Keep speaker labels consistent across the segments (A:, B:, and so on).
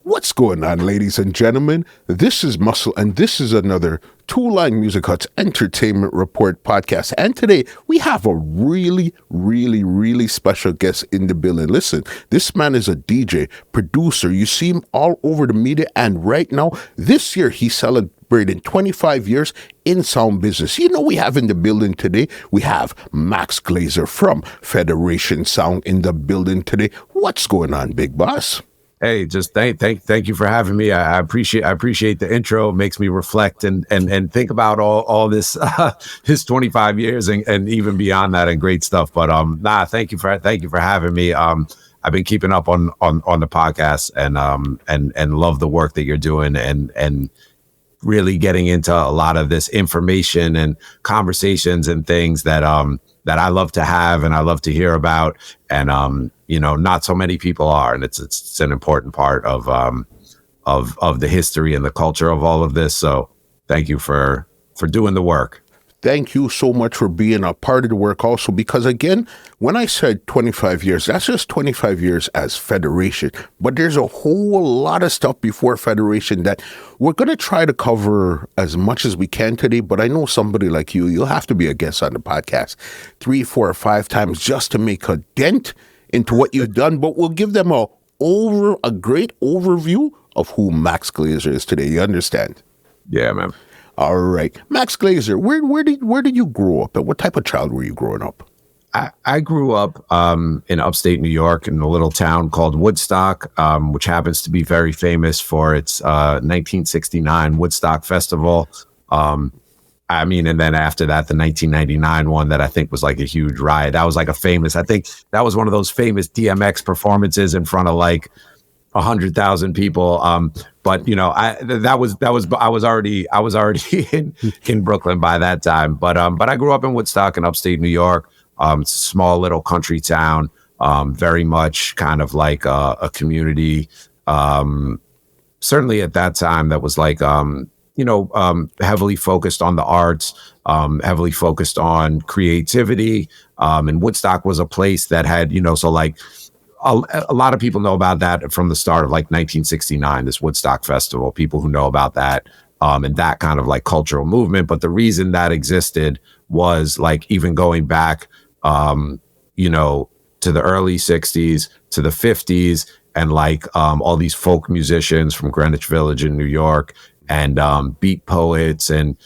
A: What's going on, ladies and gentlemen? This is Muscle, and this is another Two Line Music Hut's Entertainment Report podcast. And today we have a really special guest in the building. Listen, this man is a DJ, producer. You see him all over the media, and right now, this year, he's celebrating 25 years in sound business. You know, we have in the building today, we have Max Glazer from Federation Sound in the building today. What's going on, big boss?
B: Hey, just thank you for having me. I appreciate the intro. It makes me reflect and think about all this his 25 years and even beyond that, and great stuff. But thank you for having me. I've been keeping up on the podcast and love the work that you're doing and really getting into a lot of this information and conversations and things that I love to have and I love to hear about, and not so many people are, and it's an important part of the history and the culture of all of this. So thank you for doing the work.
A: Thank you so much for being a part of the work also, because again, when I said 25 years, that's just 25 years as Federation. But there's a whole lot of stuff before Federation that we're going to try to cover as much as we can today. But I know somebody like you'll have to be a guest on the podcast 3, 4, or 5 times just to make a dent into what you've done. But we'll give them a great overview of who Max Glazer is today. You understand?
B: Yeah, man.
A: All right. Max Glazer, where did you grow up, and what type of child were you growing up?
B: I grew up in upstate New York in a little town called Woodstock, which happens to be very famous for its 1969 Woodstock Festival. And then after that, the 1999 one that I think was like a huge riot. That was like I think that was one of those famous DMX performances in front of like 100,000 people. But I was already in Brooklyn by that time. But I grew up in Woodstock in upstate New York. It's a small little country town, very much kind of like a community. Certainly at that time that was like, heavily focused on the arts, heavily focused on creativity. And Woodstock was a place that had, a lot of people know about that from the start of like 1969, this Woodstock Festival, people who know about that, and that kind of like cultural movement. But the reason that existed was like even going back, to the early 60s, to the 50s, and like all these folk musicians from Greenwich Village in New York, and beat poets, and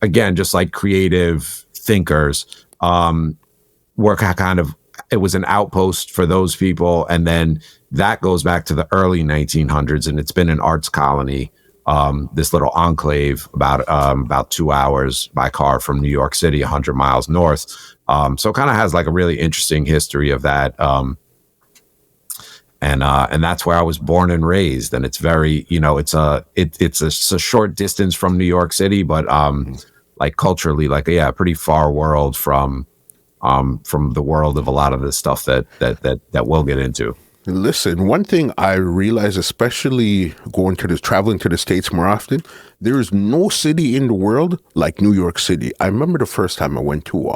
B: again, just like creative thinkers, it was an outpost for those people. And then that goes back to the early 1900s, and it's been an arts colony, this little enclave about 2 hours by car from New York City, 100 miles north. So it kind of has like a really interesting history of that. And that's where I was born and raised. And it's very, it's a short distance from New York City, but like culturally, like, yeah, a pretty far world from the world of a lot of the stuff that we'll get into.
A: Listen, one thing I realize, especially traveling to the States more often, there is no city in the world like New York City. I remember the first time I went to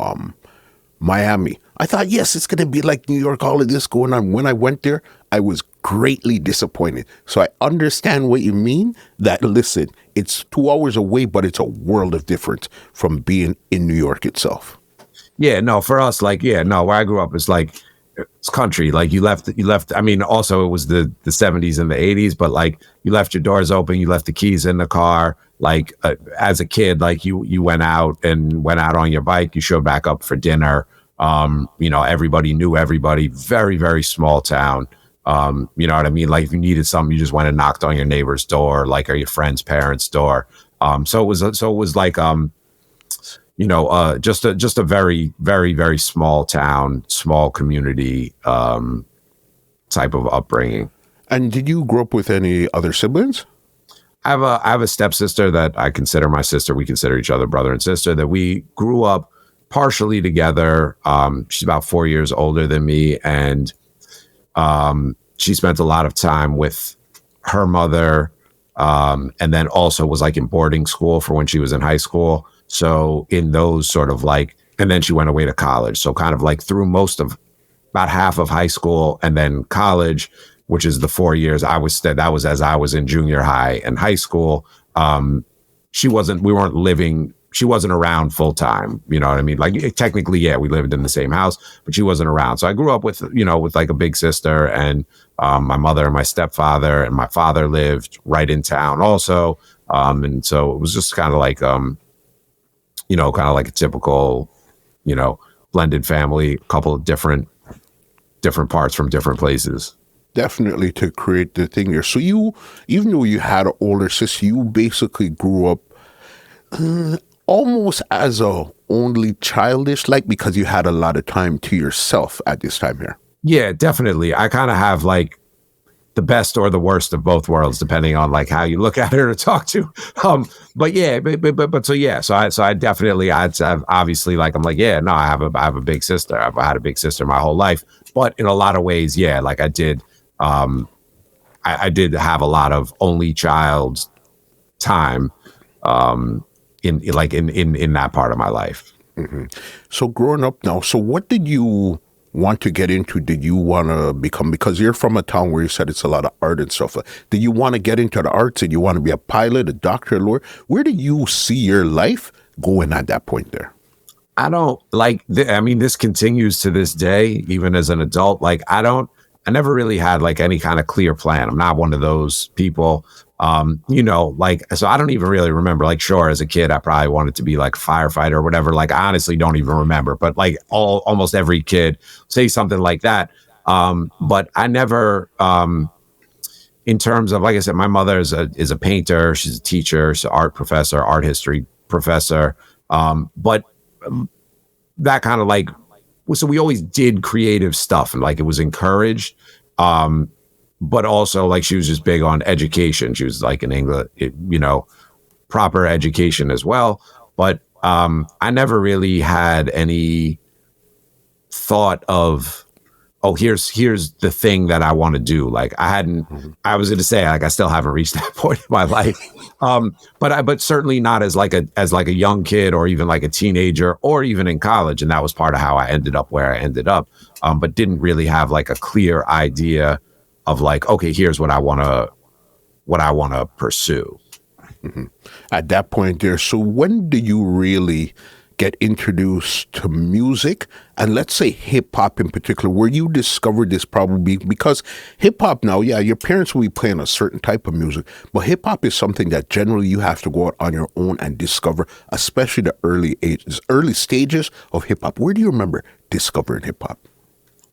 A: Miami. I thought, yes, it's going to be like New York, all of this going on. When I went there, I was greatly disappointed. So I understand what you mean, that, listen, it's 2 hours away, but it's a world of difference from being in New York itself.
B: Yeah, no, for us, like, yeah, no, where I grew up is like, it's country. Like you left, I mean, also it was the 70s and the 80s, but like you left your doors open, you left the keys in the car. Like as a kid, like you went out on your bike, you showed back up for dinner. Everybody knew everybody, very, very small town. You know what I mean? Like if you needed something, you just went and knocked on your neighbor's door, like, or your friend's parents' door. So it was like, just a very, very, very small town, small community type of upbringing.
A: And did you grow up with any other siblings?
B: I have a stepsister that I consider my sister. We consider each other brother and sister, that we grew up partially together. She's about 4 years older than me, and she spent a lot of time with her mother, and then also was like in boarding school for when she was in high school. So in those sort of like, and then she went away to college. So kind of like through about half of high school and then college, which is the 4 years that was as I was in junior high and high school. She wasn't around full time. You know what I mean? Like technically, yeah, we lived in the same house, but she wasn't around. So I grew up with like a big sister and my mother and my stepfather, and my father lived right in town also. And so it was just kind of like, kind of like a typical, blended family, a couple of different parts from different places.
A: Definitely to create the thing here. So you, even though you had an older sister, you basically grew up almost as a only childish, like, because you had a lot of time to yourself at this time here.
B: Yeah, definitely. I kind of have like the best or the worst of both worlds, depending on like how you look at it or talk to. But yeah, but so yeah, so I definitely, I've obviously, like, I'm like, yeah, no, I have a big sister. I've had a big sister my whole life, but in a lot of ways, yeah, like I did, I did have a lot of only child time, in that part of my life.
A: Mm-hmm. So growing up now, so what did you want to get into? Did you want to become, because you're from a town where you said it's a lot of art and stuff, did you want to get into the arts? Did you want to be a pilot, a doctor, a lawyer? Where did you see your life going at that point there?
B: I don't like, I mean, this continues to this day, even as an adult. Like, I never really had like any kind of clear plan. I'm not one of those people. Like, so I don't even really remember, like, sure, as a kid, I probably wanted to be like a firefighter or whatever. Like, I honestly don't even remember, but like almost every kid say something like that. But I never, in terms of, like I said, my mother is a painter. She's a teacher, she's an art professor, art history professor. But that kind of like, so we always did creative stuff and like it was encouraged. But also, like, she was just big on education. She was like in England, proper education as well. But I never really had any thought of, oh, here's the thing that I want to do. Like, I was going to say, like, I still haven't reached that point in my life. But certainly not as like a young kid or even like a teenager or even in college. And that was part of how I ended up where I ended up. But didn't really have like a clear idea of like, okay, here's what I want to pursue.
A: Mm-hmm. At that point there, so when do you really get introduced to music, and let's say hip hop in particular, where you discovered this? Probably because hip hop now, yeah, your parents will be playing a certain type of music, but hip hop is something that generally you have to go out on your own and discover, especially the early stages of hip hop. Where do you remember discovering hip hop?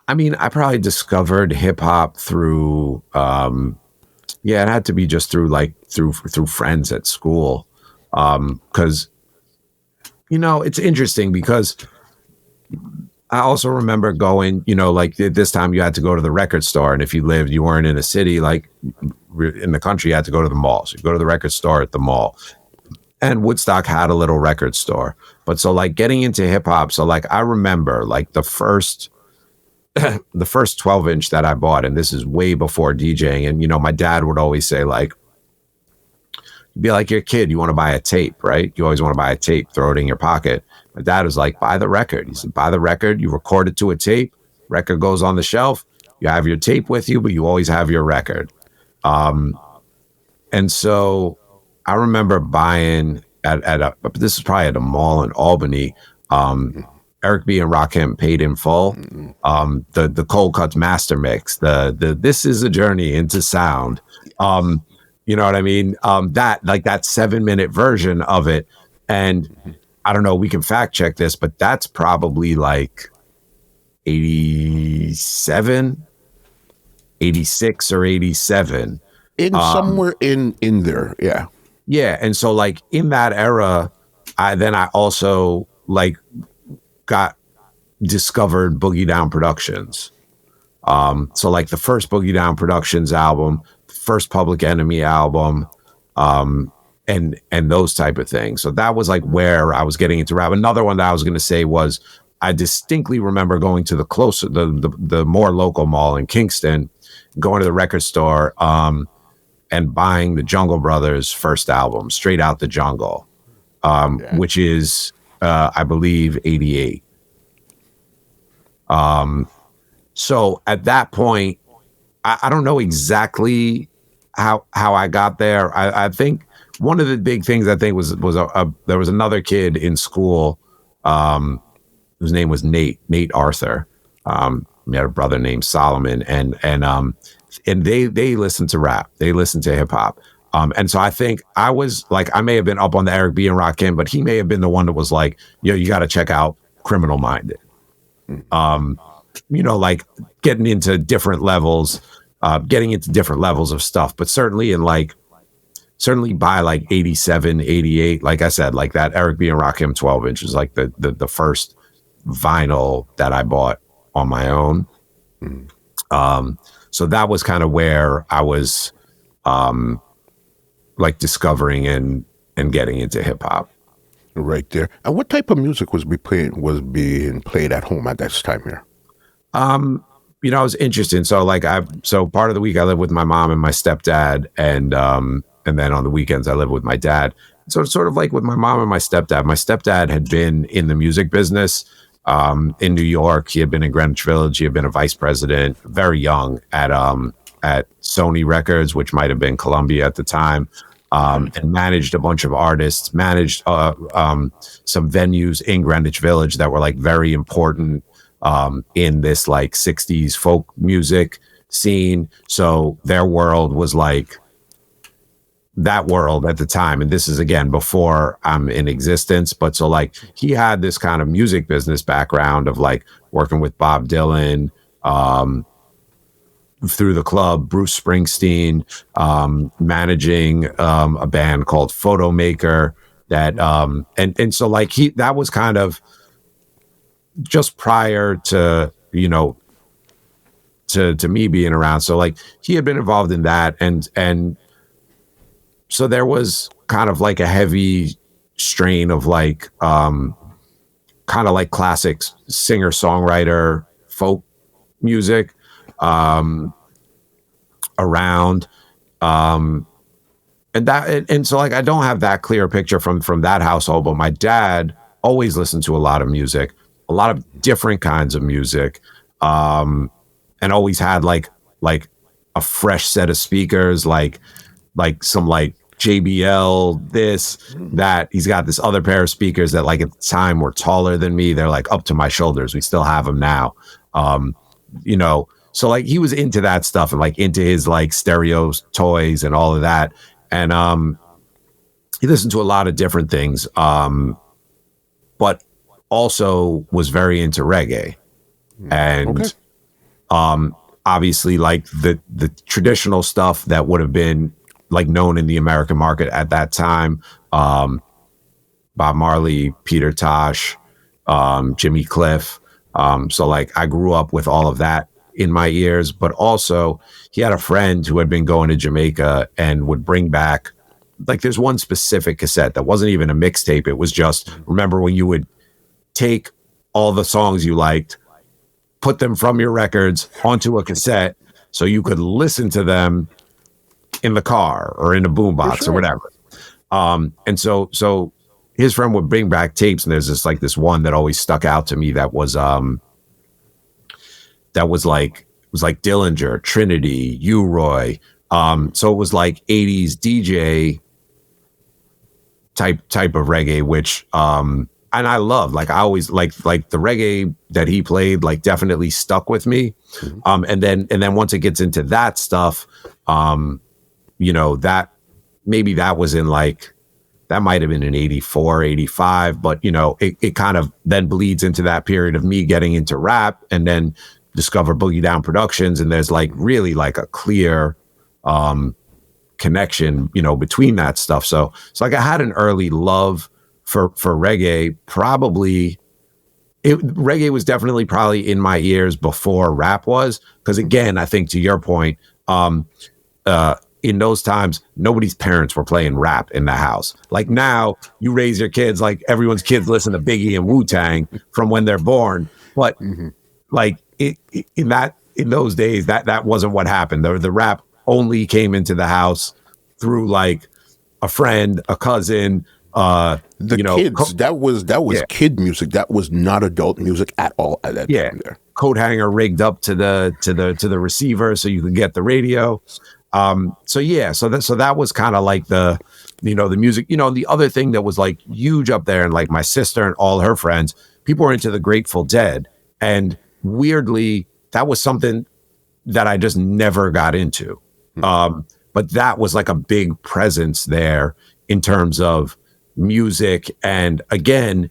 B: I mean, I probably discovered hip hop through, it had to be just through friends at school. 'Cause, it's interesting because I also remember going, like this time you had to go to the record store. And if you weren't in a city, like in the country, you had to go to the mall. So you go to the record store at the mall. And Woodstock had a little record store. But so like getting into hip hop. So like I remember like the first 12-inch that I bought, and this is way before DJing. And, my dad would always say, like, you'd be like your kid, you want to buy a tape, right? You always want to buy a tape, throw it in your pocket. My dad was like, buy the record. He said, buy the record, you record it to a tape, record goes on the shelf, you have your tape with you, but you always have your record. And so I remember buying this is probably at a mall in Albany, Eric B and Rakim Paid in Full, the Cold Cuts Master Mix, the This Is a Journey into Sound, you know what I mean? That 7-minute version of it, and I don't know, we can fact check this, but that's probably like 87, 86 or 87.
A: In somewhere in there, yeah.
B: Yeah, and so like in that era, I also like got discovered Boogie Down Productions. So like the first Boogie Down Productions album, first Public Enemy album, and those type of things. So that was like where I was getting into rap. Another one that I was going to say was I distinctly remember going to the more local mall in Kingston, going to the record store, and buying the Jungle Brothers' first album, Straight Out the Jungle, which is I believe 88. So at that point, I don't know exactly how I got there. I think one of the big things I think was there was another kid in school whose name was Nate Arthur. He had a brother named Solomon, and they listened to rap. They listened to hip hop. And so I think I was like, I may have been up on the Eric B and Rakim, but he may have been the one that was like, yo, you got to check out Criminal Minded. Like getting into different levels of stuff, but certainly by like 87, 88, like I said, like that Eric B and Rakim 12-inch was like the first vinyl that I bought on my own. So that was kind of where I was like discovering and getting into hip hop.
A: Right there. And what type of music was being played at home at this time here?
B: It was interesting. So part of the week I lived with my mom and my stepdad, and then on the weekends I lived with my dad. So it's sort of like with my mom and my stepdad. My stepdad had been in the music business in New York. He had been in Greenwich Village. He had been a vice president very young at Sony Records, which might have been Columbia at the time, and managed a bunch of artists, managed some venues in Greenwich Village that were like very important in this like 60s folk music scene. So their world was like that world at the time. And this is again before I'm in existence. But so like he had this kind of music business background of like working with Bob Dylan, through the club, Bruce Springsteen, managing a band called Photomaker that and so like that was kind of just prior to to me being around. So like he had been involved in that, and so there was kind of like a heavy strain of like kind of like classic singer-songwriter folk music around, and so like I don't have that clear picture from that household, but my dad always listened to a lot of music, a lot of different kinds of music, and always had like a fresh set of speakers, like some like JBL, this, that. He's got this other pair of speakers that like at the time were taller than me. They're like up to my shoulders. We still have them now. So like he was into that stuff and like into his like stereo toys and all of that. And he listened to a lot of different things, but also was very into reggae. And obviously like the traditional stuff that would have been like known in the American market at that time, Bob Marley, Peter Tosh, Jimmy Cliff. So like I grew up with all of that in my ears, but also he had a friend who had been going to Jamaica and would bring back, like there's one specific cassette that wasn't even a mixtape. It was just, remember when you would take all the songs you liked, put them from your records onto a cassette so you could listen to them in the car or in a boombox or whatever. And so his friend would bring back tapes, and there's this one that always stuck out to me that was like Dillinger, Trinity, U-Roy. So it was like 80s DJ type of reggae, which and I love, like I always like the reggae that he played, like definitely stuck with me. And then once it gets into that stuff, that maybe that was in like, that might have been in 84, 85, but it kind of then bleeds into that period of me getting into rap, and then discover Boogie Down Productions. And there's like really like a clear connection, between that stuff. So like I had an early love for reggae. Reggae was definitely probably in my ears before rap was, because again, I think to your point, in those times, nobody's parents were playing rap in the house. Like now, you raise your kids, like everyone's kids listen to Biggie and Wu-Tang from when they're born. But like in those days, that wasn't what happened. The rap only came into the house through like a friend, a cousin.
A: Kids, that was kid music. That was not adult music at all at that time there.
B: coat hanger rigged up to the receiver so you could get the radio. So that was kind of like the music. The other thing that was like huge up there, and like my sister and all her friends, people were into the Grateful Dead, and weirdly, that was something that I just never got into. But that was like a big presence there in terms of music, and again,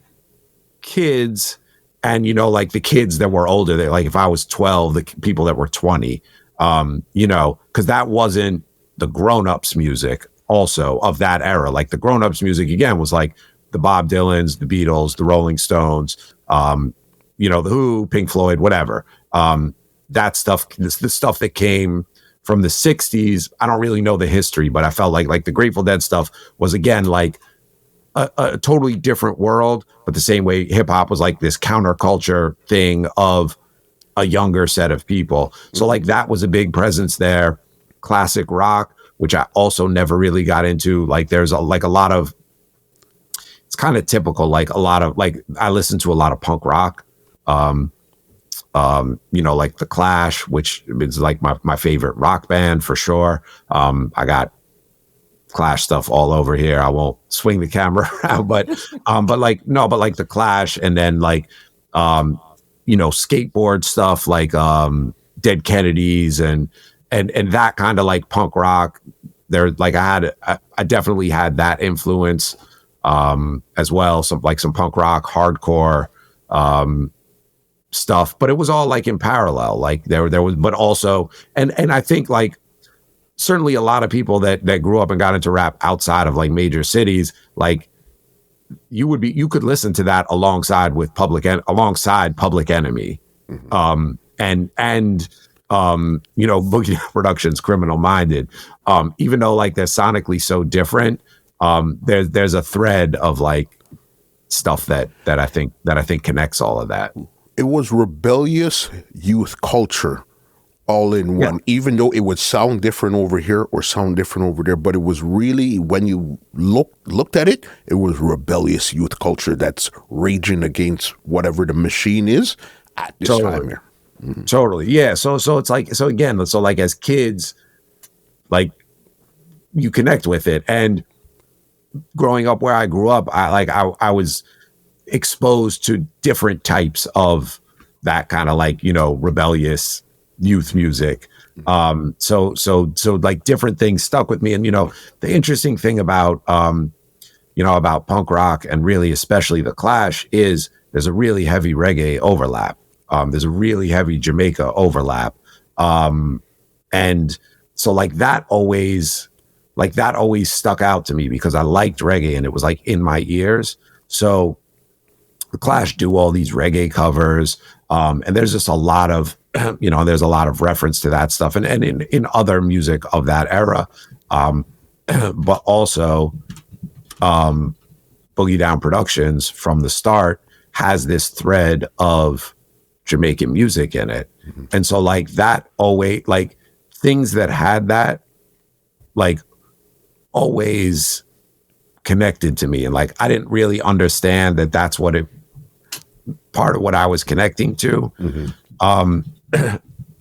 B: kids, and like the kids that were older, they like, if I was 12, the people that were 20, because that wasn't the grown-ups music also of that era. Like the grown-ups music again was like the Bob Dylans, the Beatles, the Rolling Stones, the Who, Pink Floyd, whatever. That stuff, the stuff that came from the 60s. I don't really know the history, but I felt like the Grateful Dead stuff was again like a totally different world, but the same way hip hop was like this counterculture thing of a younger set of people. So like that was a big presence there. Classic rock, which I also never really got into. Like there's a lot of, it's kind of typical, like a lot of, like I listen to a lot of punk rock. Like The Clash, which is like my favorite rock band for sure. I got Clash stuff all over here. I won't swing the camera around, but like The Clash, and then like skateboard stuff like Dead Kennedys and that kind of like punk rock. There, like I definitely had that influence as well. Some punk rock, hardcore stuff, but it was all like in parallel. Like there was, but also, and I think like certainly a lot of people that grew up and got into rap outside of like major cities, like you could listen to that alongside Public Enemy, and Boogie Productions, Criminal Minded, even though like they're sonically so different, there's a thread of like stuff that I think connects all of that.
A: It was rebellious youth culture all in one, even though it would sound different over here or sound different over there. But it was really, when you looked at it, it was rebellious youth culture that's raging against whatever the machine is at this time here.
B: Mm-hmm. Totally. Yeah. So it's like, so again, so like as kids, like you connect with it. And growing up where I grew up, I was exposed to different types of that kind of like, rebellious youth music. So like different things stuck with me. And, the interesting thing about, about punk rock, and really especially The Clash, is there's a really heavy reggae overlap. There's a really heavy Jamaica overlap. And so like that always stuck out to me because I liked reggae and it was like in my ears. So The Clash do all these reggae covers. And there's just a lot of, there's a lot of reference to that stuff and in other music of that era. But also Boogie Down Productions from the start has this thread of Jamaican music in it. Mm-hmm. And so like that always, like things that had that, like always connected to me. And like, I didn't really understand that that's what part of what I was connecting to. Mm-hmm.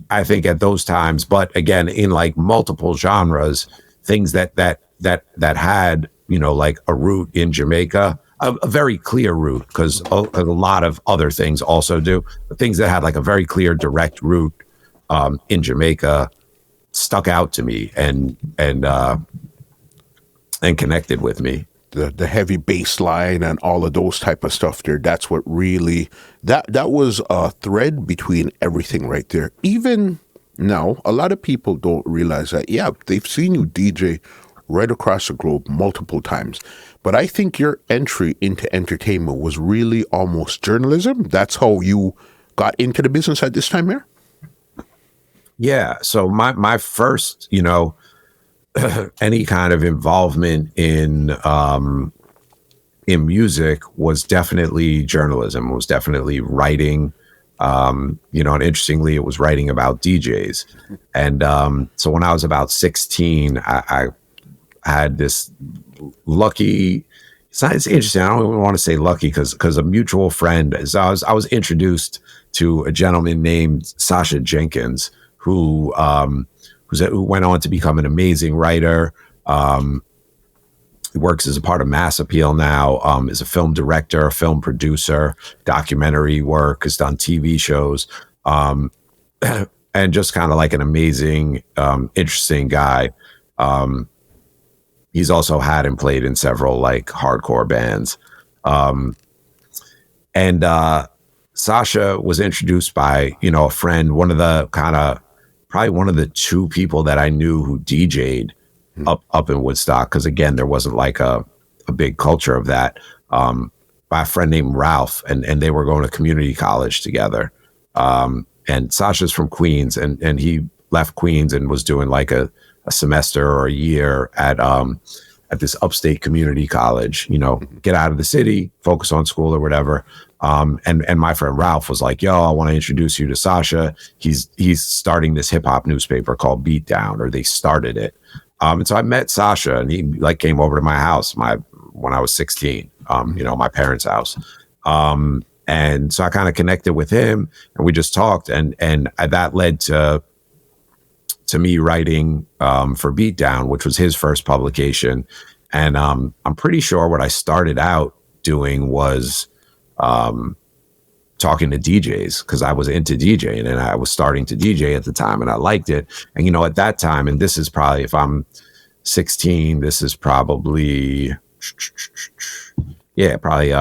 B: I think at those times, but again, in like multiple genres, things that had, like a root in Jamaica, a very clear root, because a lot of other things also do, but things that had like a very clear direct root in Jamaica stuck out to me and connected with me.
A: The heavy bass line and all of those type of stuff there, that's what really, that was a thread between everything right there. Even now, a lot of people don't realize that, they've seen you DJ right across the globe multiple times. But I think your entry into entertainment was really almost journalism. That's how you got into the business at this time here?
B: Yeah. So my first, any kind of involvement in music was definitely journalism, was definitely writing, and interestingly, it was writing about DJs. And so when I was about 16, I had this lucky, it's interesting, I don't even want to say lucky, because a mutual friend, I was introduced to a gentleman named Sasha Jenkins, who went on to become an amazing writer. He works as a part of Mass Appeal now, is a film director, a film producer, documentary work, has done TV shows, and just kind of like an amazing, interesting guy. He's also had and played in several like hardcore bands. And Sasha was introduced by, a friend, one of the probably one of the two people that I knew who DJ'd up in Woodstock, because again, there wasn't like a big culture of that, by a friend named Ralph, and they were going to community college together. And Sasha's from Queens, and he left Queens and was doing like a semester or a year at this upstate community college, get out of the city, focus on school or whatever. And my friend Ralph was like, yo, I want to introduce you to Sasha. He's starting this hip hop newspaper called Beatdown, or they started it. And so I met Sasha, and he like came over to my house when I was 16, my parents' house. And so I kind of connected with him, and we just talked, and that led to me writing for Beatdown, which was his first publication. And I'm pretty sure what I started out doing was talking to DJs, because I was into DJing and I was starting to DJ at the time and I liked it. And, at that time, and this is probably, if I'm 16, this is probably, probably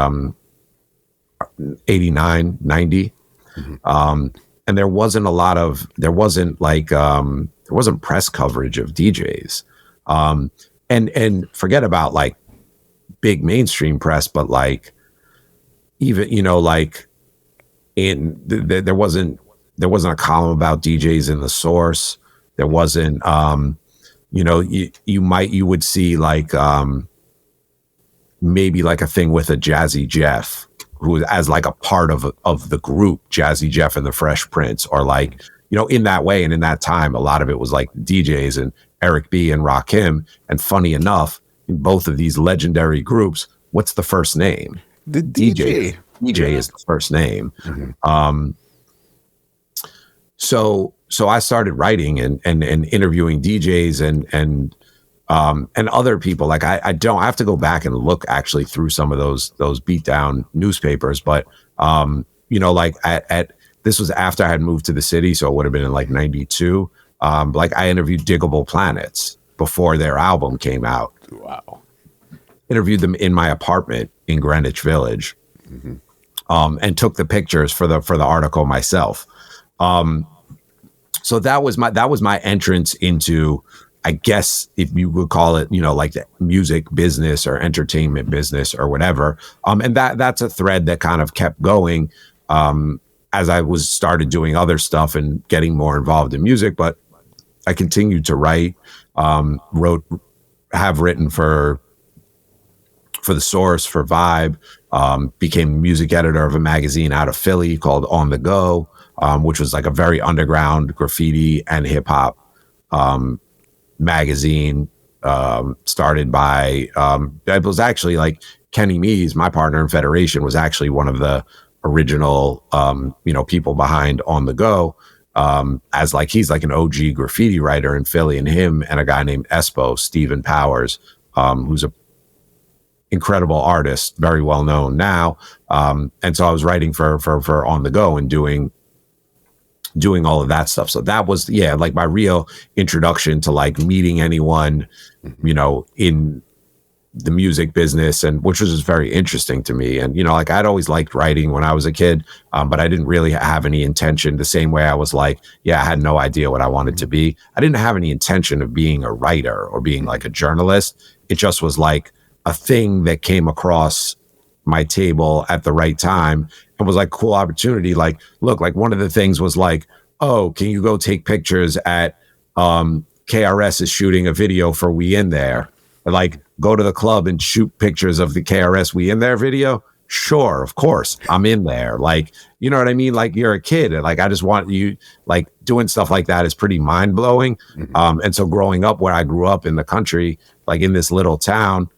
B: 89, 90. And there wasn't press coverage of DJs. And forget about like big mainstream press, but like even, like there wasn't a column about DJs in the Source. There wasn't, you would see like, maybe like a thing with a Jazzy Jeff, who as like a part of the group, Jazzy Jeff and the Fresh Prince, or like, in that way. And in that time, a lot of it was like DJs and Eric B and Rakim. And funny enough, in both of these legendary groups, what's the first name?
A: The DJ.
B: DJ is the first name. Mm-hmm. So I started writing and interviewing DJs and other people. Like I have to go back and look actually through some of those Beatdown newspapers, but like at this was after I had moved to the city, so it would have been in like 92. Like I interviewed Diggable Planets before their album came out.
A: Wow.
B: Interviewed them in my apartment in Greenwich Village. Mm-hmm. And took the pictures for the article myself. So that was my entrance into, I guess, if you would call it, like the music business or entertainment business or whatever. And that's a thread that kind of kept going as I started doing other stuff and getting more involved in music. But I continued to write, have written for the Source, for Vibe, became music editor of a magazine out of Philly called On the Go, which was like a very underground graffiti and hip hop magazine, started by, it was actually like Kenny Mees, my partner in Federation, was actually one of the original, people behind On the Go, as like, he's like an OG graffiti writer in Philly, and him and a guy named Espo, Stephen Powers, who's a incredible artist, very well known now. And so I was writing for On the Go and doing all of that stuff. So that was, like my real introduction to like meeting anyone, in the music business, and which was just very interesting to me. And, like I'd always liked writing when I was a kid, but I didn't really have any intention, the same way I was like, I had no idea what I wanted to be. I didn't have any intention of being a writer or being like a journalist. It just was like a thing that came across my table at the right time and was like cool opportunity. Like, look, like one of the things was like, oh, can you go take pictures at KRS is shooting a video for We In There? Or like go to the club and shoot pictures of the KRS We In There video? Sure, of course, I'm in there. Like, you know what I mean? Like you're a kid, and like I just want you, like doing stuff like that is pretty mind blowing. Mm-hmm. And so growing up where I grew up in the country, like in this little town,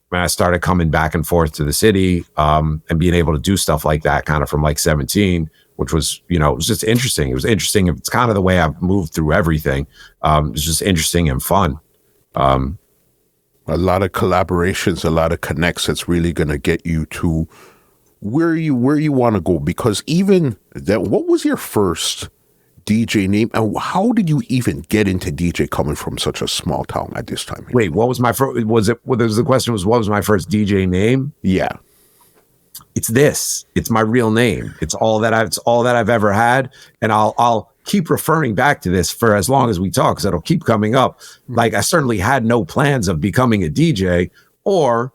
B: when I started coming back and forth to the city, and being able to do stuff like that kind of from like 17, which was, it was just interesting. It was interesting. It's kind of the way I've moved through everything. It's just interesting and fun.
A: A lot of collaborations, a lot of connects that's really going to get you to where you want to go. Because even that, what was your first DJ name, and how did you even get into DJ coming from such a small town at this time?
B: Wait, what was my first? The question was, what was my first DJ name?
A: Yeah,
B: it's my real name. It's all that I've ever had, and I'll keep referring back to this for as long as we talk, because it'll keep coming up. Like, I certainly had no plans of becoming a DJ, or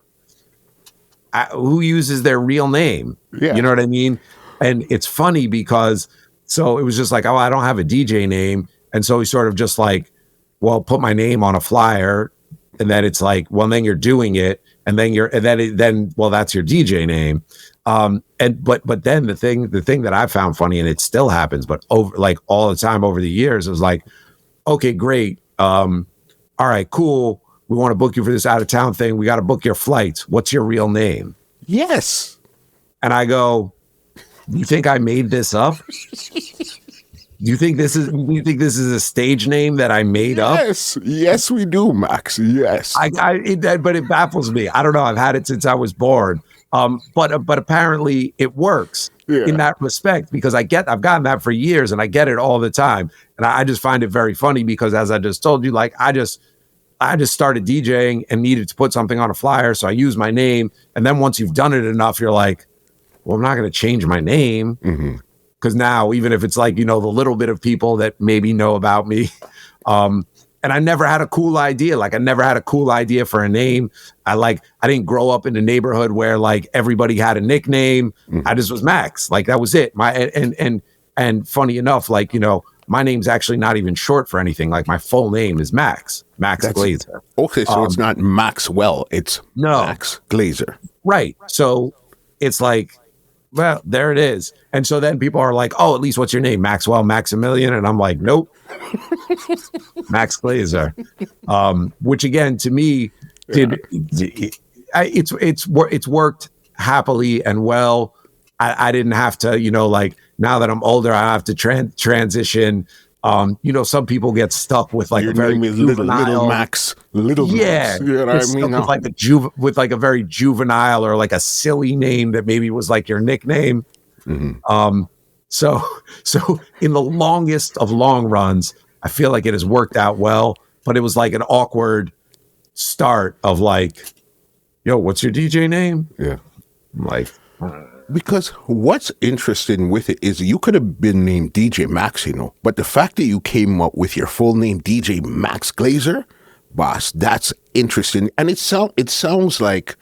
B: who uses their real name?
A: Yeah.
B: You know what I mean? And it's funny because, so it was just like, oh, I don't have a DJ name. And so we sort of just like, well, put my name on a flyer. And then it's like, well, then you're doing it. And then well, that's your DJ name. But then the thing that I found funny, and it still happens, but over like all the time over the years, it was like, okay, great. All right, cool. We want to book you for this out of town thing. We got to book your flights. What's your real name?
A: yes.
B: And I go, you think I made this up? Do you think this is a stage name that I made up?
A: Yes, we do, Max. Yes.
B: But it baffles me. I don't know. I've had it since I was born. But apparently it works in that respect, because I've gotten that for years, and I get it all the time. And I just find it very funny because, as I just told you, like, I just started DJing and needed to put something on a flyer. So I use my name. And then once you've done it enough, you're like, well, I'm not going to change my name.
A: Mm-hmm.
B: Because now, even if it's like, the little bit of people that maybe know about me, and I never had a cool idea. Like, I never had a cool idea for a name. I didn't grow up in a neighborhood where like everybody had a nickname. Mm-hmm. I just was Max. Like, that was it. And funny enough, like, my name's actually not even short for anything. Like, my full name is Max Glazer.
A: Okay, so it's not Maxwell. It's Max Glazer.
B: Right. So it's like, well, there it is. And so then people are like, oh, at least what's your name? Maxwell Maximilian? And I'm like, nope. Max Glazer. Which again, to me, it's worked happily and well. I didn't have to, like, now that I'm older, I have to transition. Some people get stuck with like
A: your
B: a very
A: name is
B: juvenile,
A: little Max. Little Max. You know what I mean?
B: With like a very juvenile or like a silly name that maybe was like your nickname. Mm-hmm. So in the longest of long runs, I feel like it has worked out well, but it was like an awkward start of like, yo, what's your DJ name?
A: Yeah.
B: I'm like,
A: because what's interesting with it is you could have been named DJ Max, but the fact that you came up with your full name, DJ Max Glazer, boss, that's interesting. And it sounds like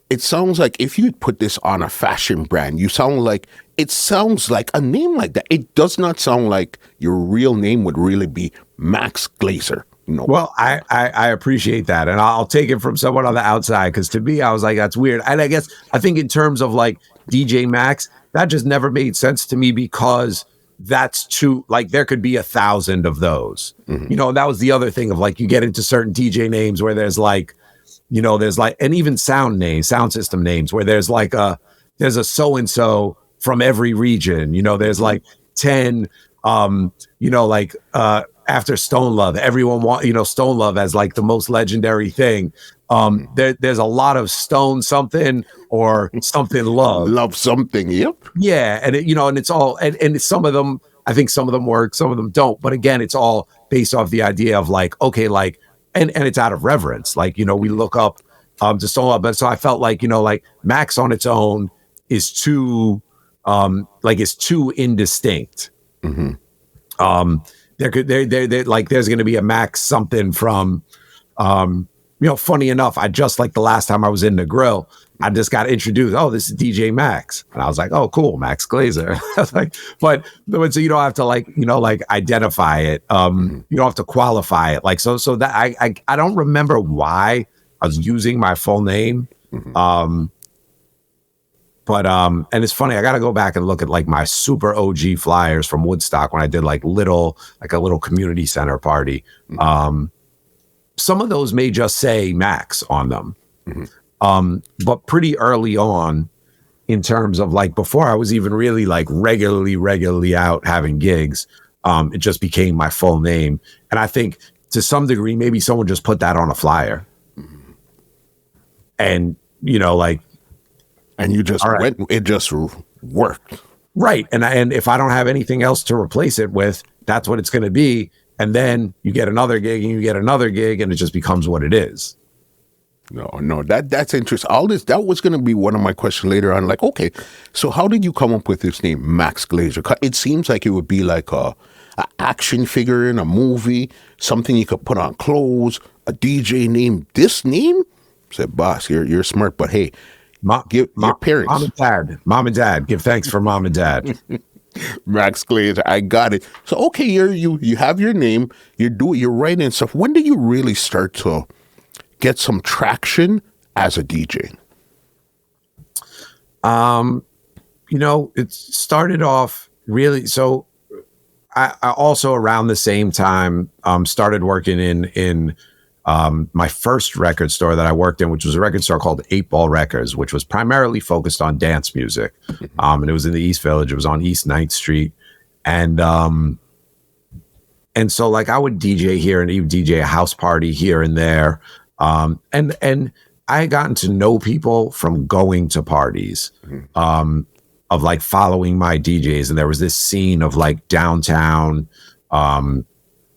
A: if you put this on a fashion brand, it sounds like a name like that. It does not sound like your real name would really be Max Glazer. No.
B: Well, I appreciate that. And I'll take it from someone on the outside, because to me, I was like, that's weird. And I think in terms of like DJ Max, that just never made sense to me, because that's too, like, there could be 1,000 of those. Mm-hmm. That was the other thing of like, you get into certain DJ names where there's like, and even sound system names where there's a so-and-so from every region, there's like 10, after Stone Love, everyone Stone Love as like the most legendary thing. There's a lot of Stone something or something love
A: something. Yep.
B: Yeah. And and it's all, and some of them, I think some of them work, some of them don't. But again, it's all based off the idea of like, okay, like, and it's out of reverence. Like, we look up to Stone Love. But so I felt like, like Max on its own is too indistinct. Mm-hmm. There's going to be a Max something from, funny enough, I just like the last time I was in the grill, I just got introduced. Oh, this is DJ Max. And I was like, oh, cool. Max Glazer. I was like, but so you don't have to like identify it. You don't have to qualify it. Like, so that I don't remember why I was using my full name. Mm-hmm. And it's funny, I got to go back and look at like my super OG flyers from Woodstock when I did like a little community center party. Mm-hmm. Some of those may just say Max on them. But pretty early on, in terms of like before I was even really like regularly out having gigs, it just became my full name. And I think to some degree, maybe someone just put that on a flyer. And, you know, like,
A: and you just went, it just worked.
B: Right. And if I don't have anything else to replace it with, that's what it's going to be. And then you get another gig and you get another gig and it just becomes what it is.
A: No, that's interesting. All this, that was going to be one of my questions later on. Like, okay, so how did you come up with this name, Max Glazer? It seems like it would be like a action figure in a movie, something you could put on clothes, a DJ name. This name? I said, boss, you're smart, but hey, give your parents.
B: Mom and dad, give thanks for mom and dad.
A: Max Glazer, I got it. So, okay, you have your name, you're writing stuff. When did you really start to get some traction as a DJ?
B: You know, it started off really. So I also around the same time started working in my first record store that I worked in, which was a record store called 8 Ball Records, which was primarily focused on dance music. And it was in the East Village. It was on East 9th Street. And so like I would DJ here and even DJ a house party here and there. And I had gotten to know people from going to parties, of like following my DJs. And there was this scene of like downtown,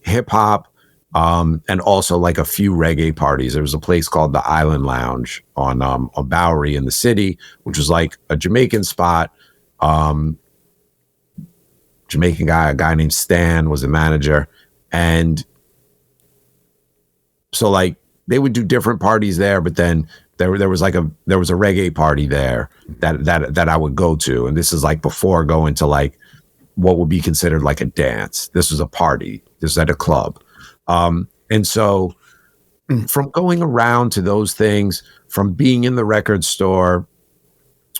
B: hip hop, and also like a few reggae parties. There was a place called the Island Lounge on Bowery in the city, which was like a Jamaican spot. Jamaican guy, a guy named Stan was the manager. And so like they would do different parties there, but then there was a reggae party there that I would go to. And this is like before going to like what would be considered like a dance. This was a party. This was at a club. And so from going around to those things, from being in the record store,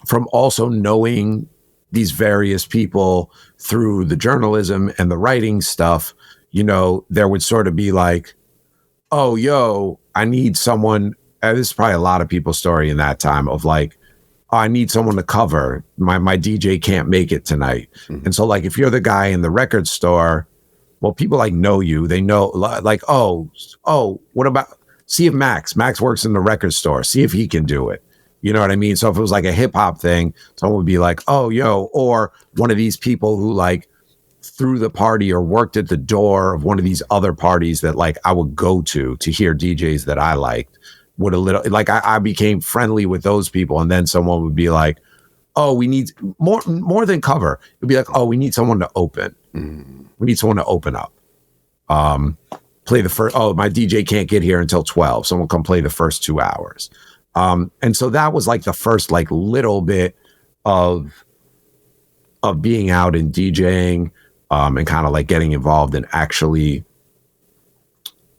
B: from also knowing these various people through the journalism and the writing stuff, you know, there would sort of be like, oh, yo, I need someone. This is probably a lot of people's story in that time of like, oh, I need someone to cover. My DJ can't make it tonight. And so like, if you're the guy in the record store, well, people like know you. They know like, oh, what about, see if Max works in the record store. See if he can do it. You know what I mean? So if it was like a hip hop thing, someone would be like, oh, yo, or one of these people who like threw the party or worked at the door of one of these other parties that like I would go to hear DJs that I liked, would a little like I became friendly with those people. And then someone would be like, oh, we need more than cover. It'd be like, oh, we need someone to open. We need someone to open up. Play the first, oh, my DJ can't get here until 12. Someone come play the first 2 hours. And so that was like the first like little bit of being out and DJing, and kind of like getting involved in actually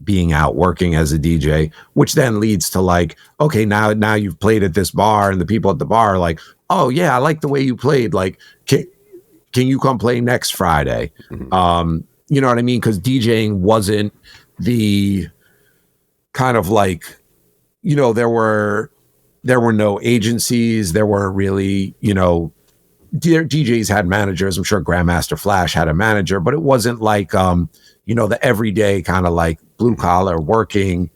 B: being out working as a DJ, which then leads to like, okay, now you've played at this bar and the people at the bar are like, oh yeah, I like the way you played. Like, can you come play next Friday? You know what I mean? Because DJing wasn't the kind of like, you know, there were no agencies. There were really, you know, DJs had managers. I'm sure Grandmaster Flash had a manager, but it wasn't like, you know, the everyday kind of like blue collar working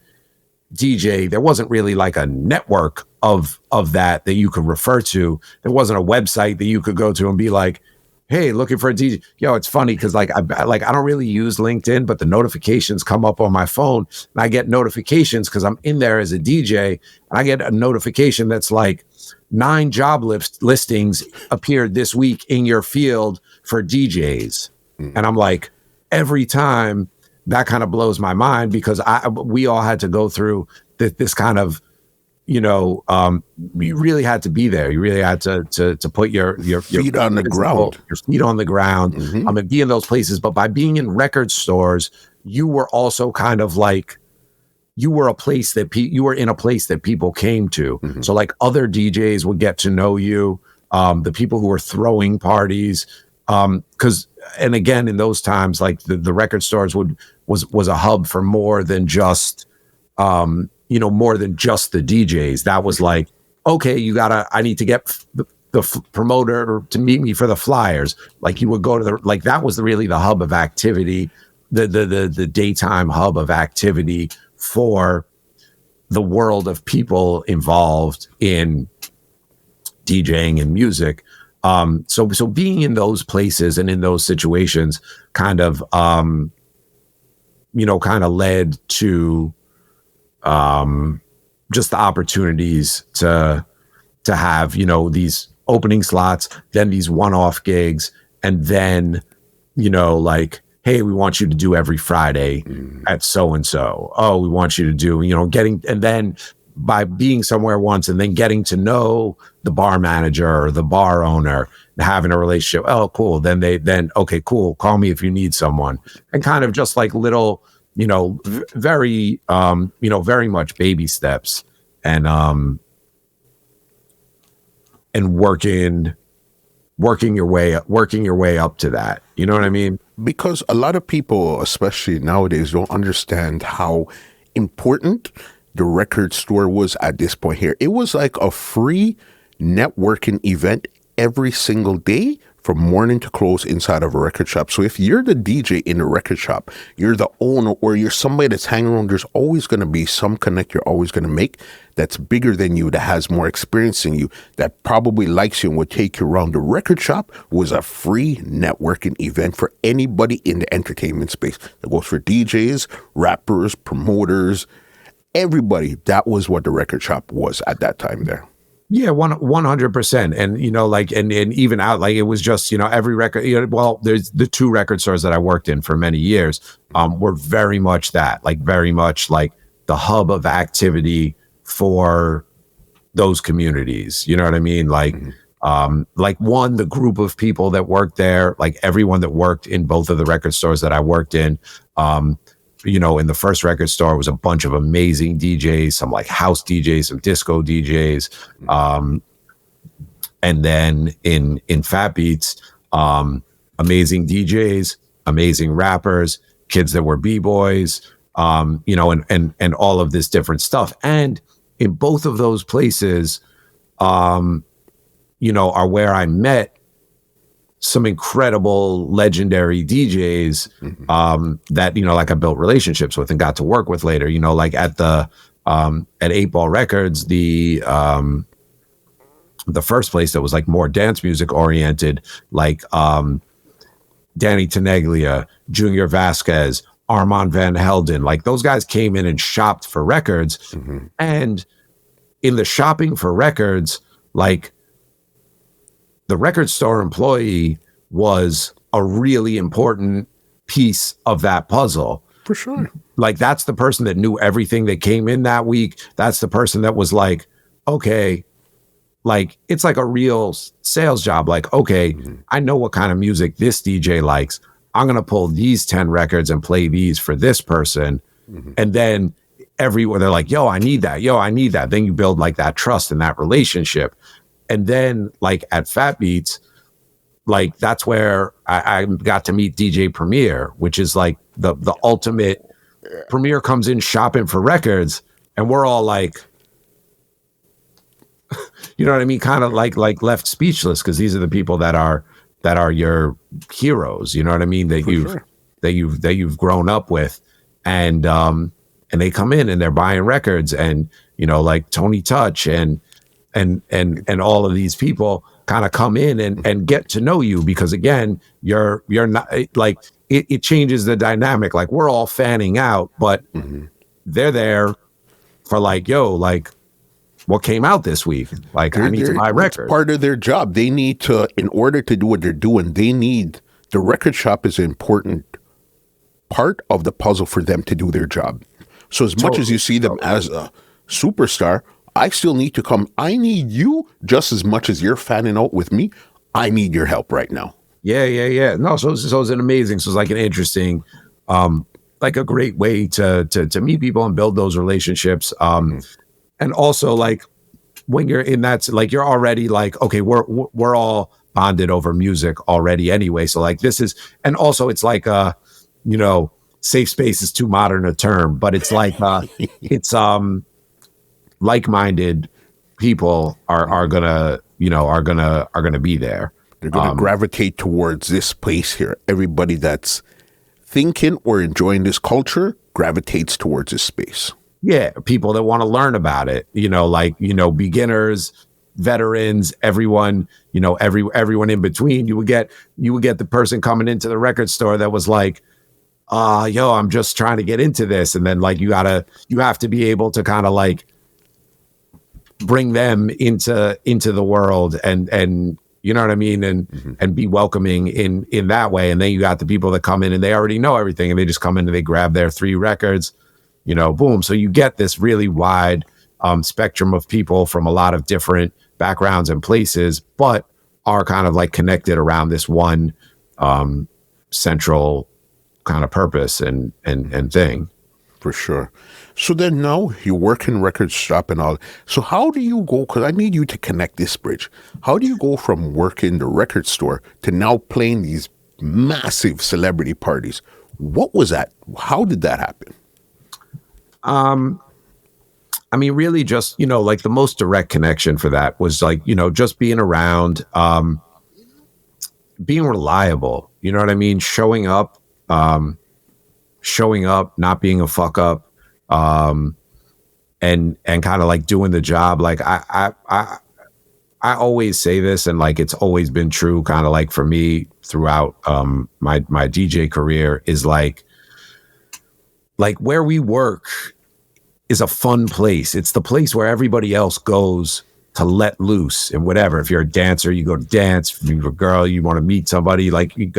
B: DJ. There wasn't really like a network of that you could refer to. There wasn't a website that you could go to and be like, hey, looking for a DJ. Yo, it's funny because like I don't really use LinkedIn, but the notifications come up on my phone and I get notifications because I'm in there as a DJ, and I get a notification that's like 9 job listings appeared this week in your field for DJs. And I'm like, every time that kind of blows my mind because we all had to go through this kind of, you know, you really had to be there. You really had to put your
A: feet on the ground,
B: your feet on the ground, and be in those places. But by being in record stores, you were also kind of like, you were in a place that people came to. So like other DJs would get to know you, the people who were throwing parties, because, and again, in those times, like the record stores was a hub for more than just, more than just the DJs. That was like, okay, I need to get the promoter to meet me for the flyers. Like you would go to that was really the hub of activity, the daytime hub of activity for the world of people involved in DJing and music. So being in those places and in those situations kind of led to just the opportunities to have, these opening slots, then these one-off gigs, and then, like, hey, we want you to do every Friday at so-and-so. Oh, we want you to do, and then by being somewhere once and then getting to know the bar manager or the bar owner, having a relationship. Oh, cool. Then okay, cool. Call me if you need someone. And kind of just like little, very, very much baby steps and working your way up to that. You know what I mean?
A: Because a lot of people, especially nowadays, don't understand how important the record store was at this point here. It was like a free networking event every single day from morning to close inside of a record shop. So if you're the DJ in a record shop, you're the owner, or you're somebody that's hanging around, there's always going to be some connect you're always going to make that's bigger than you, that has more experience than you, that probably likes you and would take you around. The record shop was a free networking event for anybody in the entertainment space. That goes for DJs, rappers, promoters, everybody. That was what the record shop was at that time there.
B: Yeah, 100%. And, and even out, like, it was just, every record, well, there's the two record stores that I worked in for many years, were very much that, like, very much like the hub of activity for those communities. You know what I mean? Like, the group of people that worked there, like everyone that worked in both of the record stores that I worked in, in the first record store was a bunch of amazing DJs, some like house DJs, some disco DJs. And then in Fat Beats, amazing DJs, amazing rappers, kids that were B-boys, and all of this different stuff. And in both of those places, are where I met some incredible legendary DJs that, like I built relationships with and got to work with later, like at at 8 Ball Records, the first place that was like more dance music oriented, like Danny Tenaglia, Junior Vasquez, Armand Van Helden, like those guys came in and shopped for records. And in the shopping for records, like, the record store employee was a really important piece of that puzzle.
A: For sure.
B: Like, that's the person that knew everything that came in that week. That's the person that was like, okay, like, it's like a real sales job. Like, okay, I know what kind of music this DJ likes. I'm going to pull these 10 records and play these for this person. And then everywhere they're like, yo, I need that. Yo, I need that. Then you build like that trust and that relationship. And then, like, at Fat Beats, like, that's where I got to meet DJ Premier, which is like the ultimate. Premier comes in shopping for records, and we're all like, you know what I mean? Kind of like left speechless, because these are the people that are your heroes. You know what I mean? That you've grown up with, and they come in and they're buying records, and like Tony Touch and all of these people kind of come in and get to know you, because again, you're not like, it changes the dynamic. Like, we're all fanning out, but they're there for like, yo, like, what came out this week? Like, I need to buy records.
A: Part of their job. They need to, in order to do what they're doing, the record shop is an important part of the puzzle for them to do their job. So as much as you see them as a superstar, I still need to come. I need you just as much as you're fanning out with me. I need your help right now.
B: Yeah. No, so it's an amazing. So it's like an interesting, like a great way to meet people and build those relationships. And also, like, when you're in that, like, you're already like, okay, we're all bonded over music already anyway. So like, this is, and also it's like, safe space is too modern a term, but it's like, like-minded people are gonna, are gonna be there.
A: They're going to gravitate towards this place here. Everybody that's thinking or enjoying this culture gravitates towards this space.
B: Yeah, people that want to learn about it, beginners, veterans, everyone, everyone in between. You would get the person coming into the record store that was like, yo, I'm just trying to get into this. And then like you have to be able to kind of like bring them into the world and you know what I mean? And be welcoming in that way. And then you got the people that come in and they already know everything and they just come in and they grab their 3 records, boom. So you get this really wide spectrum of people from a lot of different backgrounds and places, but are kind of like connected around this one central kind of purpose and thing.
A: For sure. So then now you work in record shop and all. So how do you go, because I need you to connect this bridge. How do you go from working the record store to now playing these massive celebrity parties? What was that? How did that happen?
B: I mean, really just, like the most direct connection for that was like, just being around, being reliable, you know what I mean? Showing up, not being a fuck up, and kind of like doing the job. Like I always say this, and like it's always been true kind of like for me throughout my DJ career is like where we work is a fun place. It's the place where everybody else goes to let loose and whatever. If you're a dancer, you go to dance. If you're a girl, you want to meet somebody. Like you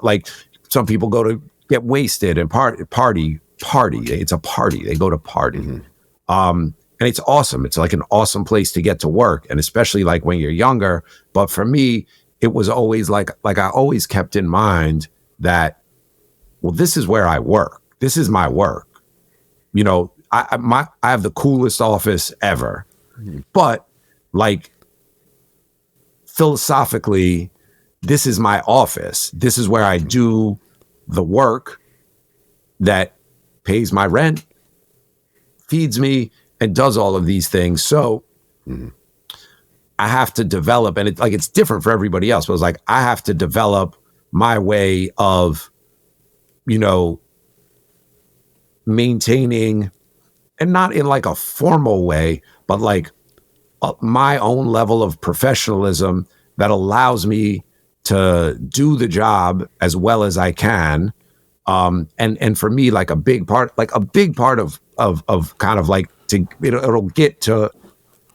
B: like some people go to get wasted and party. It's a party. They go to party. And it's awesome. It's like an awesome place to get to work. And especially like when you're younger. But for me, it was always like I always kept in mind that, well, this is where I work. This is my work. I have the coolest office ever, but like philosophically, this is my office. This is where I do the work that pays my rent, feeds me, and does all of these things. So I have to develop, and it's different for everybody else, but it's like I have to develop my way of, maintaining, and not in like a formal way, but like my own level of professionalism that allows me to do the job as well as I can. And for me, like a big part of kind of like it'll get to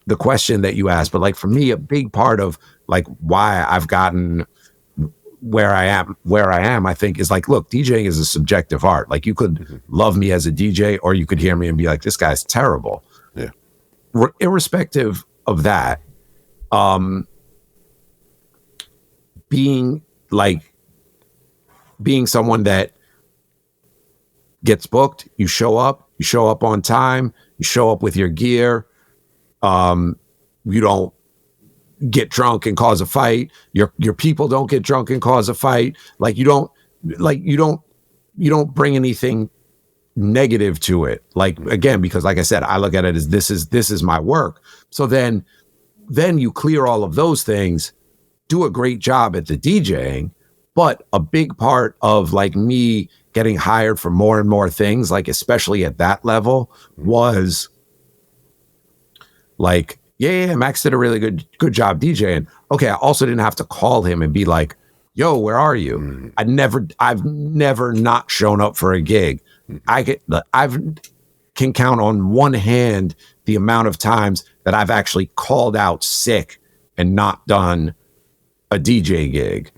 B: the question that you asked, but like for me, a big part of like why I've gotten where I am, I think is like, look, DJing is a subjective art. Like you could love me as a DJ, or you could hear me and be like, this guy's terrible.
A: Yeah.
B: Irrespective of that, being someone that gets booked, you show up on time, you show up with your gear, you don't get drunk and cause a fight. Your people don't get drunk and cause a fight. Like you don't bring anything negative to it. Like again, because like I said, I look at it as this is my work. So then you clear all of those things, do a great job at the DJing. But a big part of like me getting hired for more and more things, like especially at that level, was like, yeah, Max did a really good job DJing. Okay, I also didn't have to call him and be like, yo, where are you? I've never not shown up for a gig. I can count on one hand the amount of times that I've actually called out sick and not done a DJ gig.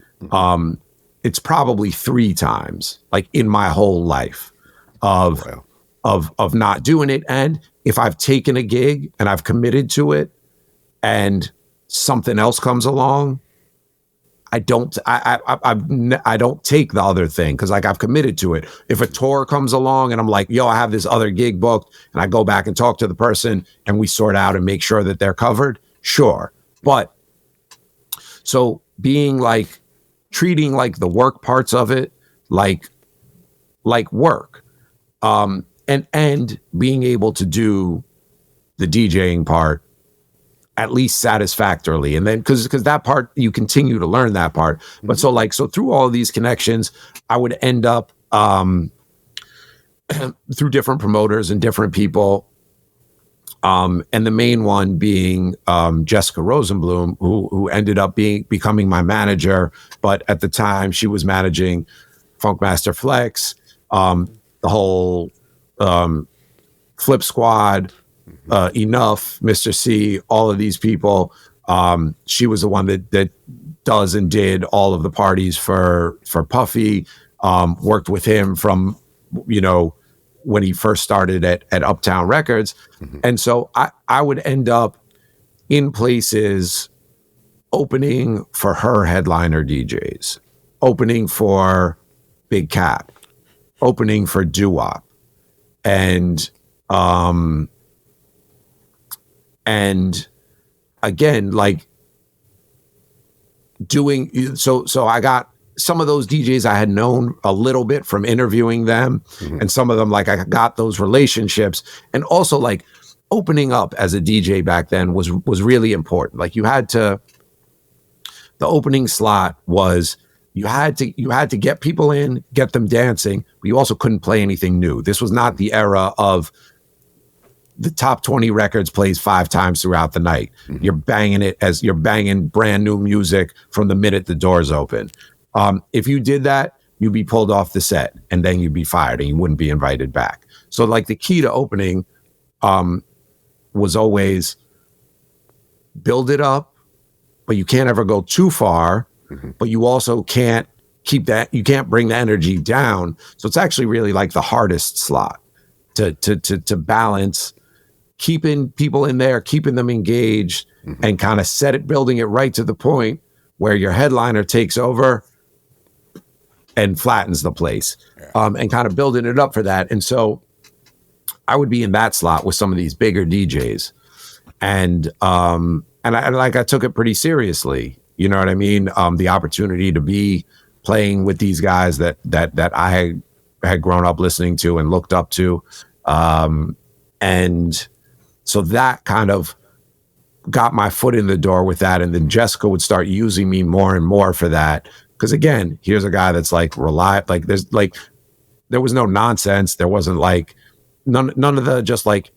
B: It's probably 3 times, like in my whole life of not doing it. And if I've taken a gig and I've committed to it and something else comes along, I don't take the other thing, because like I've committed to it. If a tour comes along and I'm like, yo, I have this other gig booked, and I go back and talk to the person and we sort out and make sure that they're covered, sure. But so being like, treating like the work parts of it like work, and being able to do the DJing part at least satisfactorily. And then because that part, you continue to learn that part. But so through all of these connections, I would end up through different promoters and different people. And the main one being Jessica Rosenbloom, who ended up becoming my manager. But at the time, she was managing Funkmaster Flex, the whole Flip Squad, Enough, Mr. C, all of these people. She was the one that does and did all of the parties for Puffy. Worked with him from, when he first started at Uptown Records. And so I would end up in places opening for her headliner DJs, opening for Big Cap, opening for Doo-Wop. And again, like doing, so I got some of those DJs I had known a little bit from interviewing them, and some of them, like, I got those relationships. And also, like, opening up as a DJ back then was really important. Like, the opening slot was, you had to get people in, get them dancing, but you also couldn't play anything new. This was not the era of the top 20 records plays 5 times throughout the night. You're banging it as you're banging brand new music from the minute the doors open. If you did that, you'd be pulled off the set, and then you'd be fired and you wouldn't be invited back. So, like, the key to opening was always build it up, but you can't ever go too far, but you also can't keep that, you can't bring the energy down. So it's actually really like the hardest slot to balance keeping people in there, keeping them engaged, and kind of building it right to the point where your headliner takes over and flattens the place, and kind of building it up for that. And so I would be in that slot with some of these bigger DJs, and I took it pretty seriously. You know what I mean? The opportunity to be playing with these guys that I had grown up listening to and looked up to, and so that kind of got my foot in the door with that. And then Jessica would start using me more and more for that. Because again, here's a guy that's like reliable. Like there was no nonsense. There wasn't like none of the just like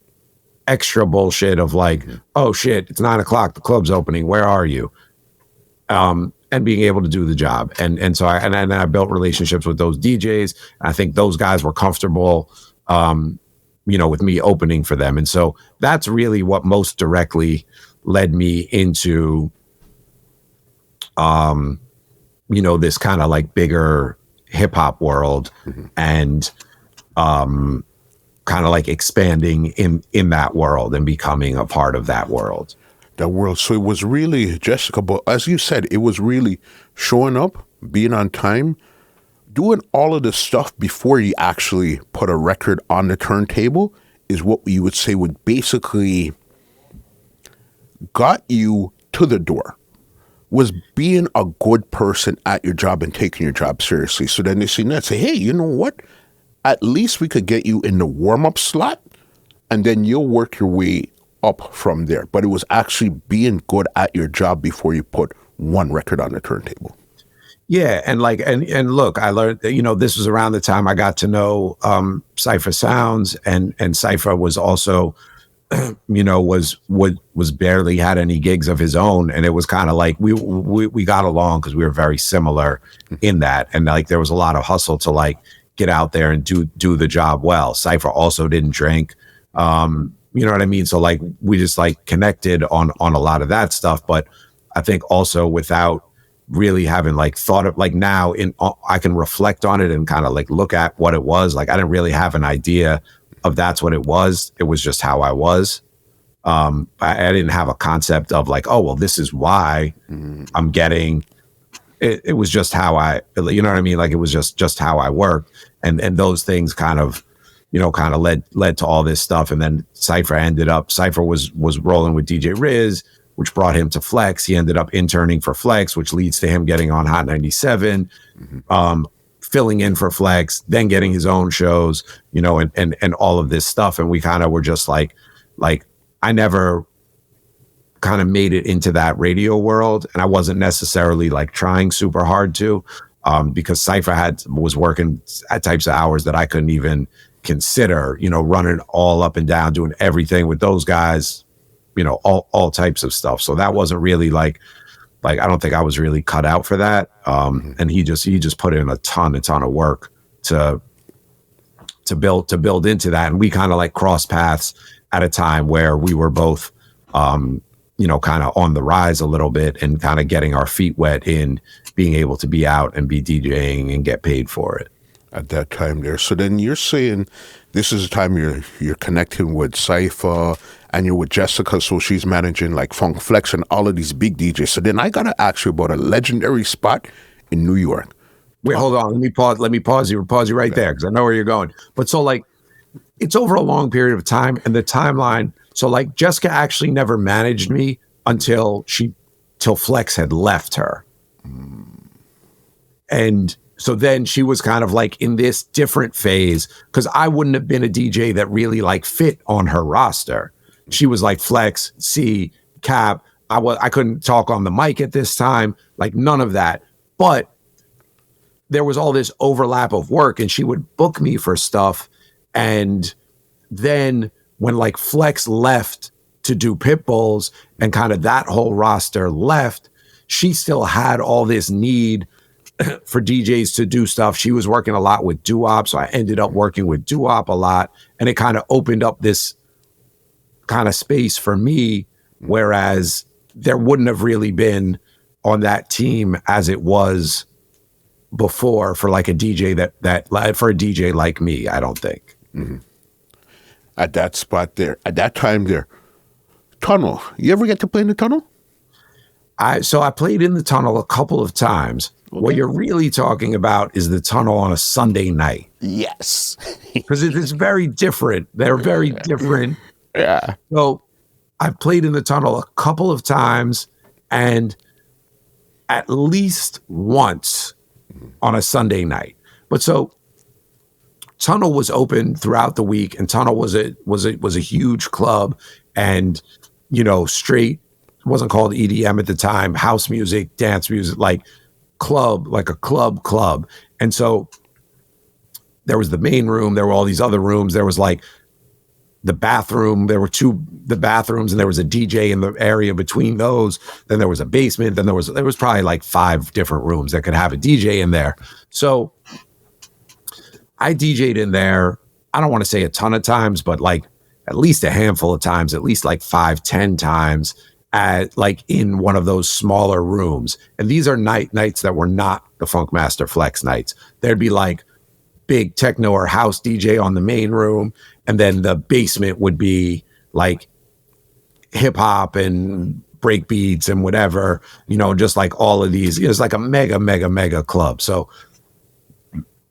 B: extra bullshit of like, oh shit, it's 9 o'clock, the club's opening, where are you? And being able to do the job. And so I built relationships with those DJs. I think those guys were comfortable, with me opening for them. And so that's really what most directly led me into, this kind of like bigger hip hop world, and kind of like expanding in that world and becoming a part of that world.
A: So it was really, Jessica, but as you said, it was really showing up, being on time, doing all of the stuff before you actually put a record on the turntable is what you would say would basically got you to the door, was being a good person at your job and taking your job seriously. So then they see that, say, hey, you know what? At least we could get you in the warm-up slot, and then you'll work your way up from there. But it was actually being good at your job before you put one record on the turntable.
B: Yeah, and look, I learned that, this was around the time I got to know Cipha Sounds, and Cipha was also, was barely had any gigs of his own, and it was kind of like we got along because we were very similar in that, and like there was a lot of hustle to like get out there and do the job well. Cipha also didn't drink. You know what I mean? So like we just like connected on a lot of that stuff. But I think also without really having like thought of like now I can reflect on it and kind of like look at what it was. Like I didn't really have an idea of that's what it was. It was just how I was. I didn't have a concept of like, oh, well, this is why I'm getting it. It was just how you know what I mean? Like it was just how I worked. And those things kind of led to all this stuff. And then Cipha was rolling with DJ Riz, which brought him to Flex. He ended up interning for Flex, which leads to him getting on Hot 97, filling in for Flex, then getting his own shows, and all of this stuff. And we kind of were just like I never kind of made it into that radio world, and I wasn't necessarily like trying super hard to, because Cipha was working at types of hours that I couldn't even consider, running all up and down, doing everything with those guys, all types of stuff. So that wasn't really like I don't think I was really cut out for that. And he just put in a ton of work to build into that. And we kind of like crossed paths at a time where we were both, kind of on the rise a little bit and kind of getting our feet wet in being able to be out and be DJing and get paid for it.
A: At that time there. So then you're saying this is the time you're connecting with Cipha and you're with Jessica, so she's managing like Funk Flex and all of these big DJs. So then I gotta ask you about a legendary spot in New York.
B: Wait, hold on. Let me pause you right there, because I know where you're going. But so like it's over a long period of time, and the timeline. So like Jessica actually never managed me until Flex had left her. And so then she was kind of like in this different phase, because I wouldn't have been a DJ that really like fit on her roster. She was like Flex, C, Cap. I couldn't talk on the mic at this time, like none of that. But there was all this overlap of work, and she would book me for stuff. And then when like Flex left to do Pitbulls and kind of that whole roster left, she still had all this need for DJs to do stuff. She was working a lot with doo-wop, so I ended up working with doo-wop a lot, and it kind of opened up this kind of space for me, whereas there wouldn't have really been on that team as it was before for like a DJ that for a DJ like me, I don't think.
A: Mm-hmm. At that spot there, at that time there, Tunnel. You ever get to play in the Tunnel?
B: I played in the Tunnel a couple of times. Okay. What you're really talking about is the Tunnel on a Sunday night.
A: Yes.
B: Because it is very different. They're very different.
A: Yeah.
B: So I've played in the Tunnel a couple of times, and at least once on a Sunday night. But so Tunnel was open throughout the week, and Tunnel was a huge club, and straight, it wasn't called EDM at the time, house music, dance music, like club, like a club. And so there was the main room, there were all these other rooms, there was like the bathroom, there were the bathrooms, and there was a DJ in the area between those. Then there was a basement, then there was probably like 5 different rooms that could have a DJ in there. So I DJ'd in there, I don't want to say a ton of times, but like at least a handful of times, at least like 5-10 times, at like in one of those smaller rooms. And these are nights that were not the Funkmaster Flex nights. There'd be like big techno or house DJ on the main room, and then the basement would be like hip hop and break beats and whatever, just like all of these. It's like a mega club. So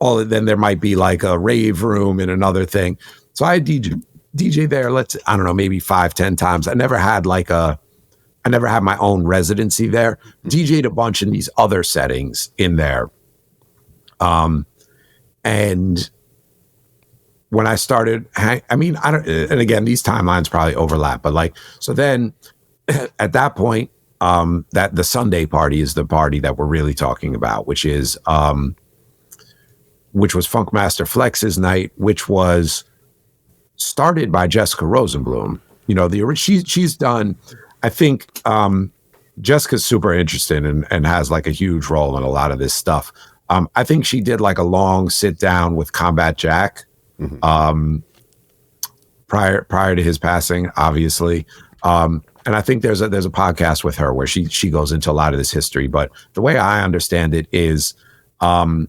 B: then there might be like a rave room and another thing. So I DJ there, I don't know, maybe 5-10 times. I never had my own residency there. DJ'd a bunch in these other settings in there. And when I started, and again, these timelines probably overlap, but like, so then at that point, that the Sunday party is the party that we're really talking about, which was Funkmaster Flex's night, which was started by Jessica Rosenbloom. She's done, I think, Jessica's super interested and has like a huge role in a lot of this stuff. I think she did like a long sit down with Combat Jack, prior to his passing, obviously. And I think there's a podcast with her where she goes into a lot of this history. But the way I understand it is, the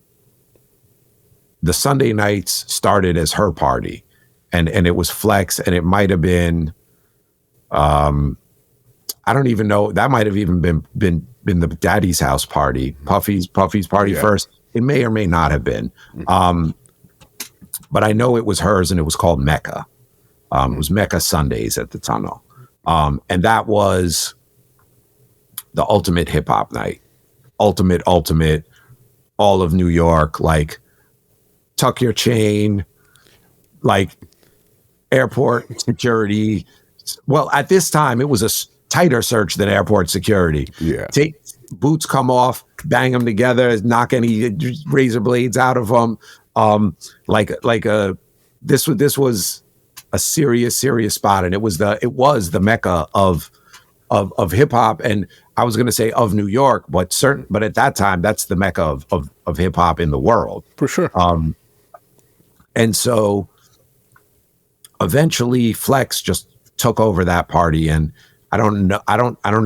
B: Sunday nights started as her party, and it was Flex, and it might have been, I don't even know, that might have even been the Daddy's house party, Puffy's party first. It may or may not have been. But I know it was hers, and it was called Mecca. It was Mecca Sundays at the Tunnel. And that was the ultimate hip hop night. Ultimate, all of New York, like tuck your chain, like airport security, Well, at this time, it was a tighter search than airport security.
A: Yeah.
B: Take boots, come off, bang them together, knock any razor blades out of them. This was a serious spot, and it was the mecca of hip hop, and I was going to say of New York, but at that time, that's the mecca of hip hop in the world
A: For sure.
B: and so eventually Flex just took over that party, and I don't know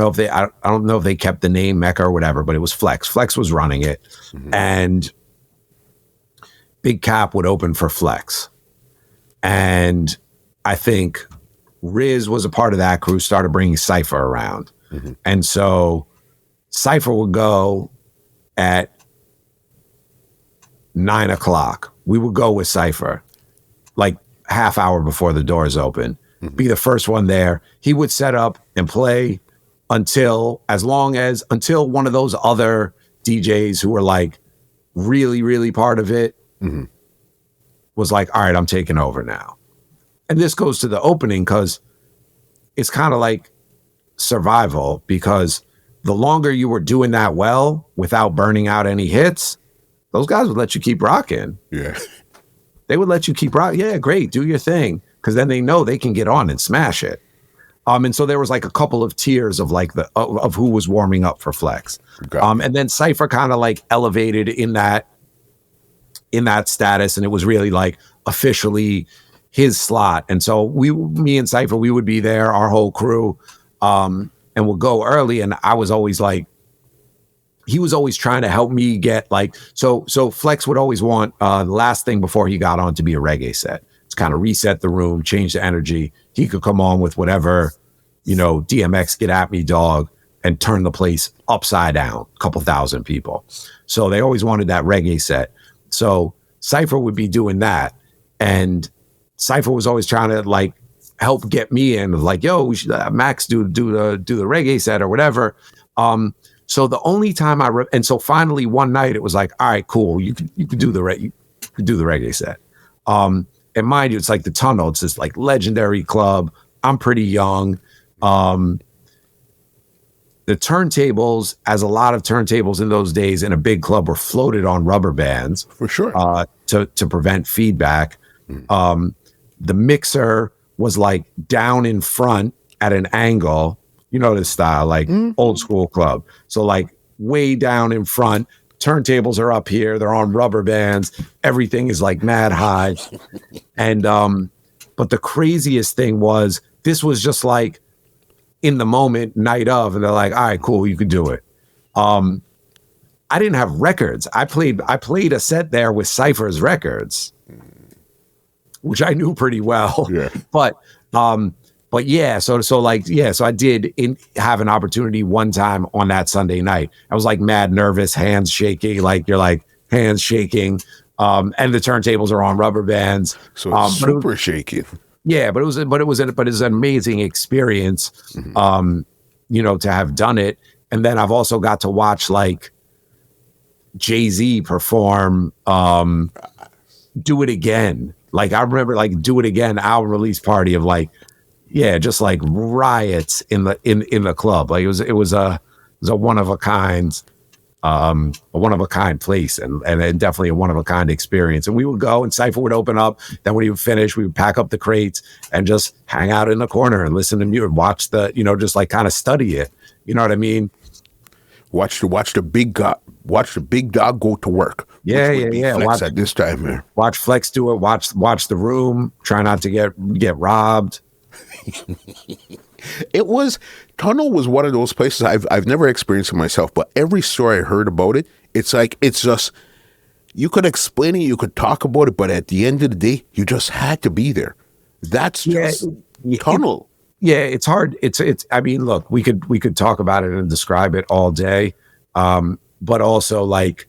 B: if they kept the name Mecca or whatever, but it was Flex. Flex was running it, and Big Cap would open for Flex, and I think Riz was a part of that crew. Started bringing Cipha around, and so Cipha would go at 9 o'clock. We would go with Cipha like half hour before the doors open, be the first one there. He would set up and play until one of those other DJs who were like really part of it was like, all right, I'm taking over now. And this goes to the opening because it's kind of like survival, because the longer you were doing that well without burning out any hits, those guys would let you keep rocking.
A: Yeah.
B: They would let you keep rocking. Yeah, great. Do your thing. Because then they know they can get on and smash it. And so there was like a couple of tiers of like of who was warming up for Flex. And then Cipha kind of like elevated in that status, and it was really like officially his slot. And so me and Cipha, we would be there, our whole crew, and we'll go early. And I was always like, he was always trying to help me get like, so Flex would always want the last thing before he got on to be a reggae set. It's kind of reset the room, change the energy. He could come on with whatever, DMX, Get At Me, Dog, and turn the place upside down, a couple thousand people. So they always wanted that reggae set. So Cipha would be doing that. And Cipha was always trying to like help get me in, like, yo, we should Max do the reggae set or whatever. So the only time and so finally one night it was like, all right, cool, you could do the reggae set. And mind you, it's like the Tunnel. It's this like legendary club. I'm pretty young. The turntables, as a lot of turntables in those days in a big club, were floated on rubber bands
A: For sure.
B: to prevent feedback. The mixer was like down in front at an angle. You know this style, like old school club. So like way down in front. Turntables are up here. They're on rubber bands. Everything is like mad high. And but the craziest thing was this was just like in the moment, night of, and they're like, all right, cool, you could do it. I didn't have records. I played a set there with Cypher's records, which I knew pretty well.
A: Yeah.
B: But yeah, so I did have an opportunity one time on that Sunday night. I was like mad nervous, hands shaking, like you're like hands shaking, and the turntables are on rubber bands.
A: So it's super shaky.
B: Yeah, but it was an amazing experience, to have done it. And then I've also got to watch like Jay-Z perform Do It Again. Like I remember like Do It Again album release party of like, yeah, just like riots in the club. Like it was a one of a kind place and definitely a one of a kind experience. And we would go and Cipha would open up. Then when he would finish, we would pack up the crates and just hang out in the corner and listen to music, watch just like kind of study it. You know what I mean?
A: Watch the big dog go to work.
B: Yeah.
A: Watch at this time, man.
B: Watch Flex do it. Watch The Room. Try not to get robbed.
A: Tunnel was one of those places I've never experienced it myself, but every story I heard about it, it's just, you could explain it, you could talk about it, but at the end of the day, you just had to be there. That's just Tunnel.
B: It's hard. I mean, look, we could talk about it and describe it all day. But also like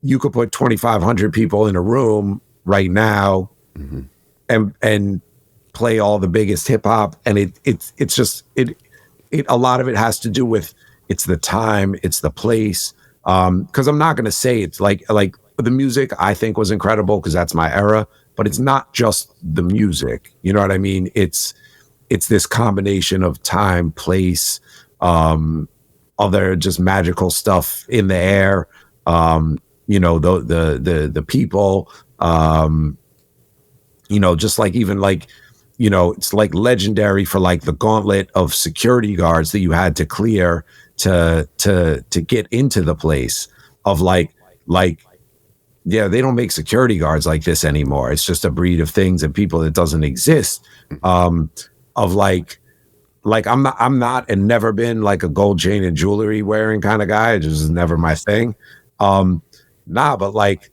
B: you could put 2,500 people in a room right now and play all the biggest hip hop. And it's just a lot of it has to do with, it's the time, it's the place. Cause I'm not going to say it's like the music I think was incredible cause that's my era, but it's not just the music. You know what I mean? it's this combination of time, place, other just magical stuff in the air, the people, just like even like, it's like legendary for like the gauntlet of security guards that you had to clear to get into the place of yeah, they don't make security guards like this anymore. It's just a breed of things and people that doesn't exist. Of like I'm not and never been like a gold chain and jewelry wearing kind of guy. It just is never my thing. But like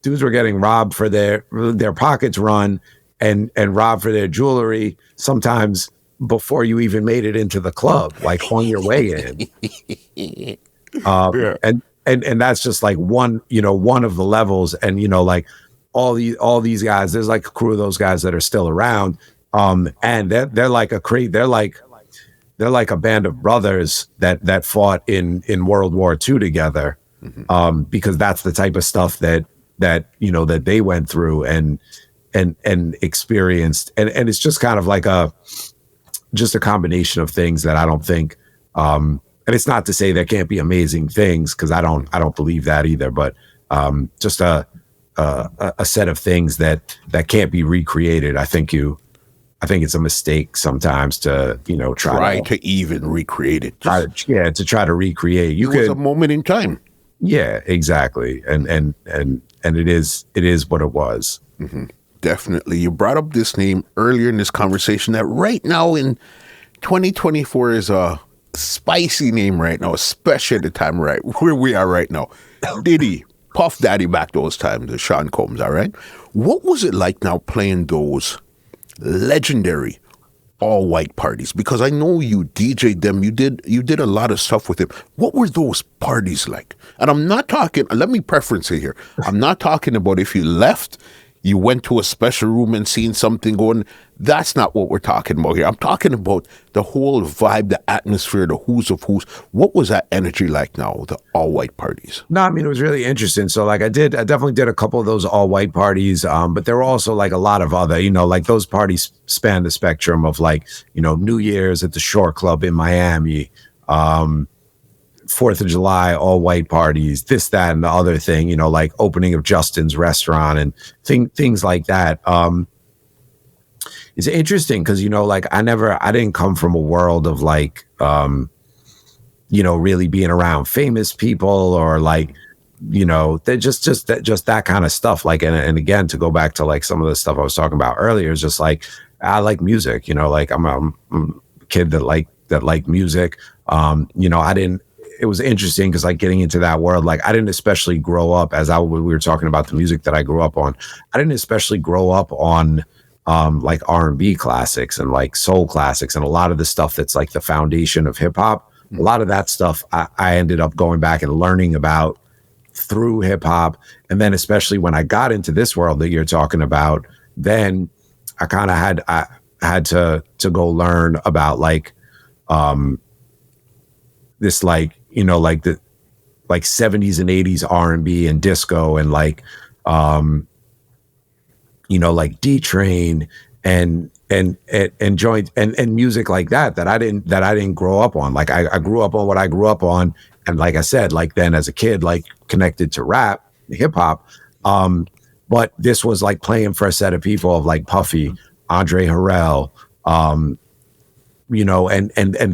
B: dudes were getting robbed for their pockets run and robbed for their jewelry sometimes before you even made it into the club, like on your way in.
A: Yeah.
B: And that's just like one of the levels. And like all these guys, there's like a crew of those guys that are still around. And they're like they're like a band of brothers that fought in World War II together. Because that's the type of stuff that they went through and experienced. And it's just kind of like just a combination of things that I don't think, and it's not to say there can't be amazing things, because I don't believe that either, but just a set of things that can't be recreated. I think it's a mistake sometimes to try
A: to even recreate it.
B: To try to recreate.
A: It was a moment in time.
B: Yeah, exactly. And it is what it was.
A: Mm-hmm. Definitely. You brought up this name earlier in this conversation that right now in 2024 is a spicy name right now, especially at the time right where we are right now. Diddy, Puff Daddy back those times, the Sean Combs, all right? What was it like now playing those legendary all-white parties? Because I know you DJ'd them, you did a lot of stuff with them. What were those parties like? And I'm not talking, let me preference it here. I'm not talking about if you left, you went to a special room and seen something going. That's not what we're talking about here. I'm talking about the whole vibe, the atmosphere, the who's of who's. What was that energy like now, the all-white parties?
B: No, I mean, it was really interesting. So like I definitely did a couple of those all-white parties, but there were also like a lot of other, like those parties span the spectrum of like, New Year's at the Shore Club in Miami, 4th of July, all white parties, this, that, and the other thing, like opening of Justin's restaurant and things like that. It's interesting because, like I didn't come from a world of like, really being around famous people or like, they're just that kind of stuff. Like, and again, to go back to like some of the stuff I was talking about earlier, is just like, I like music, like I'm a kid that like music. It was interesting because like getting into that world, like I didn't especially grow up we were talking about the music that I grew up on. I didn't especially grow up on like R&B classics and like soul classics and a lot of the stuff that's like the foundation of hip hop. A lot of that stuff I ended up going back and learning about through hip hop. And then especially when I got into this world that you're talking about, then I kind of had to go learn about like this like like the like 70s and 80s R&B and disco and like like D-Train and joint and music like that I didn't grow up on. Like I grew up on what I grew up on, and like I said, like then as a kid, like connected to rap, hip hop, but this was like playing for a set of people of like Puffy, Andre Harrell, and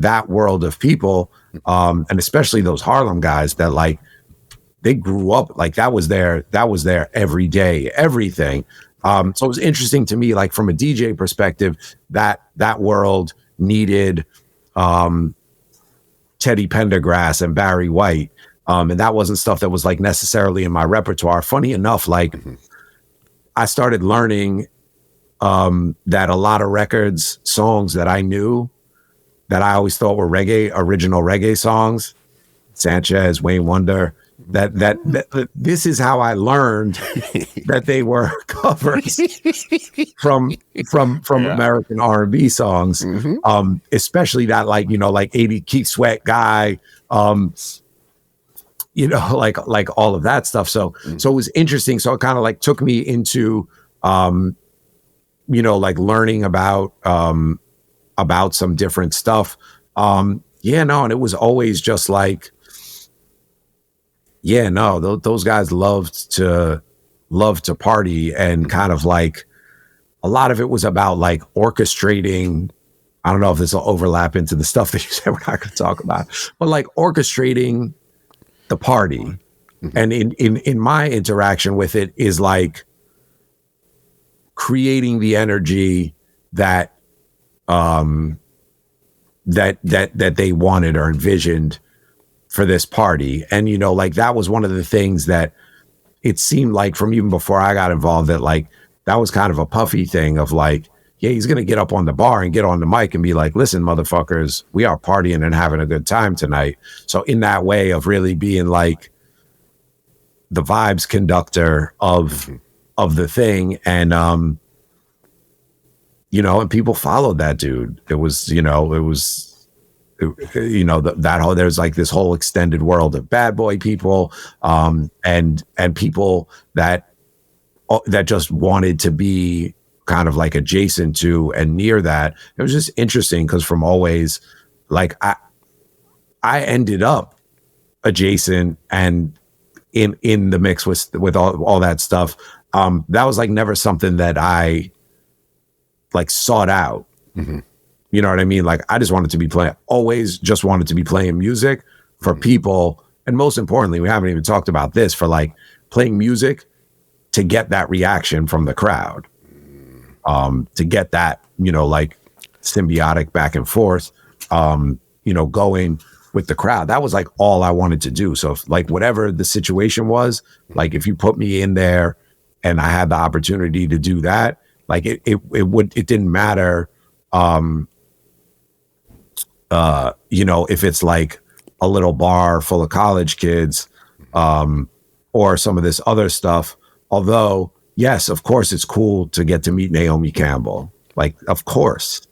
B: that world of people, and especially those Harlem guys that like they grew up like that was their every day, everything. So it was interesting to me, like from a DJ perspective, that world needed Teddy Pendergrass and Barry White, and that wasn't stuff that was like necessarily in my repertoire. Funny enough, like I started learning that a lot of records, songs that I knew that I always thought were original reggae songs, Sanchez, Wayne Wonder, that this is how I learned that they were covers from American R&B songs, especially that like, like 80 Keith Sweat guy, like all of that stuff. So it was interesting. So it kind of like took me into, like learning about some different stuff. Yeah, no, and it was always just like, yeah, no, those guys loved to party, and kind of like a lot of it was about like orchestrating. I don't know if this will overlap into the stuff that you said we're not going to talk about, but like orchestrating the party. And in my interaction with it is like creating the energy that that they wanted or envisioned for this party. And like that was one of the things that it seemed like from even before I got involved, that like that was kind of a Puffy thing of like, yeah, he's gonna get up on the bar and get on the mic and be like, listen, motherfuckers, we are partying and having a good time tonight. So in that way of really being like the vibes conductor of the thing, and and people followed that dude. It was that whole, there's like this whole extended world of bad boy people, and people that just wanted to be kind of like adjacent to and near that. It was just interesting because from always, like I ended up adjacent and in the mix with all that stuff. That was like never something that I like sought out. You know what I mean? Like I just wanted to be always just wanted to be playing music for people. And most importantly, we haven't even talked about this, for like playing music to get that reaction from the crowd, to get that, like symbiotic back and forth, going with the crowd. That was like all I wanted to do. So if, like whatever the situation was, like if you put me in there and I had the opportunity to do that, like it didn't matter, if it's like a little bar full of college kids, or some of this other stuff. Although, yes, of course, it's cool to get to meet Naomi Campbell. Like, of course.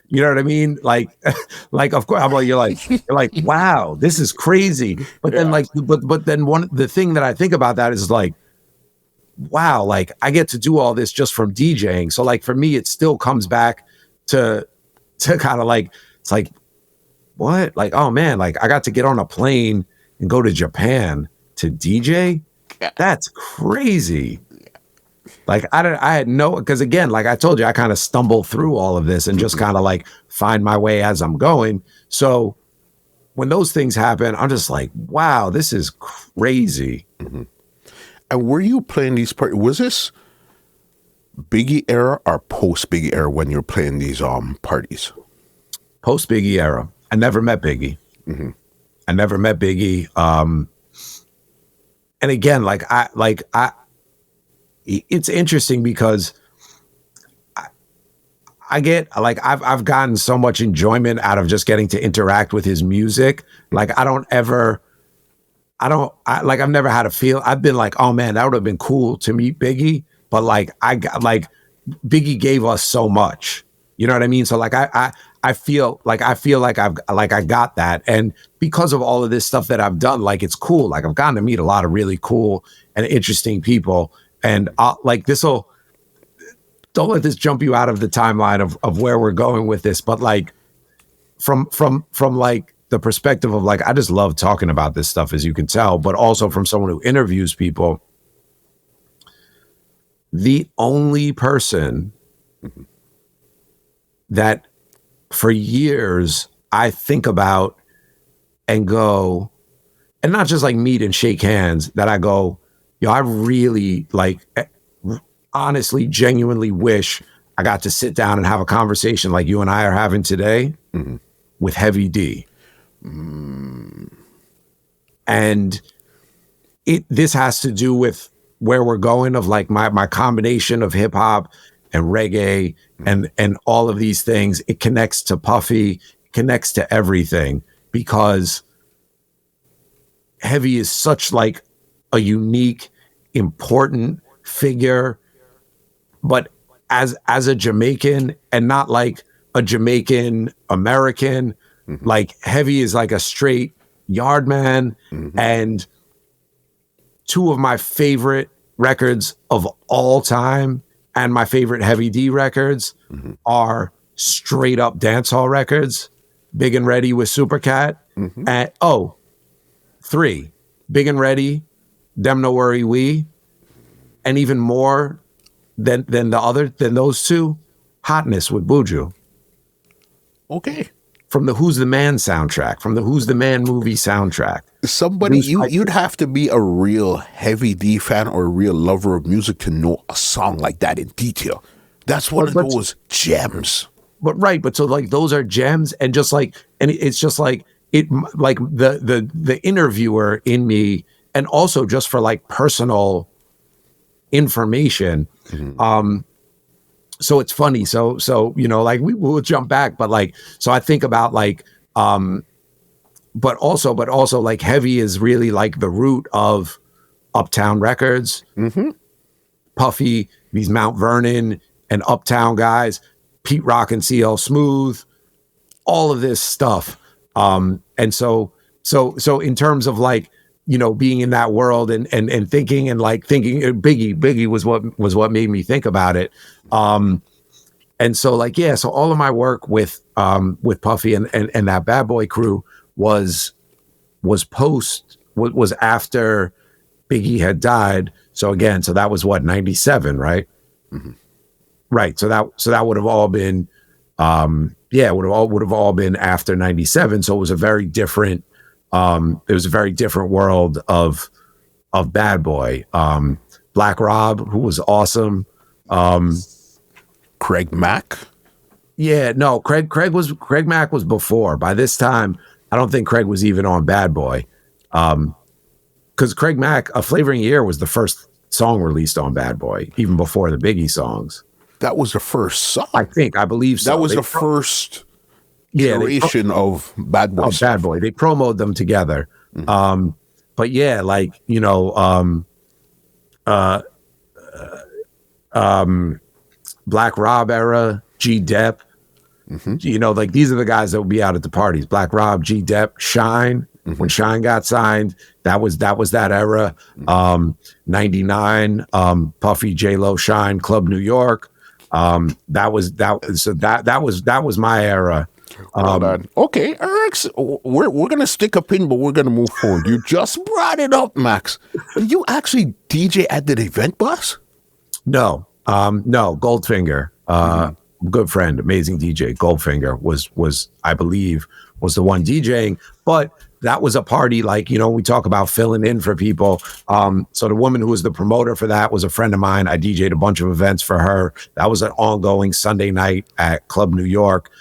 B: You know what I mean? Like, of course, you're like, wow, this is crazy. But then but then the thing that I think about that is like, wow, like I get to do all this just from DJing. So like for me, it still comes back to kind of like, it's like, what? Like, oh man, like I got to get on a plane and go to Japan to DJ. That's crazy. Like I had because again, like I told you, I kind of stumble through all of this and just kind of like find my way as I'm going. So when those things happen, I'm just like, wow, this is crazy.
A: And were you playing these parties? Was this Biggie era or post Biggie era when you're playing these parties?
B: Post Biggie era. I never met Biggie. I never met Biggie. And again, it's interesting because I get like I've gotten so much enjoyment out of just getting to interact with his music. Like I've never had a feel. I've been like, oh man, that would have been cool to meet Biggie. But like Biggie gave us so much. You know what I mean? So like I feel like I got that. And because of all of this stuff that I've done, like it's cool. Like I've gotten to meet a lot of really cool and interesting people. And don't let this jump you out of the timeline of where we're going with this. But like from like the perspective of like, I just love talking about this stuff, as you can tell, but also from someone who interviews people, the only person that for years I think about and go, and not just like meet and shake hands, that I go, yo, I really like honestly, genuinely wish I got to sit down and have a conversation like you and I are having today with Heavy D. And this has to do with where we're going of like my combination of hip hop and reggae and all of these things. It connects to Puffy, connects to everything, because Heavy is such like a unique, important figure, but as a Jamaican, and not like a Jamaican American, like Heavy is like a straight yard man. And two of my favorite records of all time And my favorite Heavy D records are straight up dancehall records. Big and Ready with Supercat. And three. Big and Ready, Dem No Worry We, and even more than those two, Hotness with Buju.
A: Okay.
B: From the Who's the Man soundtrack, from the Who's the Man movie soundtrack.
A: Somebody, you'd have to be a real Heavy D fan or a real lover of music to know a song like that in detail. That's one of those gems.
B: But so like those are gems, and just like, and it's just like the interviewer in me, and also just for like personal information. So it's funny. So like we'll jump back, but like, so I think about like, but also like Heavy is really like the root of Uptown Records, Puffy, these Mount Vernon and Uptown guys, Pete Rock and CL Smooth, all of this stuff. And so in terms of like, being in that world and thinking Biggie was what made me think about it. And so like, yeah, so all of my work with Puffy and that Bad Boy crew was after Biggie had died. So again, so that was what, 97, right? Right. So that would have all been, would have all been after 97. So it was a very different, world of Bad Boy. Black Rob, who was awesome.
A: Craig Mack.
B: Yeah, no, Craig Mack was before. By this time, I don't think Craig was even on Bad Boy. Because Craig Mack, A Flavoring Year was the first song released on Bad Boy, even before the Biggie songs.
A: That was the first song.
B: I believe so.
A: That was the first iteration of Bad Boy.
B: Bad Boy. They promoted them together. But yeah, like, Black Rob era, G Dep, like these are the guys that would be out at the parties. Black Rob, G Dep, Shine. When Shine got signed, that was that era. 99, Puffy, J-Lo, Shine, Club New York. That was my era.
A: Okay, Eric, we're gonna stick a pin, but we're gonna move forward. You just brought it up, Max. Did you actually DJ at the event, boss?
B: No, Goldfinger, good friend, amazing DJ. Goldfinger was I believe was the one DJing, but that was a party like, we talk about filling in for people. So the woman who was the promoter for that was a friend of mine. I DJ'd a bunch of events for her. That was an ongoing Sunday night at Club New York.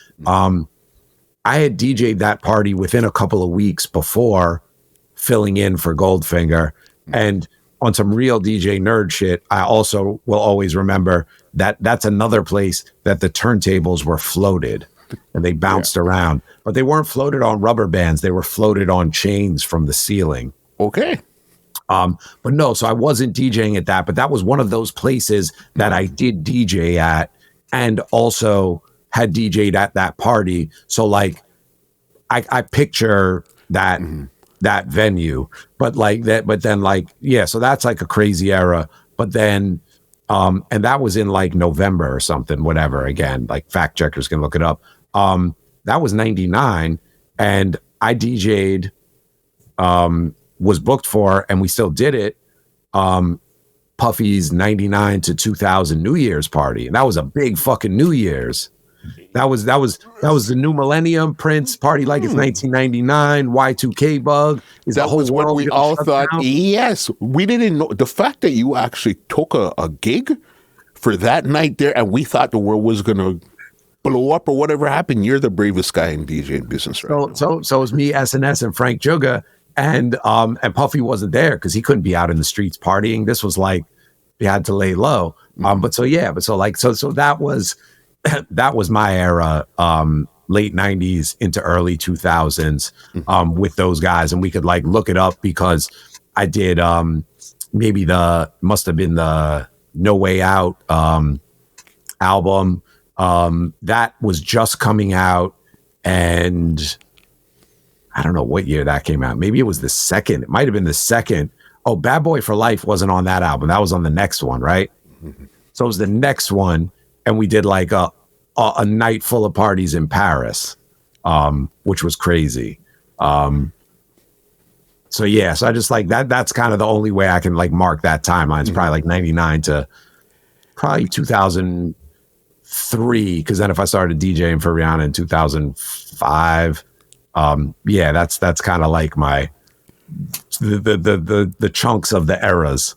B: I had DJ'd that party within a couple of weeks before filling in for Goldfinger. And on some real DJ nerd shit, I also will always remember that that's another place that the turntables were floated and they bounced around, but they weren't floated on rubber bands. They were floated on chains from the ceiling.
A: Okay.
B: But no, so I wasn't DJing at that, but that was one of those places that I did DJ at and also had DJ'd at that party. So like, I picture that, that venue, but like that, but then like, yeah, so that's like a crazy era, but then, and that was in like November or something, whatever, again, like fact checkers can look it up. That was 99 and I DJ'd, was booked for, and we still did it, Puffy's 99 to 2000 New Year's party. And that was a big fucking New Year's. That was the new millennium. Prince party like it's 1999. Y2K bug.
A: That was what we all thought. Down. Yes, we didn't know the fact that you actually took a gig for that night there, and we thought the world was gonna blow up or whatever happened. You're the bravest guy in DJing business right now. So
B: it was me, SNS, and Frank Juga, and Puffy wasn't there because he couldn't be out in the streets partying. This was like we had to lay low. But that was. That was my era, late 90s into early 2000s, with those guys. And we could like look it up because I did must have been the No Way Out album. That was just coming out, and I don't know what year that came out. Maybe it was the second. It might have been the second. Oh, Bad Boy for Life wasn't on that album. That was on the next one, right? So it was the next one, and we did like a night full of parties in Paris, which was crazy. So yeah, so I just like that. That's kind of the only way I can like mark that timeline. It's probably like 99 to probably 2003. Because then if I started DJing for Rihanna in 2005, yeah, that's kind of like my the chunks of the eras.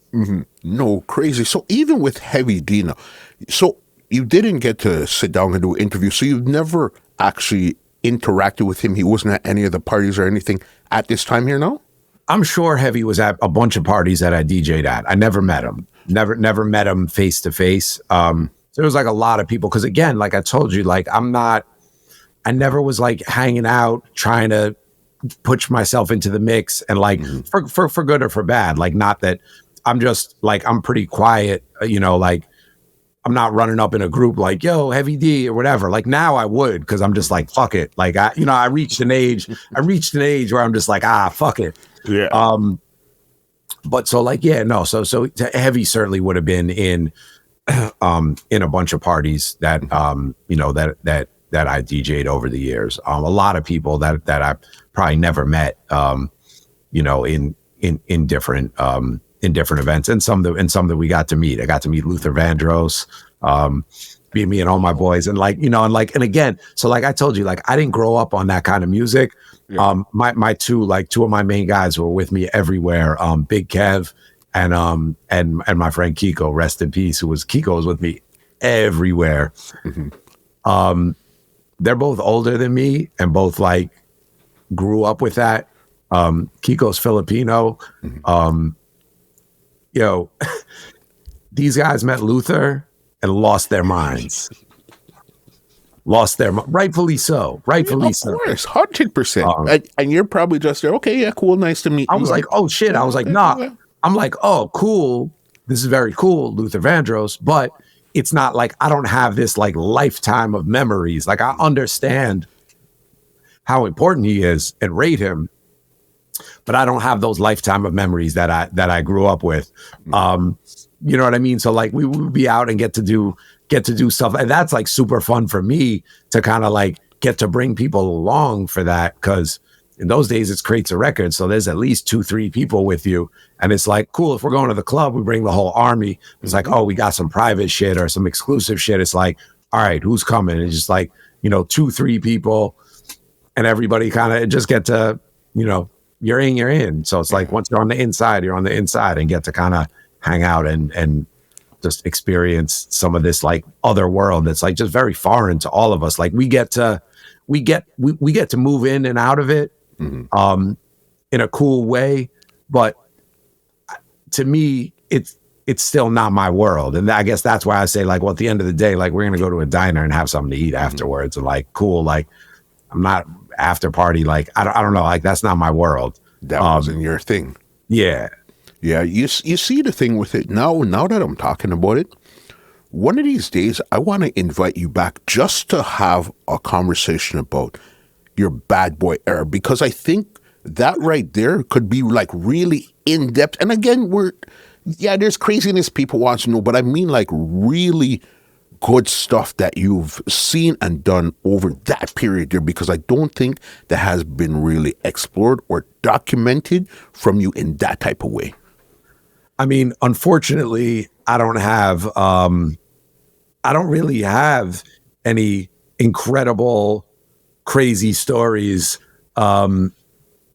A: No, crazy. So even with Heavy D now, so you didn't get to sit down and do an interview. So you've never actually interacted with him. He wasn't at any of the parties or anything at this time here now?
B: I'm sure Heavy was at a bunch of parties that I DJ'd at. I never met him. Never met him face to face. There was like a lot of people. Cause again, like I told you, like I never was like hanging out, trying to push myself into the mix and like for good or for bad. Like not that I'm just like, I'm pretty quiet, you know, like I'm not running up in a group like, yo, Heavy D or whatever. Like now I would, cause I'm just like, fuck it. Like I reached an age where I'm just like, fuck it.
A: Yeah.
B: But so like, yeah, no. So Heavy certainly would have been in a bunch of parties that, you know, that I DJ'd over the years. A lot of people that I probably never met, you know, in different events, and some that we got to meet. I got to meet Luther Vandross, me and all my boys, and like, you know, and again, so like I told you, like I didn't grow up on that kind of music. Yeah. My two of my main guys were with me everywhere. Big Kev and my friend Kiko, rest in peace, Kiko was with me everywhere. They're both older than me and both like grew up with that. Kiko's Filipino. Yo, these guys met Luther and lost their minds. Rightfully so. Of
A: course, 100%. And you're probably just there. Okay, yeah, cool, nice to meet you.
B: I was like, oh shit. I was like, nah. I'm like, oh, cool. This is very cool, Luther Vandross. But it's not like I don't have this like lifetime of memories. Like I understand how important he is and rate him, but I don't have those lifetime of memories that I grew up with. You know what I mean? So like we would be out and get to do stuff, and that's like super fun for me to kind of like get to bring people along for that, because in those days it's crates of records, so there's at least 2-3 people with you, and it's like cool. If we're going to the club, we bring the whole army. It's like, oh, we got some private shit or some exclusive shit. It's like, all right, who's coming? It's just like, you know, 2-3 people, and everybody kind of just get to, you know, you're in. So it's like once you're on the inside and get to kind of hang out and just experience some of this like other world that's like just very foreign to all of us. Like we get to move in and out of it in a cool way, but to me it's still not my world. And I guess that's why I say like, well, at the end of the day, like we're gonna go to a diner and have something to eat afterwards, and like cool, like I'm not after party, like I don't know, like that's not my world.
A: That wasn't your thing.
B: Yeah.
A: You see the thing with it now that I'm talking about it, one of these days I want to invite you back just to have a conversation about your bad boy era, because I think that right there could be like really in depth. And again, there's craziness people want to know, but I mean like really good stuff that you've seen and done over that period there, because I don't think that has been really explored or documented from you in that type of way.
B: I mean, unfortunately, I don't really have any incredible, crazy stories, you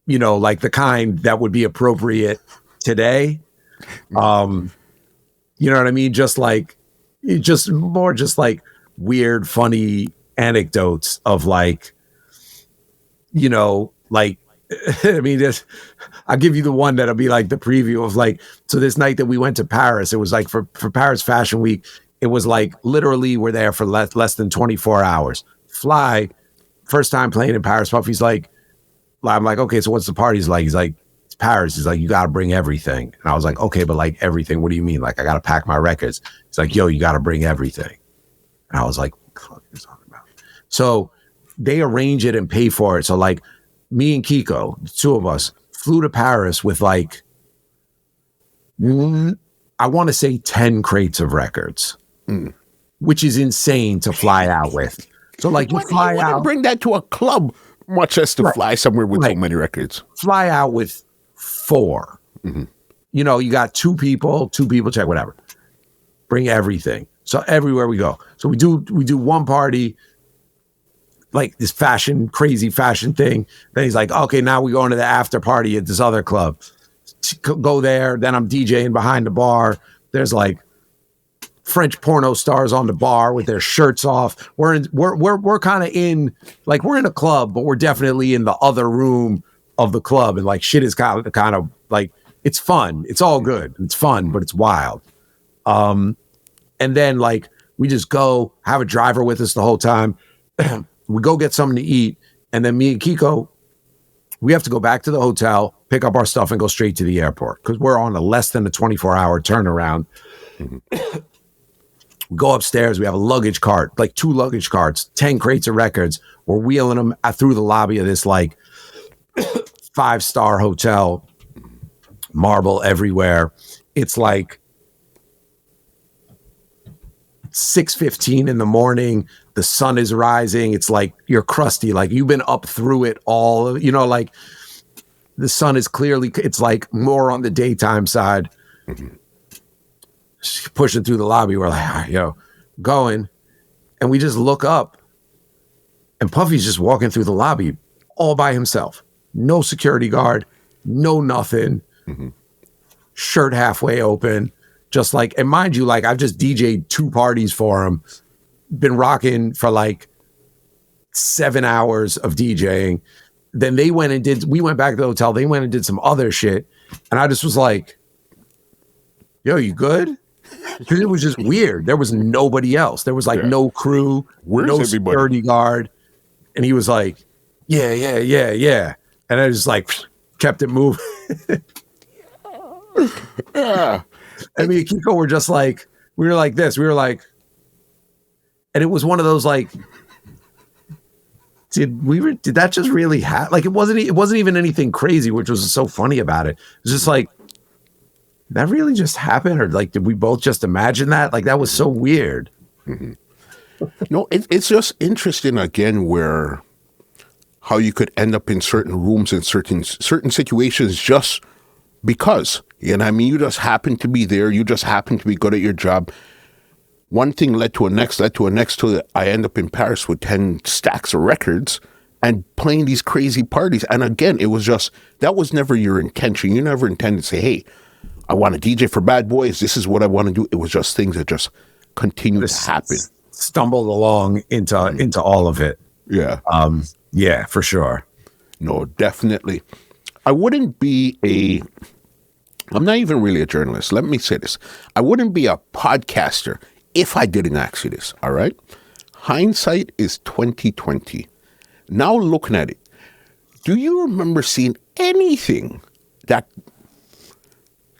B: know, like the kind that would be appropriate today. You know what I mean? Just more weird, funny anecdotes of like, you know, like, I mean, I'll give you the one that'll be like the preview of like, so this night that we went to Paris, it was like for Paris Fashion Week, it was like literally we're there for less than 24 hours. Fly, first time playing in Paris. Puffy's like, I'm like, okay, so what's the party's like? He's like, it's Paris. He's like, you got to bring everything. And I was like, okay, but like everything, what do you mean? Like, I got to pack my records. He's like, yo, you got to bring everything. And I was like, what the fuck are you talking about? So they arrange it and pay for it. So like me and Kiko, the two of us, flew to Paris with like, I want to say 10 crates of records. which is insane to fly out with. So like you fly
A: you wouldn't
B: out,
A: bring that to a club, much as to fly somewhere with so many records.
B: Fly out with 4. You know, you got two people check, whatever. Bring everything. So everywhere we go. So we do one party, like this crazy fashion thing. Then he's like, okay, now we go into the after party at this other club. Go there. Then I'm DJing behind the bar. There's like French porno stars on the bar with their shirts off. We're kind of in, like, we're in a club, but we're definitely in the other room of the club, and like shit is kind of like, it's fun. It's all good. It's fun, but it's wild. And then like we just go have a driver with us the whole time. We go get something to eat, and then me and Kiko, we have to go back to the hotel, pick up our stuff, and go straight to the airport because we're on a less than a 24-hour turnaround. We go upstairs. We have a luggage cart, like 2 luggage carts, 10 crates of records. We're wheeling them through the lobby of this like 5-star hotel, marble everywhere. It's like 6:15 in the morning. The sun is rising. It's like you're crusty. Like you've been up through it all. You know, like the sun is clearly, it's like more on the daytime side. Pushing through the lobby. We're like, all right, yo, going. And we just look up and Puffy's just walking through the lobby all by himself. No security guard, no nothing. Shirt halfway open. Just like, and mind you, like I've just DJ'd 2 parties for him. Been rocking for like 7 hours of DJing. Then we went back to the hotel. They went and did some other shit. And I just was like, yo, you good? Because it was just weird. There was nobody else. There was like no crew, no security guard. And he was like, yeah. And I just like kept it moving.
A: Yeah.
B: I mean, Kiko were just like, we were like this. We were like, and it was one of those like, did that just really happen? Like it wasn't even anything crazy, which was so funny about it. It was just like, that really just happened? Or like, did we both just imagine that? Like that was so weird.
A: No, it's just interesting again where how you could end up in certain rooms in certain situations just because, you know what I mean? You just happen to be there. You just happen to be good at your job. One thing led to a next, till I end up in Paris with 10 stacks of records and playing these crazy parties. And again, it was just, that was never your intention. You never intended to say, hey, I want to DJ for Bad Boys. This is what I want to do. It was just things that just continued to happen.
B: Stumbled along into all of it.
A: Yeah.
B: Yeah, for sure.
A: No, definitely. I'm not even really a journalist. Let me say this. I wouldn't be a podcaster if I didn't ask you this, all right? Hindsight is 2020. Now looking at it, do you remember seeing anything that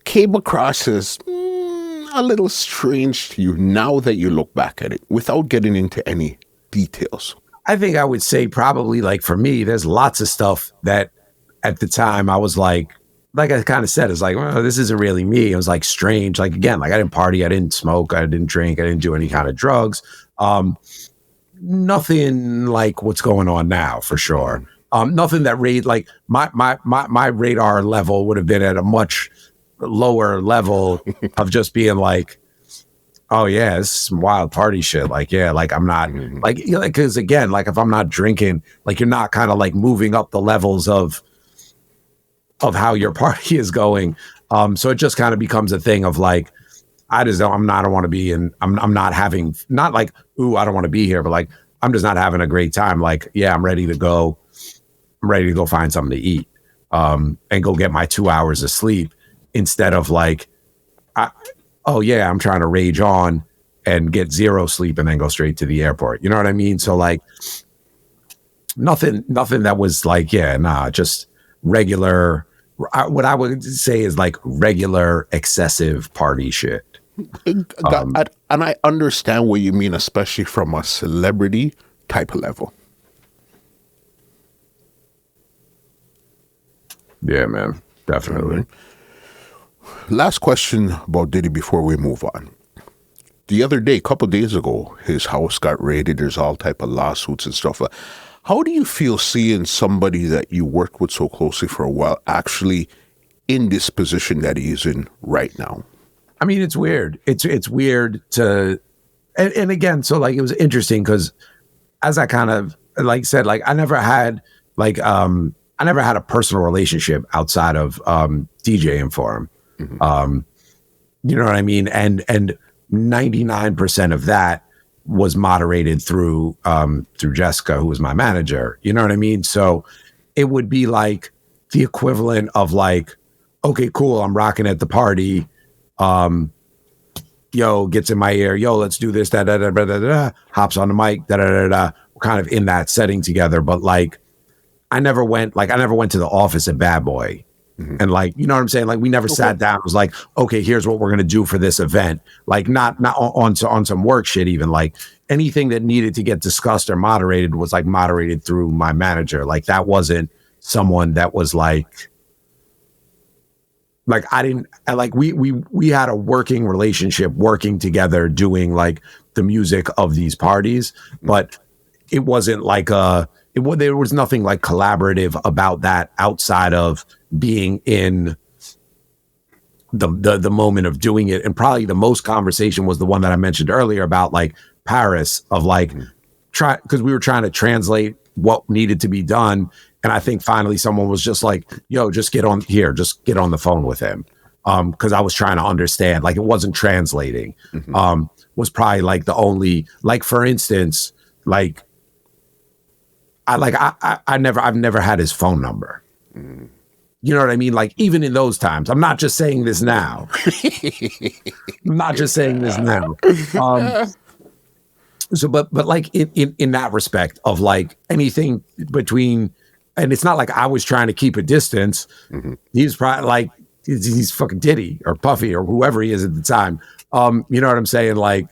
A: came across as a little strange to you now that you look back at it without getting into any details?
B: I think I would say probably like for me, there's lots of stuff that at the time I was like I kind of said, it's like, well, this isn't really me. It was like strange. Like, again, like I didn't party, I didn't smoke, I didn't drink, I didn't do any kind of drugs. Nothing like what's going on now for sure. Nothing that like my radar level would have been at a much lower level of just being like, oh yeah, this is some wild party shit. Like, yeah, like I'm not like, you know, because again, like if I'm not drinking, like you're not kind of like moving up the levels of how your party is going. So it just kind of becomes a thing of like, I don't want to be in, I'm not having, not like, ooh, I don't want to be here, but like, I'm just not having a great time. Like, yeah, I'm ready to go find something to eat, and go get my 2 hours of sleep instead of like, oh yeah, I'm trying to rage on and get 0 sleep and then go straight to the airport. You know what I mean? So like nothing that was like, yeah, nah, just regular, what I would say is like regular excessive party shit.
A: And I understand what you mean, especially from a celebrity type of level.
B: Yeah, man, definitely.
A: Last question about Diddy before we move on. the other day, a couple days ago, his house got raided. There's all type of lawsuits and stuff. How do you feel seeing somebody that you worked with so closely for a while actually in this position that he is in right now?
B: I mean, it's weird. It's weird to, and again, so like it was interesting because as I kind of like said, like I never had a personal relationship outside of DJing for him. Mm-hmm. You know what I mean? And 99% of that was moderated through Jessica, who was my manager. You know what I mean? So it would be like the equivalent of like, okay, cool, I'm rocking at the party. Yo, gets in my ear, yo, let's do this, da da da da da da, hops on the mic, da da da da. We're kind of in that setting together, but like I never went to the office at Bad Boy. Mm-hmm. And like, you know what I'm saying? Like we never sat down. It was like, okay, here's what we're going to do for this event. Like not on some work shit, even like anything that needed to get discussed or moderated was like moderated through my manager. Like that wasn't someone that was like we had a working relationship, working together, doing like the music of these parties, but it wasn't like there was nothing like collaborative about that outside of being in the moment of doing it. And probably the most conversation was the one that I mentioned earlier about like Paris, of like because we were trying to translate what needed to be done. And I think finally someone was just like, yo, just get on the phone with him. Because I was trying to understand, like it wasn't translating. Mm-hmm. Was probably like the only, like for instance, like I've never had his phone number. Mm. You know what I mean? Like even in those times, I'm not just saying this now. So, but like in that respect of like anything between, and it's not like I was trying to keep a distance. Mm-hmm. He was probably like, he's fucking Diddy or Puffy or whoever he is at the time. You know what I'm saying? Like,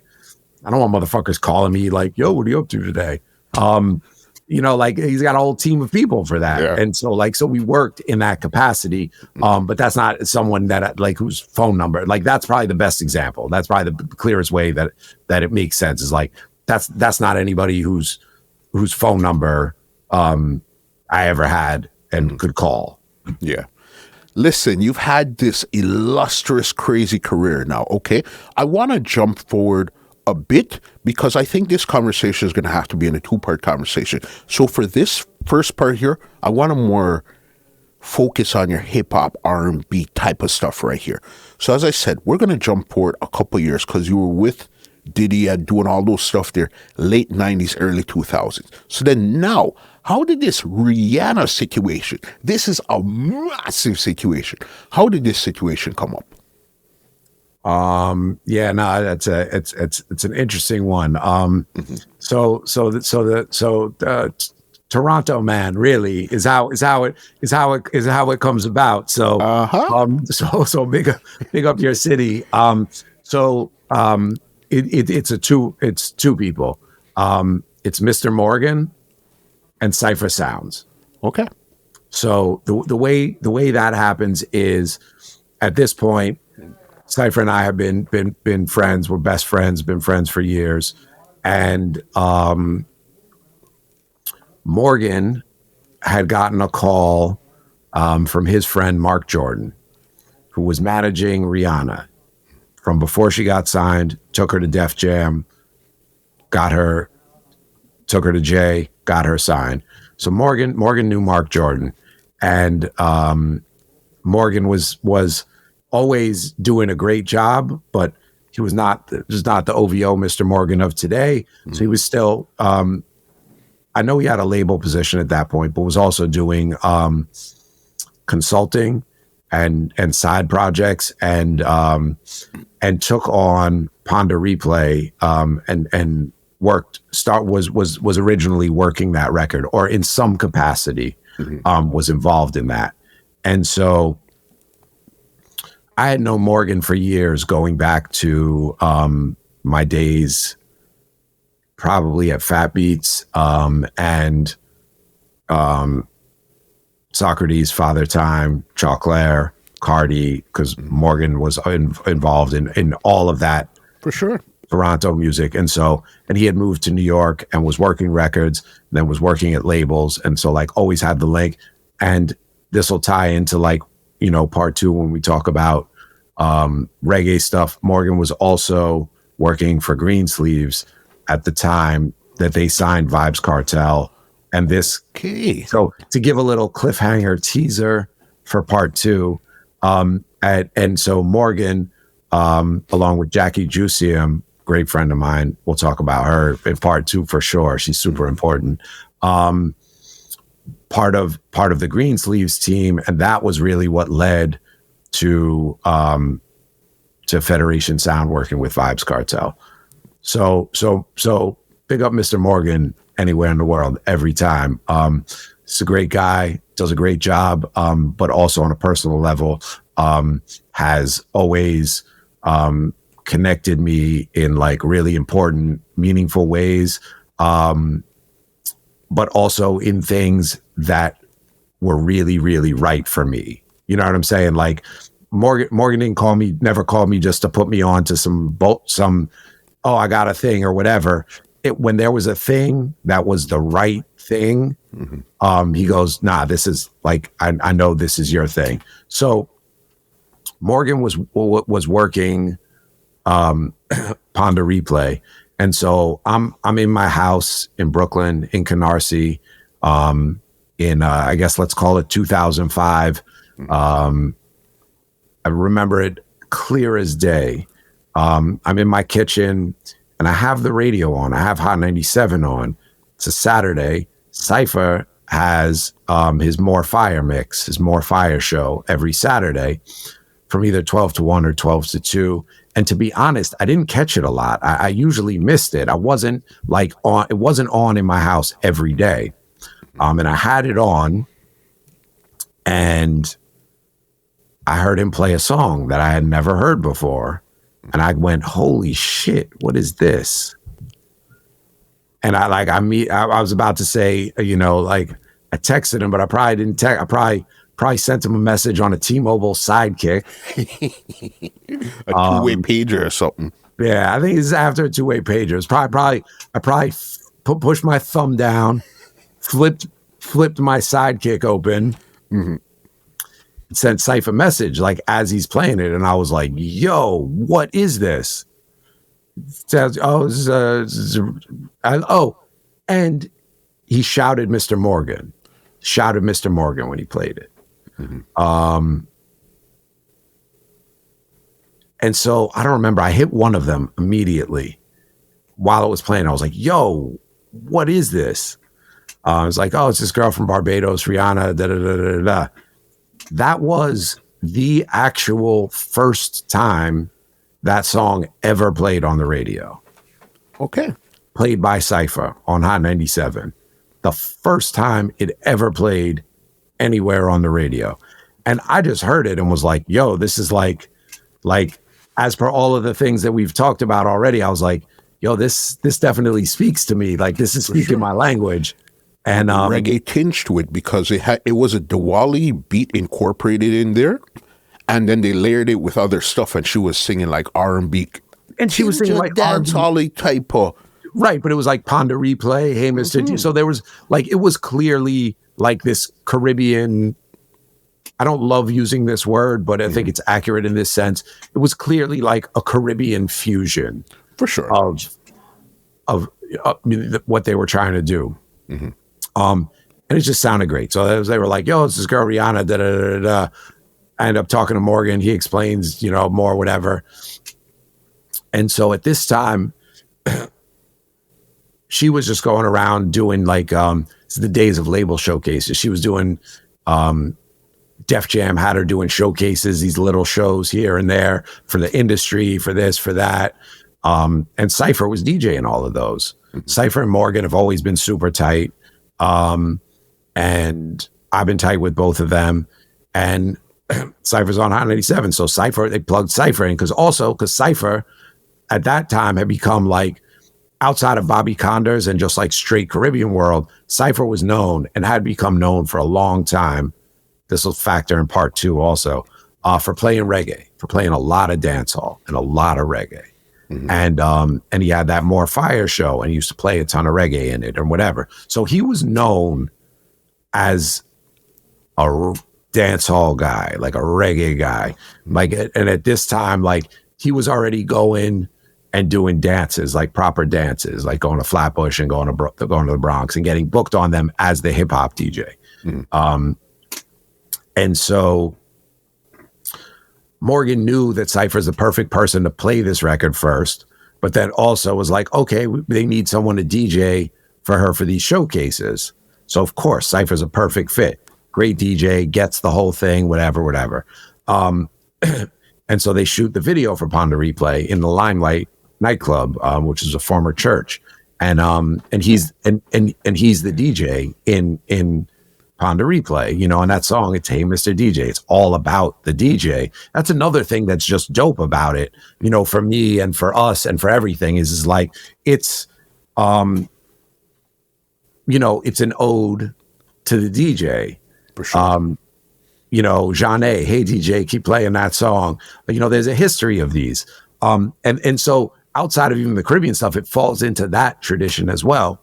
B: I don't want motherfuckers calling me like, yo, what are you up to today? You know, like he's got a whole team of people for that. Yeah. And so we worked in that capacity. But that's not someone that like whose phone number, like that's probably the best example. That's probably the clearest way that it makes sense is like, that's not anybody whose phone number I ever had and could call.
A: Yeah. Listen, you've had this illustrious, crazy career now, okay? I want to jump forward a bit because I think this conversation is going to have to be in a two-part conversation. So for this first part here, I want to more focus on your hip-hop, R&B type of stuff right here. So as I said, we're going to jump forward a couple years because you were with Diddy and doing all those stuff there, late 90s, early 2000s. So then now, how did this Rihanna situation, this is a massive situation. How did this situation come up?
B: Yeah, no, it's an interesting one. Mm-hmm. So the Toronto man really is how it comes about. So, so big up your city. It's two people. It's Mr. Morgan and Cipha Sounds.
A: Okay.
B: So the way that happens is at this point, Cipha and I have been friends. We're best friends, been friends for years. And Morgan had gotten a call from his friend Mark Jordan, who was managing Rihanna from before she got signed, took her to Def Jam, took her to Jay, got her signed. So Morgan knew Mark Jordan, and Morgan was always doing a great job, but he was not the OVO Mr. Morgan of today. Mm-hmm. So he was still, I know he had a label position at that point, but was also doing consulting and side projects and took on Ponda Replay and was originally working that record, or in some capacity was involved in that. And so I had known Morgan for years, going back to my days probably at Fat Beats and Socrates, Father Time, Choclair, Cardi, because Morgan was involved in all of that
A: for sure
B: Toronto music. And he had moved to New York and was working records, then was working at labels. And so like always had the link. And this will tie into like, you know, part two when we talk about reggae stuff. Morgan was also working for Greensleeves at the time that they signed Vibes Cartel. And this, so to give a little cliffhanger teaser for part two, and so Morgan, along with Jackie Jusium, great friend of mine, we'll talk about her in part two for sure. She's super important. Part of the Greensleeves team, and that was really what led to Federation Sound working with Vibes Cartel. So big up Mr. Morgan anywhere in the world, every time. He's a great guy, does a great job, but also on a personal level, has always connected me in like really important, meaningful ways, but also in things that were really, really right for me. You know what I'm saying? Like Morgan didn't never called me just to put me on to some, oh, I got a thing or whatever. When there was a thing that was the right thing, he goes, nah, this is like, I know this is your thing. So Morgan was working Ponder Replay. And so I'm in my house in Brooklyn, in Canarsie, in I guess let's call it 2005. I remember it clear as day. I'm in my kitchen and I have the radio on. I have Hot 97 on. It's a Saturday. Cipha has his More Fire mix, his More Fire show every Saturday from either 12 to 1 or 12 to 2. And to be honest, I didn't catch it a lot. I usually missed it. I wasn't like on, it wasn't on in my house every day. And I had it on and I heard him play a song that I had never heard before. And I went, holy shit, what is this? And I was about to say, you know, like I texted him, but I probably didn't text. I probably sent him a message on a T-Mobile Sidekick.
A: A two-way pager or something.
B: Yeah, I think it's after a two-way pager. It's I probably pushed my thumb down, flipped my Sidekick open, sent Cipha a message like as he's playing it, and I was like, "Yo, what is this?" Says, and he shouted Mr. Morgan. Shouted Mr. Morgan when he played it. And so I don't remember. I hit one of them immediately while it was playing. I was like, "Yo, what is this?" I was like, "Oh, it's this girl from Barbados, Rihanna." Da da da da da. That was the actual first time that song ever played on the radio.
A: Okay.
B: Played by Cipha on Hot 97. The first time it ever played anywhere on the radio. And I just heard it and was like, yo, this is like as per all of the things that we've talked about already, I was like, yo, this definitely speaks to me. Like this is speaking my language. And
A: reggae tinge to it because it was a Diwali beat incorporated in there, and then they layered it with other stuff, and she was singing like R&B,
B: and she was singing like
A: dancehall type of
B: right, but it was like Ponder Replay, Hey Mr. G. So there was like it was clearly like this Caribbean. I don't love using this word, but I think it's accurate in this sense. It was clearly like a Caribbean fusion,
A: for sure,
B: of what they were trying to do. And it just sounded great. So they were like, yo, it's this girl, Rihanna, da, da, da, da. I end up talking to Morgan. He explains, you know, more, whatever. And so at this time, she was just going around doing like, it's the days of label showcases. She was doing, Def Jam had her doing showcases, these little shows here and there for the industry, for this, for that. And Cipha was DJing all of those. Cipha and Morgan have always been super tight. And I've been tight with both of them. And Cipha's on Hot 97. So Cipha, they plugged Cipha in because Cipha at that time had become like outside of Bobby Condors and just like straight Caribbean world, Cipha was known and had become known for a long time. This will factor in part two also, for playing reggae, for playing a lot of dancehall and a lot of reggae. And he had that More Fire show, and he used to play a ton of reggae in it or whatever. So he was known as a dance hall guy, like a reggae guy. Like, and at this time, like, he was already going and doing dances, like proper dances, like going to Flatbush and going to the Bronx and getting booked on them as the hip hop DJ. And so Morgan knew that Cipha's the perfect person to play this record first, but then also was like, okay, they need someone to DJ for her for these showcases. So of course, Cipha's a perfect fit. Great DJ, gets the whole thing, whatever. And so they shoot the video for Pon de Replay in the Limelight nightclub, which is a former church. And he's the DJ in Pon de Replay, you know, and that song, it's Hey Mr. DJ. It's all about the DJ. That's another thing that's just dope about it, you know, for me and for us and for everything is like, it's, you know, it's an ode to the DJ.
A: For sure.
B: You know, Jeanne, hey DJ, keep playing that song. You know, there's a history of these. And so outside of even the Caribbean stuff, it falls into that tradition as well.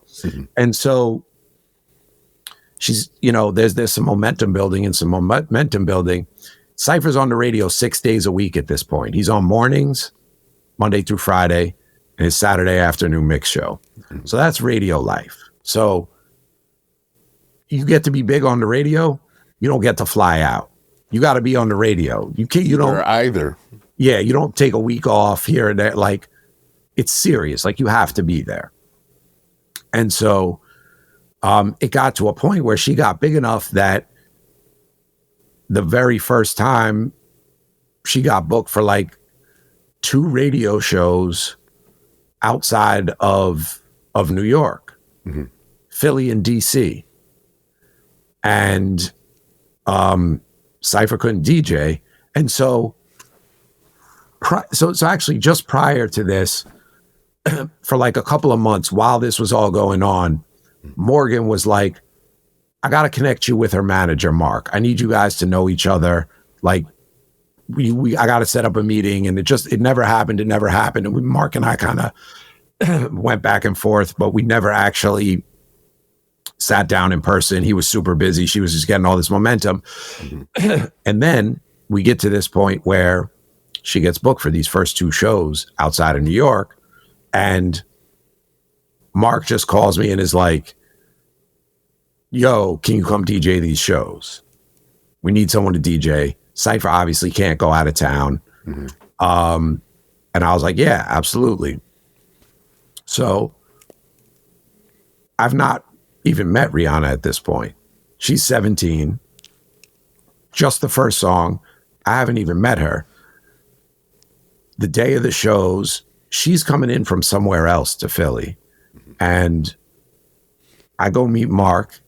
B: And so she's, you know, there's some momentum building. Cipha's on the radio 6 days a week at this point. He's on mornings, Monday through Friday, and his Saturday afternoon mix show. So that's radio life. So you get to be big on the radio. You don't get to fly out. You got to be on the radio. You don't
A: either.
B: Yeah, you don't take a week off here and there. Like, it's serious. Like, you have to be there. And so it got to a point where she got big enough that the very first time she got booked for like 2 radio shows outside of New York, Philly and DC. And Cipha couldn't DJ. And so actually just prior to this, for like a couple of months while this was all going on, Morgan was like, I got to connect you with her manager, Mark. I need you guys to know each other. Like, I got to set up a meeting. And it never happened. And Mark and I kind of went back and forth, but we never actually sat down in person. He was super busy. She was just getting all this momentum. And then we get to this point where she gets booked for these first 2 shows outside of New York. And Mark just calls me and is like, yo, can you come DJ these shows? We need someone to DJ. Cipha obviously can't go out of town. And I was like, yeah, absolutely. So I've not even met Rihanna at this point. She's 17. Just the first song. I haven't even met her. The day of the shows, she's coming in from somewhere else to Philly. And I go meet Mark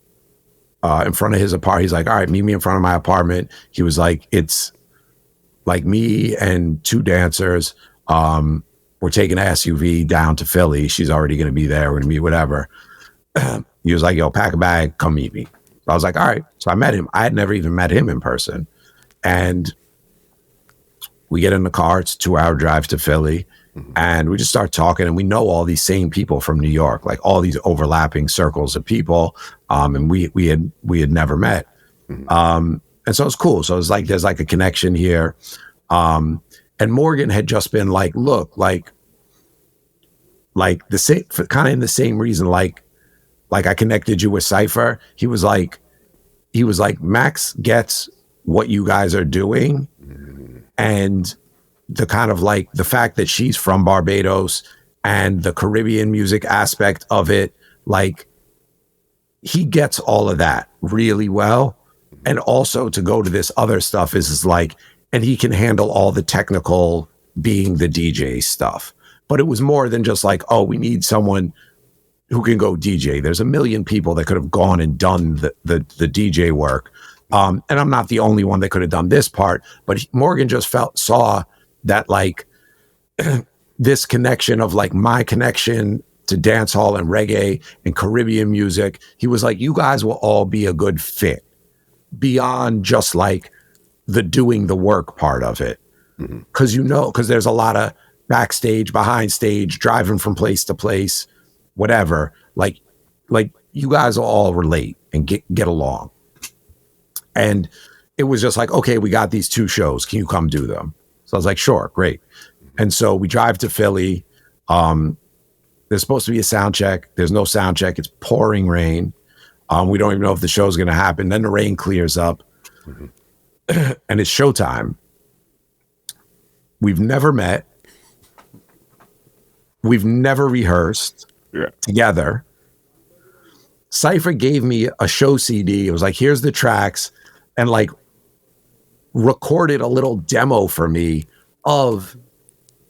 B: in front of his apartment. He's like, all right, meet me in front of my apartment. He was like, it's like me and 2 dancers. We're taking an SUV down to Philly. She's already going to be there. We're going to meet whatever. He was like, yo, pack a bag, come meet me. So I was like, all right. So I met him. I had never even met him in person. And we get in the car. It's a 2-hour drive to Philly. And we just start talking, and we know all these same people from New York, like all these overlapping circles of people. And we had never met. And so it's cool. So it's like, there's like a connection here. And Morgan had just been like, look, like the same, kind of in the same reason, like I connected you with Cipha. He was like, Max gets what you guys are doing. And the kind of like the fact that she's from Barbados and the Caribbean music aspect of it, like he gets all of that really well. And also to go to this other stuff is like, and he can handle all the technical being the DJ stuff. But it was more than just like, oh, we need someone who can go DJ. There's a million people that could have gone and done the DJ work. And I'm not the only one that could have done this part, but Morgan just saw that like this connection of like my connection to dance hall and reggae and Caribbean music. He was like, you guys will all be a good fit beyond just like the doing the work part of it. Cause there's a lot of backstage, behind stage, driving from place to place, whatever. Like you guys will all relate and get along. And it was just like, okay, we got these 2 shows. Can you come do them? So I was like, sure, great. And so we drive to Philly. There's supposed to be a sound check. There's no sound check. It's pouring rain. We don't even know if the show's going to happen. Then the rain clears up and it's showtime. We've never met. We've never rehearsed together. Cipha gave me a show CD. It was like, here's the tracks, and like recorded a little demo for me of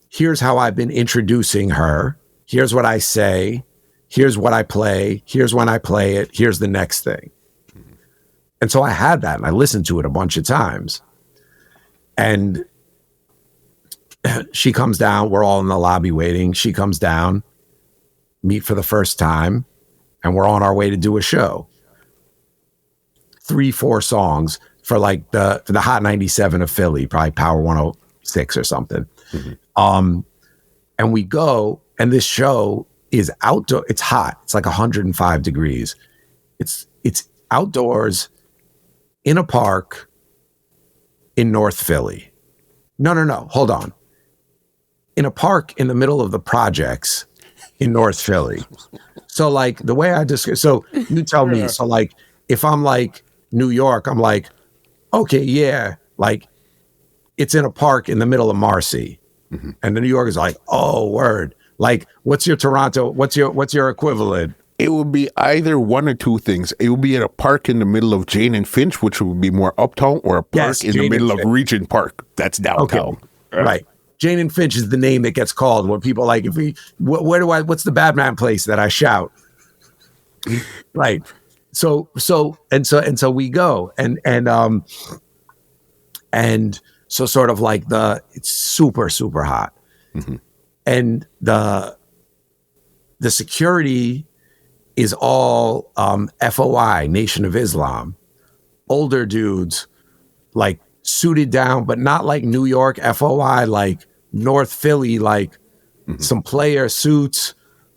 B: here's how I've been introducing her. Here's what I say. Here's what I play. Here's when I play it. Here's the next thing. And so I had that and I listened to it a bunch of times. And she comes down. We're all in the lobby waiting. She comes down, meet for the first time, and we're on our way to do a show. 3-4 songs for like the Hot 97 of Philly, probably Power 106 or something. And we go, and this show is outdoor. It's hot. It's like 105 degrees. It's outdoors in a park in North Philly. No. Hold on. In a park in the middle of the projects in North Philly. So like the way I describe, so you tell me, so like if I'm like New York, I'm like, okay, yeah, like it's in a park in the middle of Marcy. And the New York is like, oh, word. Like, what's your Toronto? What's your equivalent?
A: It would be either one or two things. It would be at a park in the middle of Jane and Finch, which would be more uptown, or a park in the middle of Regent Park. That's downtown.
B: Okay. Right. Jane and Finch is the name that gets called when people like, if we, what's the Batman place that I shout? Right. So we go and so sort of like it's super, super hot. And the security is all FOI, Nation of Islam, older dudes, like suited down, but not like New York FOI, like North Philly, like some player suits,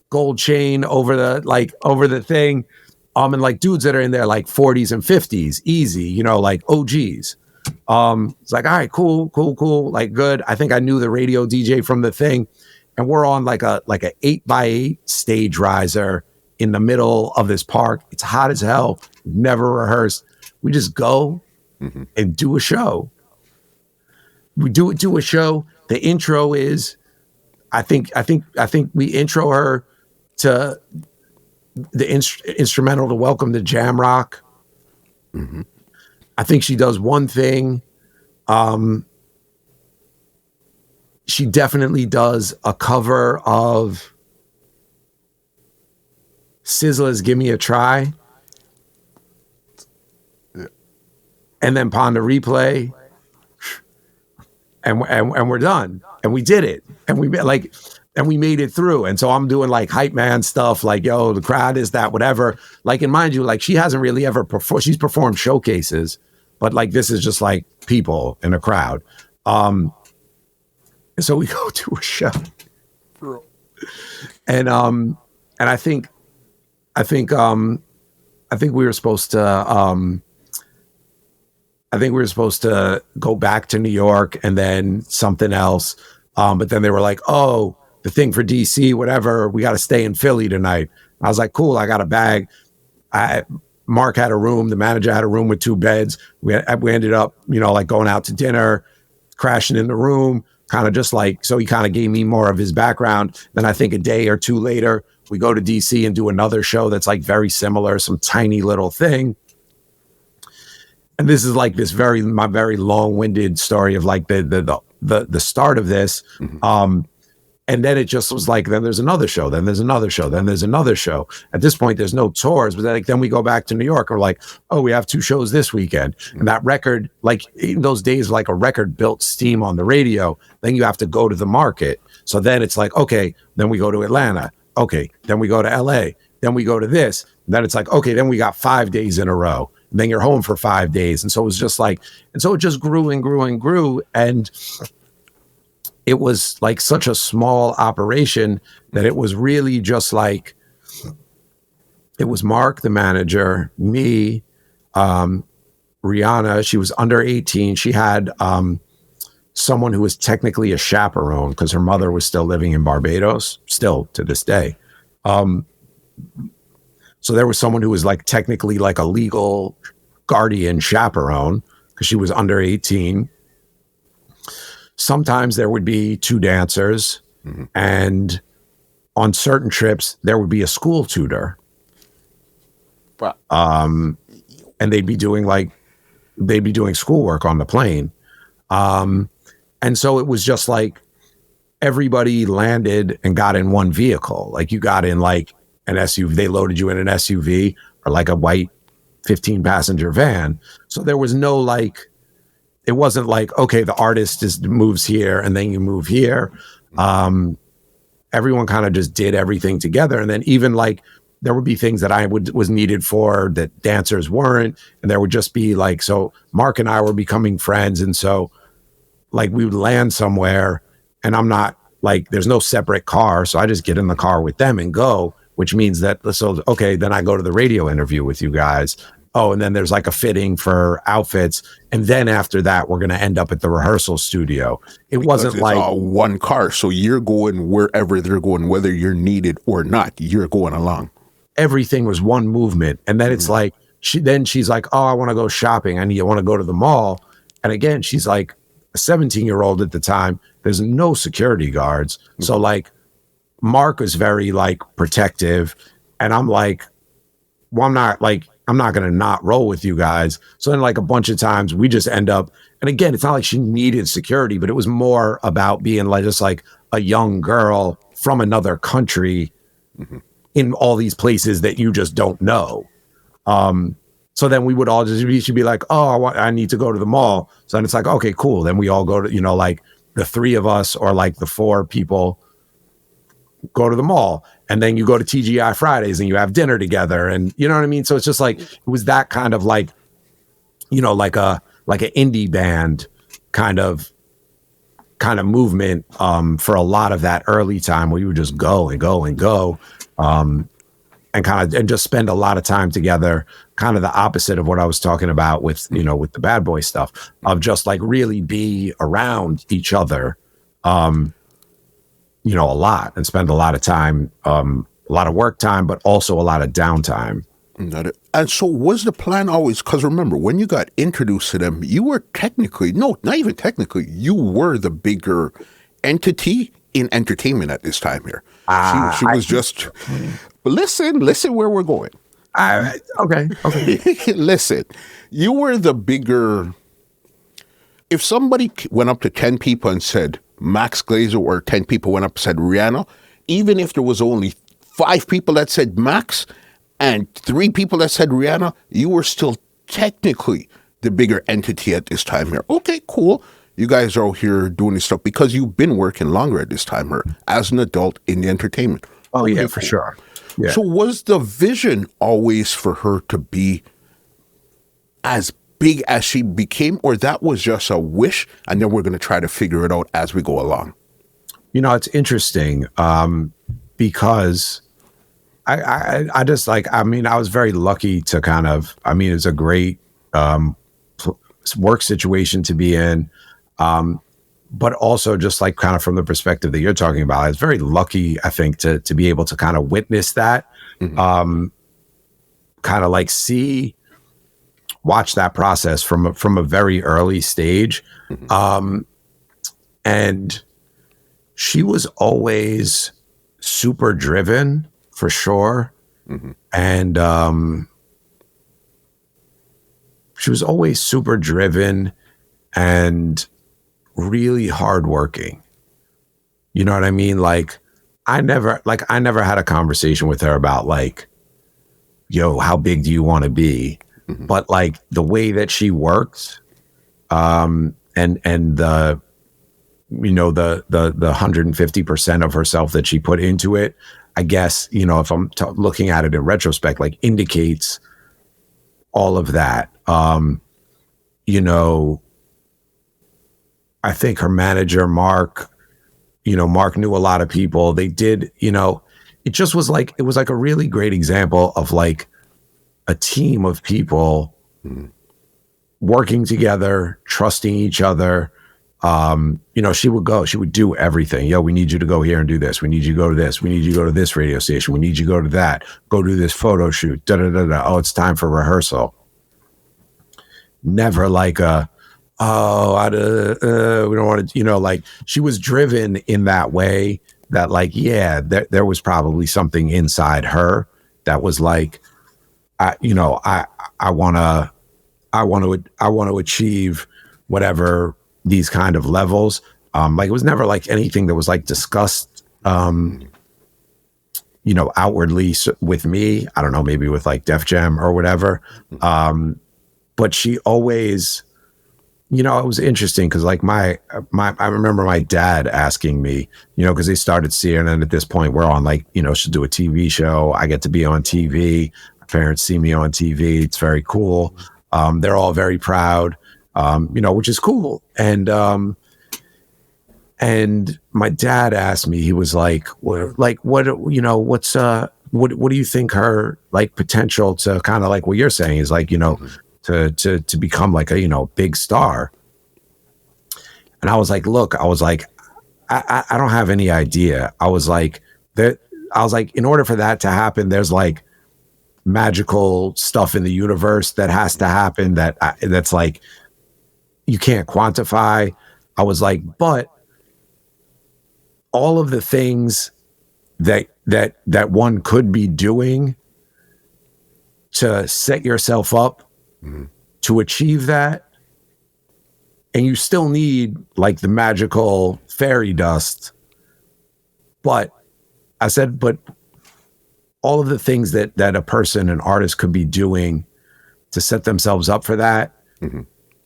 B: gold chain over the thing. And like dudes that are in their like 40s and 50s, easy, you know, like OGs. It's like, all right, cool, like good. I think I knew the radio DJ from the thing. And we're on like a 8x8 stage riser in the middle of this park. It's hot as hell. Never rehearsed. We just go and do a show. We do a show. The intro is, I think we intro her to the instrumental to Welcome to Jamrock. I think she does one thing. She definitely does a cover of SZA's "Give Me a Try," and then Pon de Replay, and we're done. And we did it, and we made it through. And so I'm doing like hype man stuff, like, yo, the crowd is that, whatever. Like, and mind you, like she hasn't really ever performed. She's performed showcases, but like this is just like people in a crowd. And so we go to a show, and I think we were supposed to. I think we were supposed to go back to New York and then something else. But then they were like, oh, the thing for DC, whatever, we got to stay in Philly tonight. I was like, cool, I got a bag. Mark had a room. The manager had a room with 2 beds. We ended up, you know, like going out to dinner, crashing in the room, kind of just like, so he kind of gave me more of his background. Then I think a day or 2 later, we go to DC and do another show that's like very similar, some tiny little thing. And this is like my very long-winded story of like the start of this. And then it just was like, then there's another show, then there's another show, then there's another show. At this point, there's no tours, but then we go back to New York. We're like, oh, we have 2 shows this weekend. And that record, like in those days, like a record built steam on the radio, then you have to go to the market. So then it's like, okay, then we go to Atlanta. Okay, then we go to LA. Then we go to this. Then it's like, okay, then we got 5 days in a row. And then you're home for 5 days. And so it was just like, and so it just grew and grew and grew. And it was like such a small operation that it was really just like, it was Mark, the manager, me, Rihanna. She was under 18. She had someone who was technically a chaperone because her mother was still living in Barbados, still to this day. So there was someone who was like technically like a legal guardian chaperone because she was under 18. Sometimes there would be 2 dancers, and on certain trips there would be a school tutor. And they'd be doing schoolwork on the plane. And so it was just like everybody landed and got in one vehicle. Like you got in like an SUV, they loaded you in an SUV or like a white 15 passenger van. So there was no like, it wasn't like, okay, the artist moves here and then you move here. Everyone kind of just did everything together. And then even like, there would be things that was needed for that dancers weren't. And there would just be like, so Mark and I were becoming friends. And so like we would land somewhere and I'm not like, there's no separate car. So I just get in the car with them and go, which means that, so, okay, then I go to the radio interview with you guys. Oh, and then there's like a fitting for outfits. And then after that, we're going to end up at the rehearsal studio. Wasn't like
A: one car. So you're going wherever they're going, whether you're needed or not, you're going along.
B: Everything was one movement. And then it's like, she's like, oh, I want to go shopping. I want to go to the mall. And again, she's like a 17-year-old at the time. There's no security guards. So like Mark was very like protective. And I'm like, well, I'm not going to not roll with you guys. So then like a bunch of times we just end up, and again, it's not like she needed security, but it was more about being like, just like a young girl from another country in all these places that you just don't know. So then we would all she'd be like, oh, I need to go to the mall. So then it's like, okay, cool. Then we all go to, like the 3 of us or like the 4 people go to the mall. And then you go to TGI Fridays and you have dinner together. And you know what I mean? So it's just like, it was that kind of like, like an indie band kind of movement for a lot of that early time where you would just go and go and go. And just spend a lot of time together, kind of the opposite of what I was talking about with, with the bad boy stuff, of just like really be around each other, a lot, and spend a lot of time, a lot of work time, but also a lot of downtime.
A: And so was the plan always, because remember, when you got introduced to them, you were not even technically, you were the bigger entity in entertainment at this time here. She was just, listen where we're going.
B: Okay.
A: Listen, you were the bigger, if somebody went up to 10 people and said Max Glazer, or 10 people went up and said Rihanna, even if there was only 5 people that said Max and 3 people that said Rihanna, you were still technically the bigger entity at this time here. Okay, cool. You guys are out here doing this stuff because you've been working longer at this time here as an adult in the entertainment.
B: Oh, yeah, for sure. Yeah.
A: So was the vision always for her to be as big as she became, or that was just a wish and then we're going to try to figure it out as we go along?
B: It's interesting because I just like, I was very lucky to kind of, it's a great work situation to be in. But also just like kind of from the perspective that you're talking about, I was very lucky, I think, to be able to kind of witness that, kind of like watch that process from a very early stage. And she was always super driven for sure. And she was always super driven and really hardworking. You know what I mean? Like I never had a conversation with her about like, yo, how big do you want to be? But like the way that she worked, and the, the 150% of herself that she put into it, I guess, if I'm looking at it in retrospect, like indicates all of that. I think her manager, Mark, Mark knew a lot of people. They did, it just was like, it was like a really great example of like a team of people working together, trusting each other. She would do everything. Yo, we need you to go here and do this. We need you to go to this. We need you to go to this radio station. We need you to go to that. Go do this photo shoot. Da da da da. Oh, it's time for rehearsal. Never like we don't want to, like she was driven in that way that like, yeah, there was probably something inside her that was like, I want to achieve whatever these kind of levels. Like it was never like anything that was like discussed, outwardly with me. I don't know, maybe with like Def Jam or whatever. But she always, it was interesting because like I remember my dad asking me, because they started seeing, and at this point we're on like, she'll do a TV show. I get to be on TV. My parents see me on TV. It's very cool. They're all very proud, which is cool. And my dad asked me, he was like, what do you think her like potential to kind of like what you're saying is like, to become like a, big star. And I was like, look, I don't have any idea. I was like, in order for that to happen, there's like magical stuff in the universe that has to happen that's like, you can't quantify. I was like, but all of the things that one could be doing to set yourself up to achieve that, and you still need like the magical fairy dust. But I said, but all of the things that a person, an artist could be doing to set themselves up for that,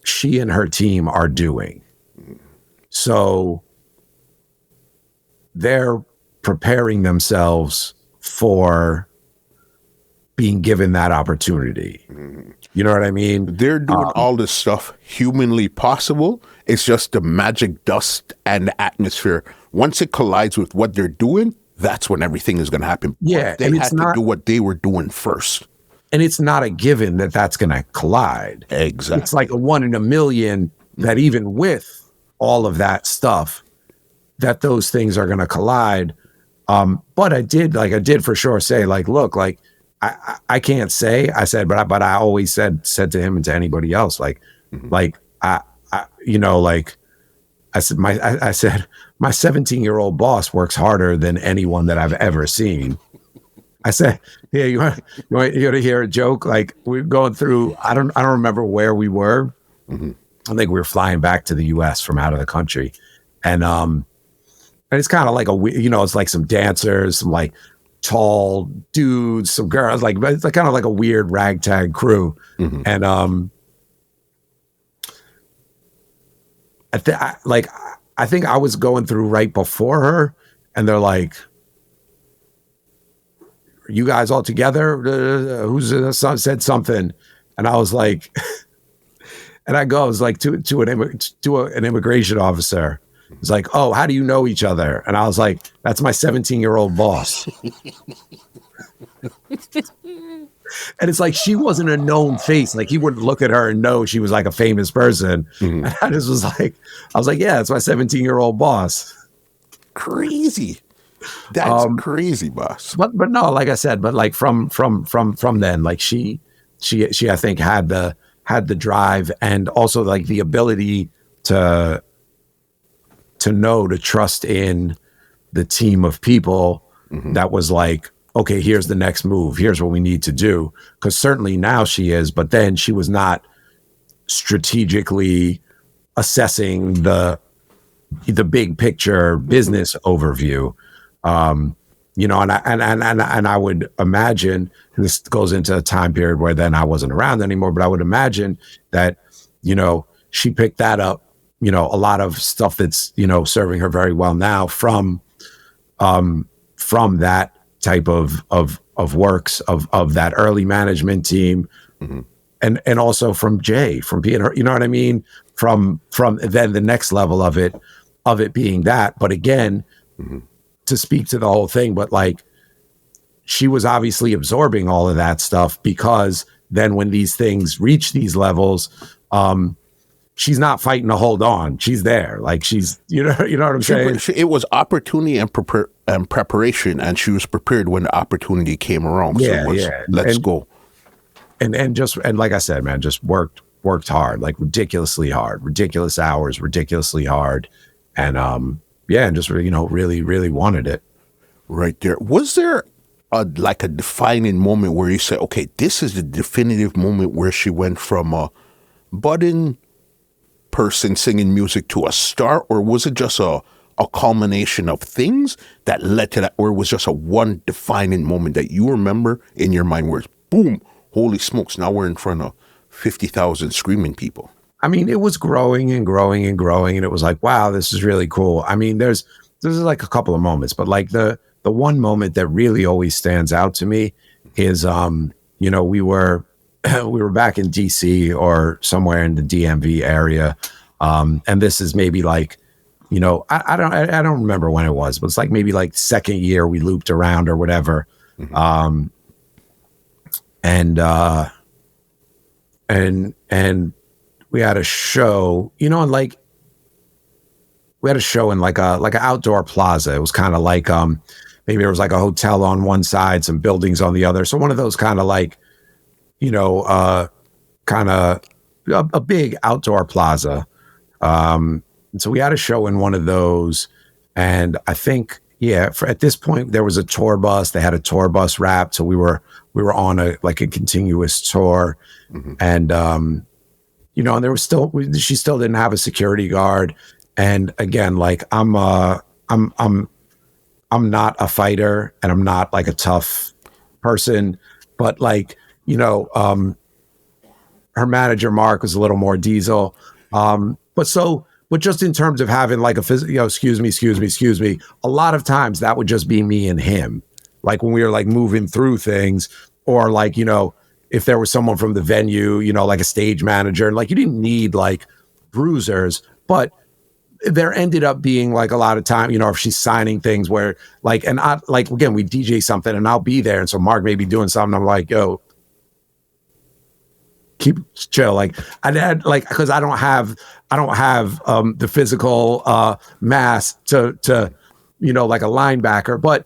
B: she and her team are doing. So they're preparing themselves for being given that opportunity. You know what I mean?
A: They're doing all this stuff humanly possible. It's just the magic dust and the atmosphere. Once it collides with what they're doing, that's when everything is going to happen.
B: Yeah,
A: but they had to do what they were doing first.
B: And it's not a given that that's going to collide.
A: Exactly.
B: It's like a 1 in a million that even with all of that stuff, that those things are going to collide. But I did for sure say like, look, like I can't say, I said, but I always said to him and to anybody else, like, I said, my 17-year-old boss works harder than anyone that I've ever seen. I said, yeah, you want to hear a joke? Like we're going through, I don't remember where we were. I think we were flying back to the US from out of the country. And it's kind of like it's like some dancers, some like tall dudes, some girls, like it's like kind of like a weird ragtag crew. And I think I was going through right before her, and they're like, "Are you guys all together? Who's said something?" And I was like, and I was like to an immigration officer. It's like, "Oh, how do you know each other?" And I was like, "That's my 17-year-old boss." And it's like, she wasn't a known face. Like he wouldn't look at her and know she was like a famous person. And I was like, yeah, it's my 17-year-old boss.
A: Crazy. That's crazy, boss.
B: But no, like I said, but like from then, like she I think had the drive and also like the ability to know, to trust in the team of people that was like, okay, here's the next move. Here's what we need to do. Because certainly now she is, but then she was not strategically assessing the big picture business overview. And I would imagine, and this goes into a time period where then I wasn't around anymore, but I would imagine that, she picked that up, a lot of stuff that's, serving her very well now from that type of works of that early management team, and also from Jay, from being her, you know what I mean? From then the next level of it, of it being that. But again, to speak to the whole thing, but like she was obviously absorbing all of that stuff, because then when these things reach these levels, she's not fighting to hold on. She's there. Like she's, you know what I'm saying?
A: It was opportunity and preparation, and she was prepared when the opportunity came around.
B: Yeah,
A: so
B: yeah.
A: Let's go.
B: And like I said, man, just worked hard, like ridiculously hard, ridiculous hours, ridiculously hard. And and just, really, really wanted it.
A: Right there. Was there a defining moment where you say, okay, this is the definitive moment where she went from a budding person singing music to a star, or was it just a culmination of things that led to that, or it was just a one defining moment that you remember in your mind where it's boom, holy smokes, now we're in front of 50,000 screaming people?
B: I mean, it was growing and growing and growing, and it was like, wow, this is really cool. I mean, there's like a couple of moments, but like the one moment that really always stands out to me is, we were back in DC or somewhere in the DMV area. And this is maybe like, I don't remember when it was, but it's like maybe like second year we looped around or whatever. And we had a show, and like we had a show in like an outdoor plaza. It was kind of like, maybe there was like a hotel on one side, some buildings on the other. So one of those kind of like, kind of a big outdoor plaza. And so we had a show in one of those, and I think, at this point there was a tour bus. They had a tour bus wrapped. So we were on a continuous tour, and, and there was she still didn't have a security guard. And again, like I'm not a fighter, and I'm not like a tough person, but like, her manager, Mark, was a little more diesel. But just in terms of having like a excuse me, a lot of times that would just be me and him. Like when we were like moving through things, or like, if there was someone from the venue, like a stage manager, and like you didn't need like bruisers, but there ended up being like a lot of time, if she's signing things where like, and I like, again, we DJ something and I'll be there. And so Mark may be doing something. I'm like, yo, keep chill. Like I had like, cause I don't have the physical mass to like a linebacker, but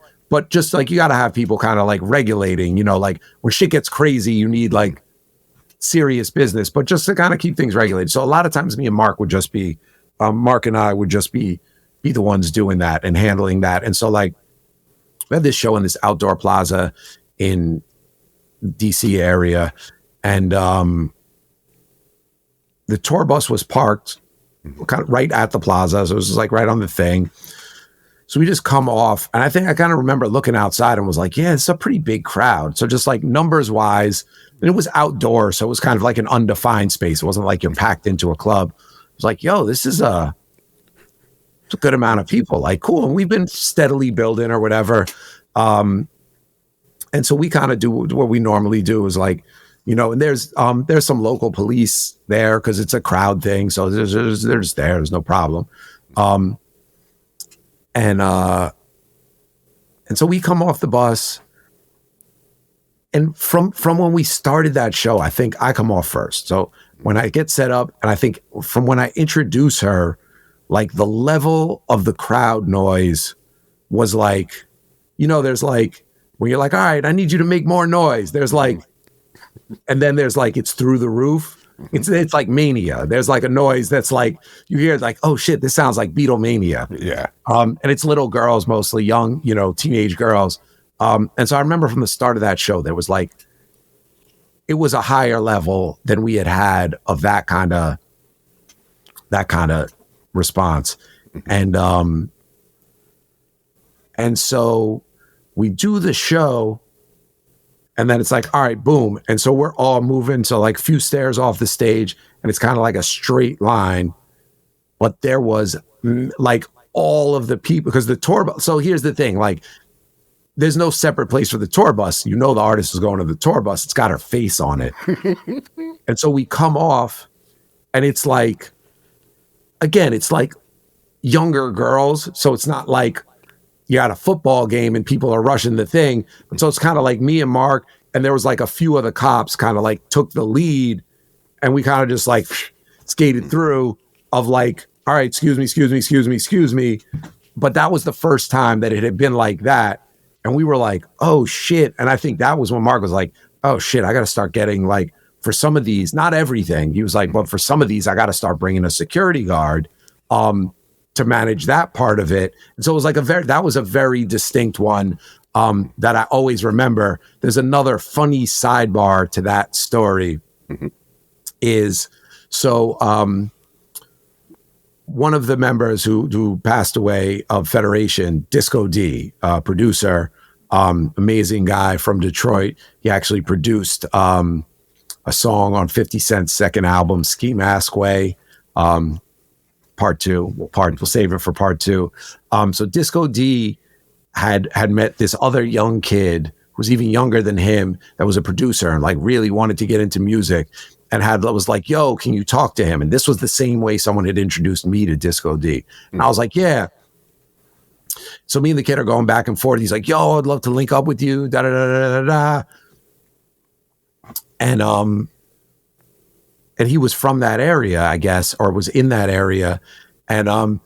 B: just like, you got to have people kind of like regulating, like when shit gets crazy, you need like serious business, but just to kind of keep things regulated. So a lot of times me and Mark would just be, Mark and I would just be the ones doing that and handling that. And so like we had this show in this outdoor plaza in DC area, and the tour bus was parked kind of right at the plaza. So it was just like right on the thing. So we just come off, and I think I kind of remember looking outside and was like, yeah, it's a pretty big crowd. So just like numbers wise, and it was outdoor. So it was kind of like an undefined space. It wasn't like you're packed into a club. It was like, yo, this is a good amount of people. Like, cool. And we've been steadily building or whatever. And so we kind of do what we normally do, is like, and there's some local police there because it's a crowd thing. So there's there's no problem. And so we come off the bus, and from when we started that show, I think I come off first. So when I get set up, and I think from when I introduce her, like the level of the crowd noise was like, there's like, when you're like, all right, I need you to make more noise. There's like, and then there's like, it's through the roof. It's like mania. There's like a noise that's like, you hear like, oh shit, this sounds like Beatlemania.
A: Yeah.
B: And it's little girls, mostly young, teenage girls. And so I remember from the start of that show, there was like, it was a higher level than we had of that kind of response. And so we do the show, and then it's like, all right, boom. And so we're all moving to like a few stairs off the stage, and it's kind of like a straight line. But there was like all of the people, because the tour bus. So here's the thing, like, there's no separate place for the tour bus. The artist is going to the tour bus. It's got her face on it. And so we come off, and it's like, again, it's like younger girls. So it's not like you're at a football game and people are rushing the thing. And so it's kind of like me and Mark, and there was like a few of the cops kind of like took the lead, and we kind of just like skated through of like, all right, excuse me. But that was the first time that it had been like that. And we were like, oh shit. And I think that was when Mark was like, oh shit, I got to start getting like, for some of these, not everything. He was like, but for some of these, I got to start bringing a security guard to manage that part of it. And so it was like that was a very distinct one that I always remember. There's another funny sidebar to that story is, so one of the members who passed away of Federation, Disco D, producer, amazing guy from Detroit. He actually produced a song on 50 Cent's second album, Ski Mask Way, part two. We'll save it for part two. So Disco D had met this other young kid who was even younger than him that was a producer and like really wanted to get into music, and was like, yo, can you talk to him? And this was the same way someone had introduced me to Disco D. And I was like, yeah. So me and the kid are going back and forth. He's like, yo, I'd love to link up with you. Da da da da da. And he was from that area, I guess, or was in that area. And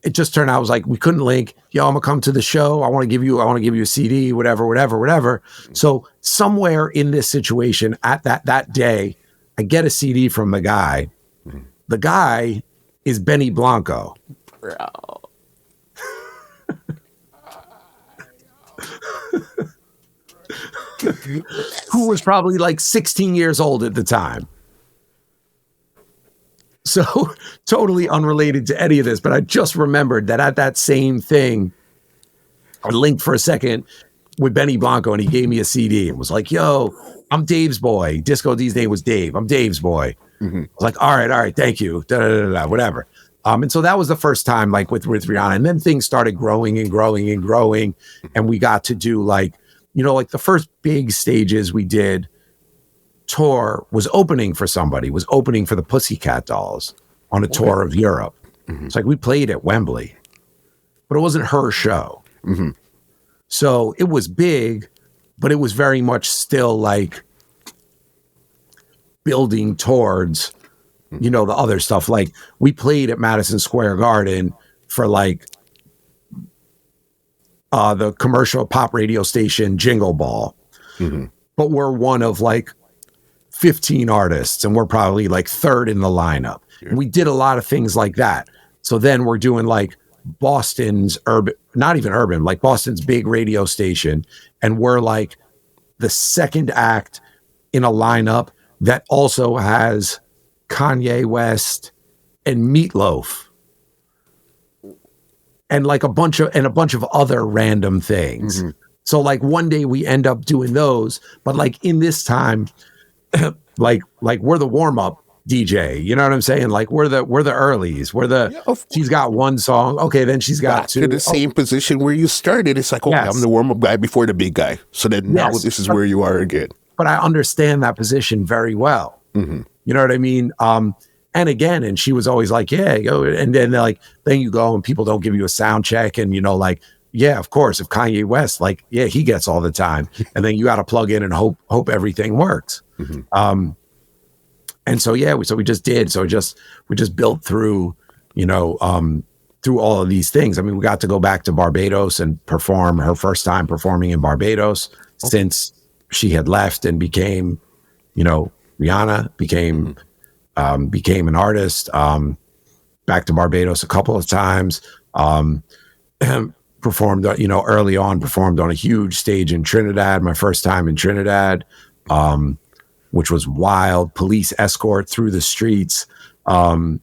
B: it just turned out, I was like, we couldn't link. Yo, I'm gonna come to the show. I want to give you a CD, whatever. So somewhere in this situation at that day, I get a CD from the guy. The guy is Benny Blanco.
A: Bro.
B: Who was probably like 16 years old at the time. So totally unrelated to any of this, but I just remembered that at that same thing, I linked for a second with Benny Blanco, and he gave me a CD and was like, yo, I'm Dave's boy. Disco D's name was Dave. I'm Dave's boy. I was like, all right, thank you. Whatever. And so that was the first time, like with Rihanna, and then things started growing, and we got to do like, like the first big stages we did tour was opening for the Pussycat Dolls on a tour of Europe. It's like we played at Wembley, but it wasn't her show. So it was big, but it was very much still like building towards, the other stuff. Like we played at Madison Square Garden for like the commercial pop radio station Jingle Ball. But we're one of like 15 artists, and we're probably like third in the lineup. And we did a lot of things like that. So then we're doing like Boston's Boston's big radio station, and we're like the second act in a lineup that also has Kanye West and Meatloaf and like a bunch of other random things. So like one day we end up doing those, but like in this time, like we're the warm-up DJ, you know what I'm saying? Like we're the earlies. She's got one song. Okay, then she's got two.
A: To the same position where you started. It's like, okay, I'm the warm-up guy before the big guy. So then now this is where you are again.
B: But I understand that position very well. You know what I mean? And she was always like, yeah, go. And then they're like, then you go and people don't give you a sound check. And, like, yeah, of course, if Kanye West, like, yeah, he gets all the time. And then you got to plug in and hope everything works. And so, yeah, we just did. So we just built through, through all of these things. I mean, we got to go back to Barbados and perform her first time performing in Barbados since she had left and became, Rihanna became an artist, back to Barbados a couple of times, performed, early on performed on a huge stage in Trinidad, my first time in Trinidad, which was wild, police escort through the streets. We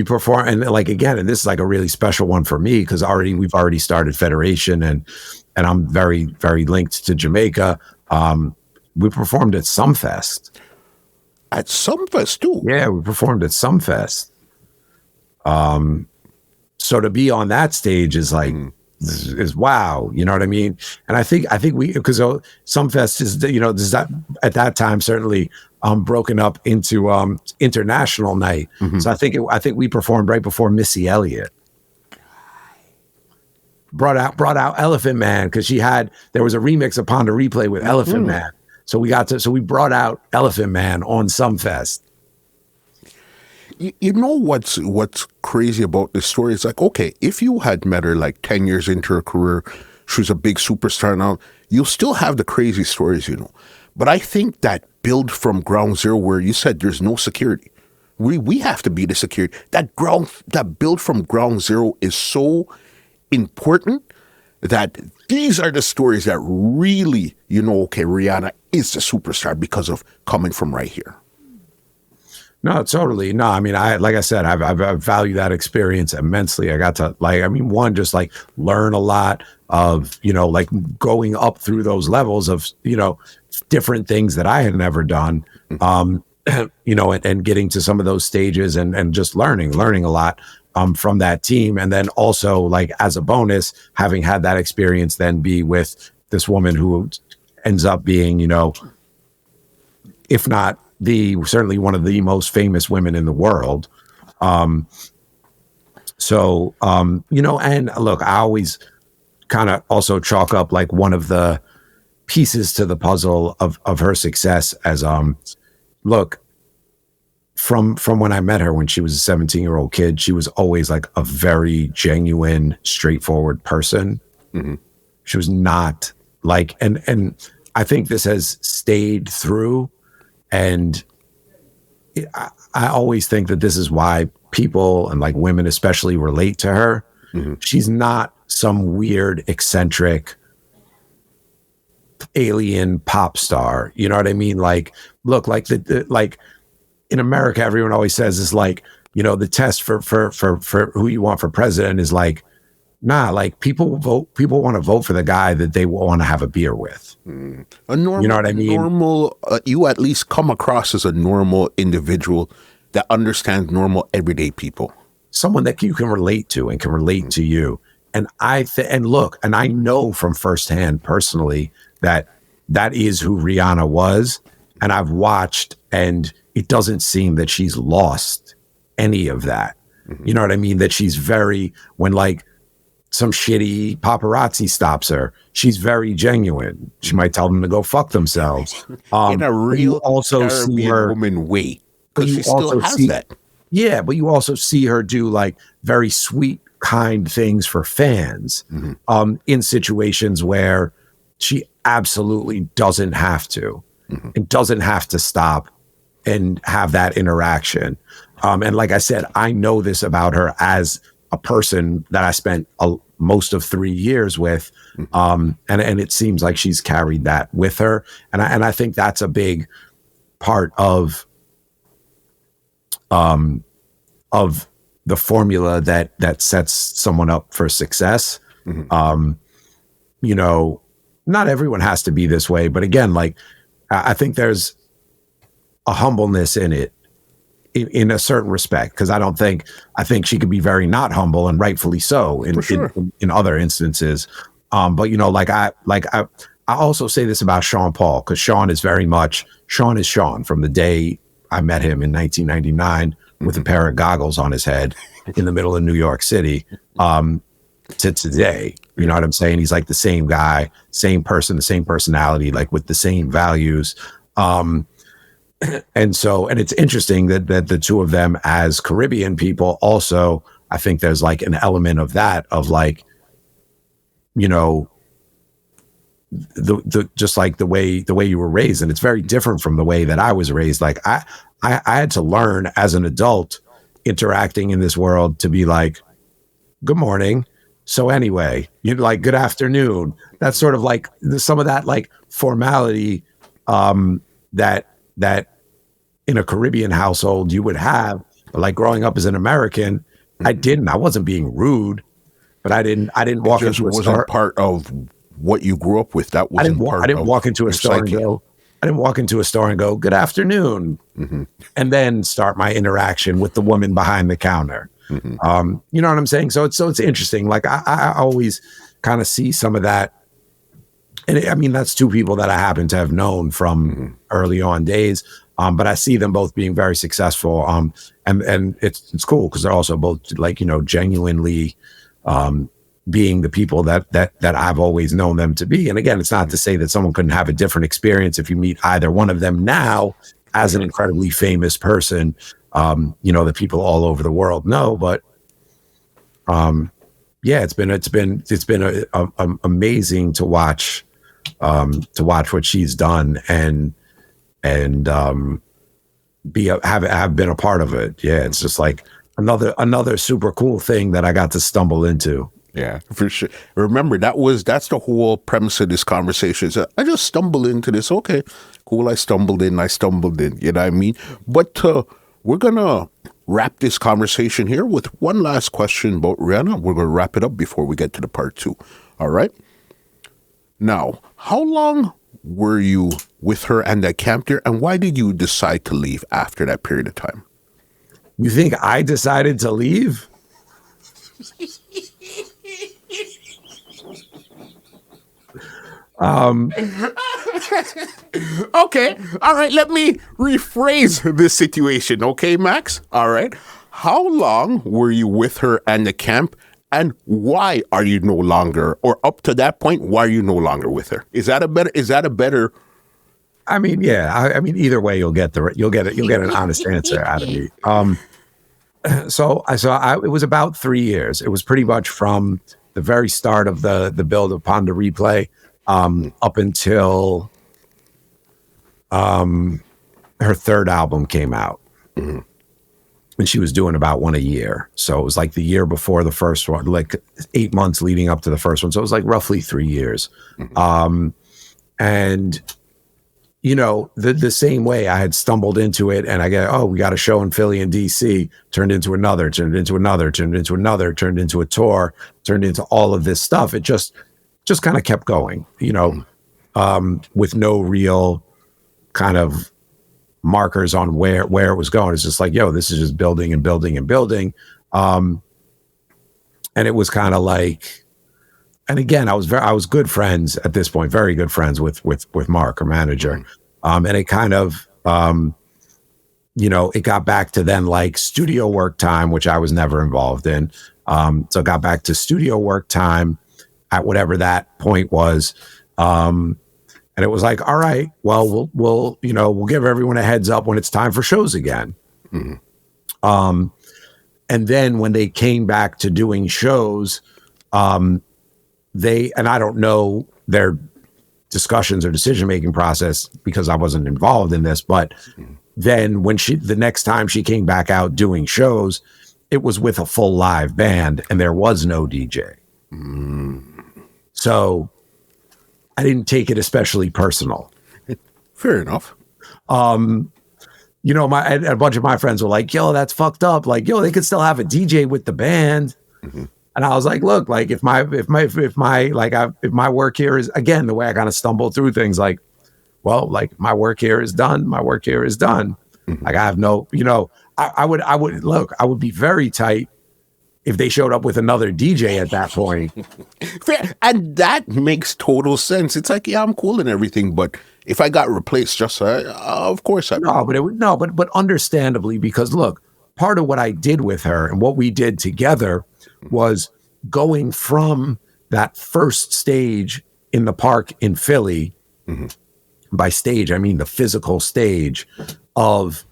B: perform, and like, again, and this is like a really special one for me because we've already started Federation, and I'm very, very linked to Jamaica. We performed at Sumfest.
A: At Sumfest too?
B: Yeah, we performed at Sumfest. So to be on that stage is like, is wow, you know what I mean? And I think we, because Sumfest is, this is that, at that time, certainly broken up into International Night. So I think we performed right before Missy Elliott brought out Elephant Man, because there was a remix upon the replay with Elephant Man. So we brought out Elephant Man on Sumfest.
A: You know what's crazy about this story? It's like, okay, if you had met her like 10 years into her career, she was a big superstar now, you'll still have the crazy stories, you know. But I think that build from ground zero, where you said there's no security, we have to be the security. That build from ground zero is so important that these are the stories that really, you know, okay, Rihanna is the superstar because of coming from right here.
B: No, totally. No, I mean, like I said, I value that experience immensely. I got to just like learn a lot of, you know, like going up through those levels of, you know, different things that I had never done, you know, and getting to some of those stages and just learning a lot from that team. And then also, like, as a bonus, having had that experience, then be with this woman who ends up being, you know, if not certainly one of the most famous women in the world. So, you know, and look, I always kind of also chalk up like one of the pieces to the puzzle of her success as, look, from when I met her when she was a 17-year-old kid, she was always like a very genuine, straightforward person. She was not like, and I think this has stayed through. And I always think that this is why people, and like women especially, relate to her. She's not some weird, eccentric alien pop star. You know what I mean? Like, look, like like in America, everyone always says is like, you know, the test for who you want for president is like, nah, like people want to vote for the guy that they want to have a beer with.
A: A normal, you know what I mean? Normal, you at least come across as a normal individual that understands normal everyday people.
B: Someone that you can relate to and can relate to you. And and look, and I know from firsthand personally that is who Rihanna was. And I've watched, and it doesn't seem that she's lost any of that. You know what I mean? That she's when like some shitty paparazzi stops her, she's very genuine. She might tell them to go fuck themselves.
A: In a real also see her woman way, because she still has that.
B: Yeah, but you also see her do like very sweet, kind things for fans in situations where she absolutely doesn't have to and doesn't have to stop and have that interaction. And like I said, I know this about her as a person that I spent most of 3 years with. And it seems like she's carried that with her. And I think that's a big part of the formula that sets someone up for success. You know, not everyone has to be this way, but again, like, I think there's a humbleness in it, in a certain respect, because I think she could be very not humble, and rightfully so in other instances. But you know, I also say this about Sean Paul, because Sean is Sean from the day I met him in 1999 with a pair of goggles on his head in the middle of New York City, to today. You know what I'm saying? He's like the same guy, same person, the same personality, like with the same values. And it's interesting that the two of them as Caribbean people also, I think there's like an element of that, of like, you know, the just like the way you were raised. And it's very different from the way that I was raised. Like I had to learn as an adult interacting in this world to be like, good morning. So anyway, you're like, good afternoon. That's sort of like some of that like formality that in a Caribbean household you would have. But like growing up as an American, I wasn't being rude, but I didn't walk into a store.
A: Wasn't part of what you grew up with. That wasn't part of
B: I didn't walk into a store and go, I didn't walk into a store and go, good afternoon, and then start my interaction with the woman behind the counter. You know what I'm saying? So it's interesting. Like I always kind of see some of that. And I mean, that's two people that I happen to have known from early on days. But I see them both being very successful. And it's cool because they're also both like, genuinely being the people that I've always known them to be. And again, it's not to say that someone couldn't have a different experience if you meet either one of them now as an incredibly famous person, that people all over the world know. But yeah, it's been amazing to watch what she's done and have been a part of it. Yeah, it's just like another super cool thing that I got to stumble into.
A: Yeah, for sure. Remember, that's the whole premise of this conversation. Is I just stumbled into this. Okay, cool. I stumbled in. You know what I mean? But we're gonna wrap this conversation here with one last question about Rihanna. We're gonna wrap it up before we get to the part 2. All right. Now, how long were you with her and that camp there, and why did you decide to leave after that period of time?
B: You think I decided to leave?
A: Okay. All right. Let me rephrase this situation. Okay, Max? All right. How long were you with her and the camp, and why are you no longer, or up to that point, why are you no longer with her? Is that a better?
B: I mean, yeah. I mean, either way, you'll get an honest answer out of me. So it was about 3 years. It was pretty much from the very start of the build upon the replay, up until her third album came out. Mm-hmm. And she was doing about one a year. So it was like the year before the first one, like 8 months leading up to the first one. So it was like roughly 3 years. Mm-hmm. And the same way I had stumbled into it, and I get, we got a show in Philly and DC, turned into another, turned into another, turned into another, turned into a tour, turned into all of this stuff. It just kind of kept going, with no real kind of markers on where it was going. It's just like, this is just building and building and building. And it was kind of like, and again, I was good friends at this point, very good friends with Mark, her manager. And it kind of, it got back to then like studio work time, which I was never involved in. So it got back to studio work time at whatever that point was. And it was like, all right, well, we'll give everyone a heads up when it's time for shows again. Mm-hmm. And then when they came back to doing shows, and I don't know their discussions or decision-making process because I wasn't involved in this, but then when the next time she came back out doing shows, it was with a full live band and there was no DJ. So I didn't take it especially personal.
A: Fair enough.
B: A bunch of my friends were like, yo, that's fucked up. Like, yo, they could still have a DJ with the band. Mm-hmm. And I was like, look, like if my work here is, again, the way I kind of stumbled through things, like, well, like my work here is done. My work here is done. Mm-hmm. Like I have no, I would be very tight if they showed up with another DJ at that point.
A: Fair. And that makes total sense. It's like, yeah, I'm cool and everything, but if I got replaced, just of course I
B: but understandably, because look, part of what I did with her and what we did together was going from that first stage in the park in Philly. Mm-hmm. By stage, I mean the physical stage of,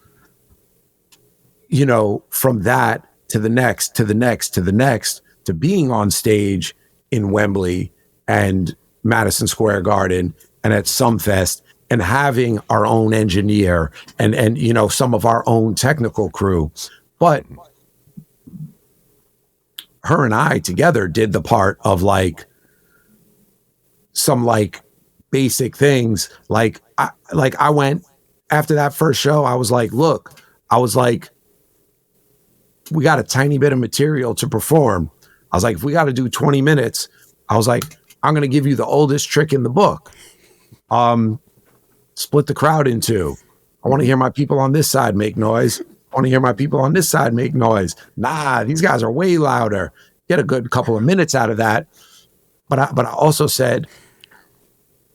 B: from that to the next, to the next, to the next, to being on stage in Wembley and Madison Square Garden and at Sumfest and having our own engineer and some of our own technical crew. But her and I together did the part of like some like basic things. Like I went after that first show, I was like, we got a tiny bit of material to perform. I was like, if we got to do 20 minutes, I was like, I'm going to give you the oldest trick in the book. Split the crowd in two. I want to hear my people on this side make noise. I want to hear my people on this side make noise. Nah, these guys are way louder. Get a good couple of minutes out of that. But I also said,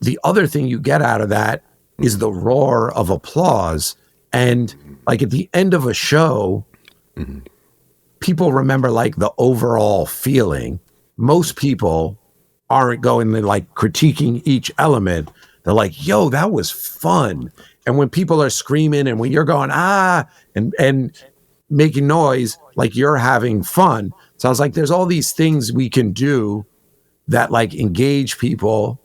B: the other thing you get out of that is the roar of applause And like at the end of a show, people remember like the overall feeling. Most people aren't going to like critiquing each element. They're like, yo, that was fun. And when people are screaming and when you're going, and making noise, like you're having fun. So I was like, there's all these things we can do that like engage people,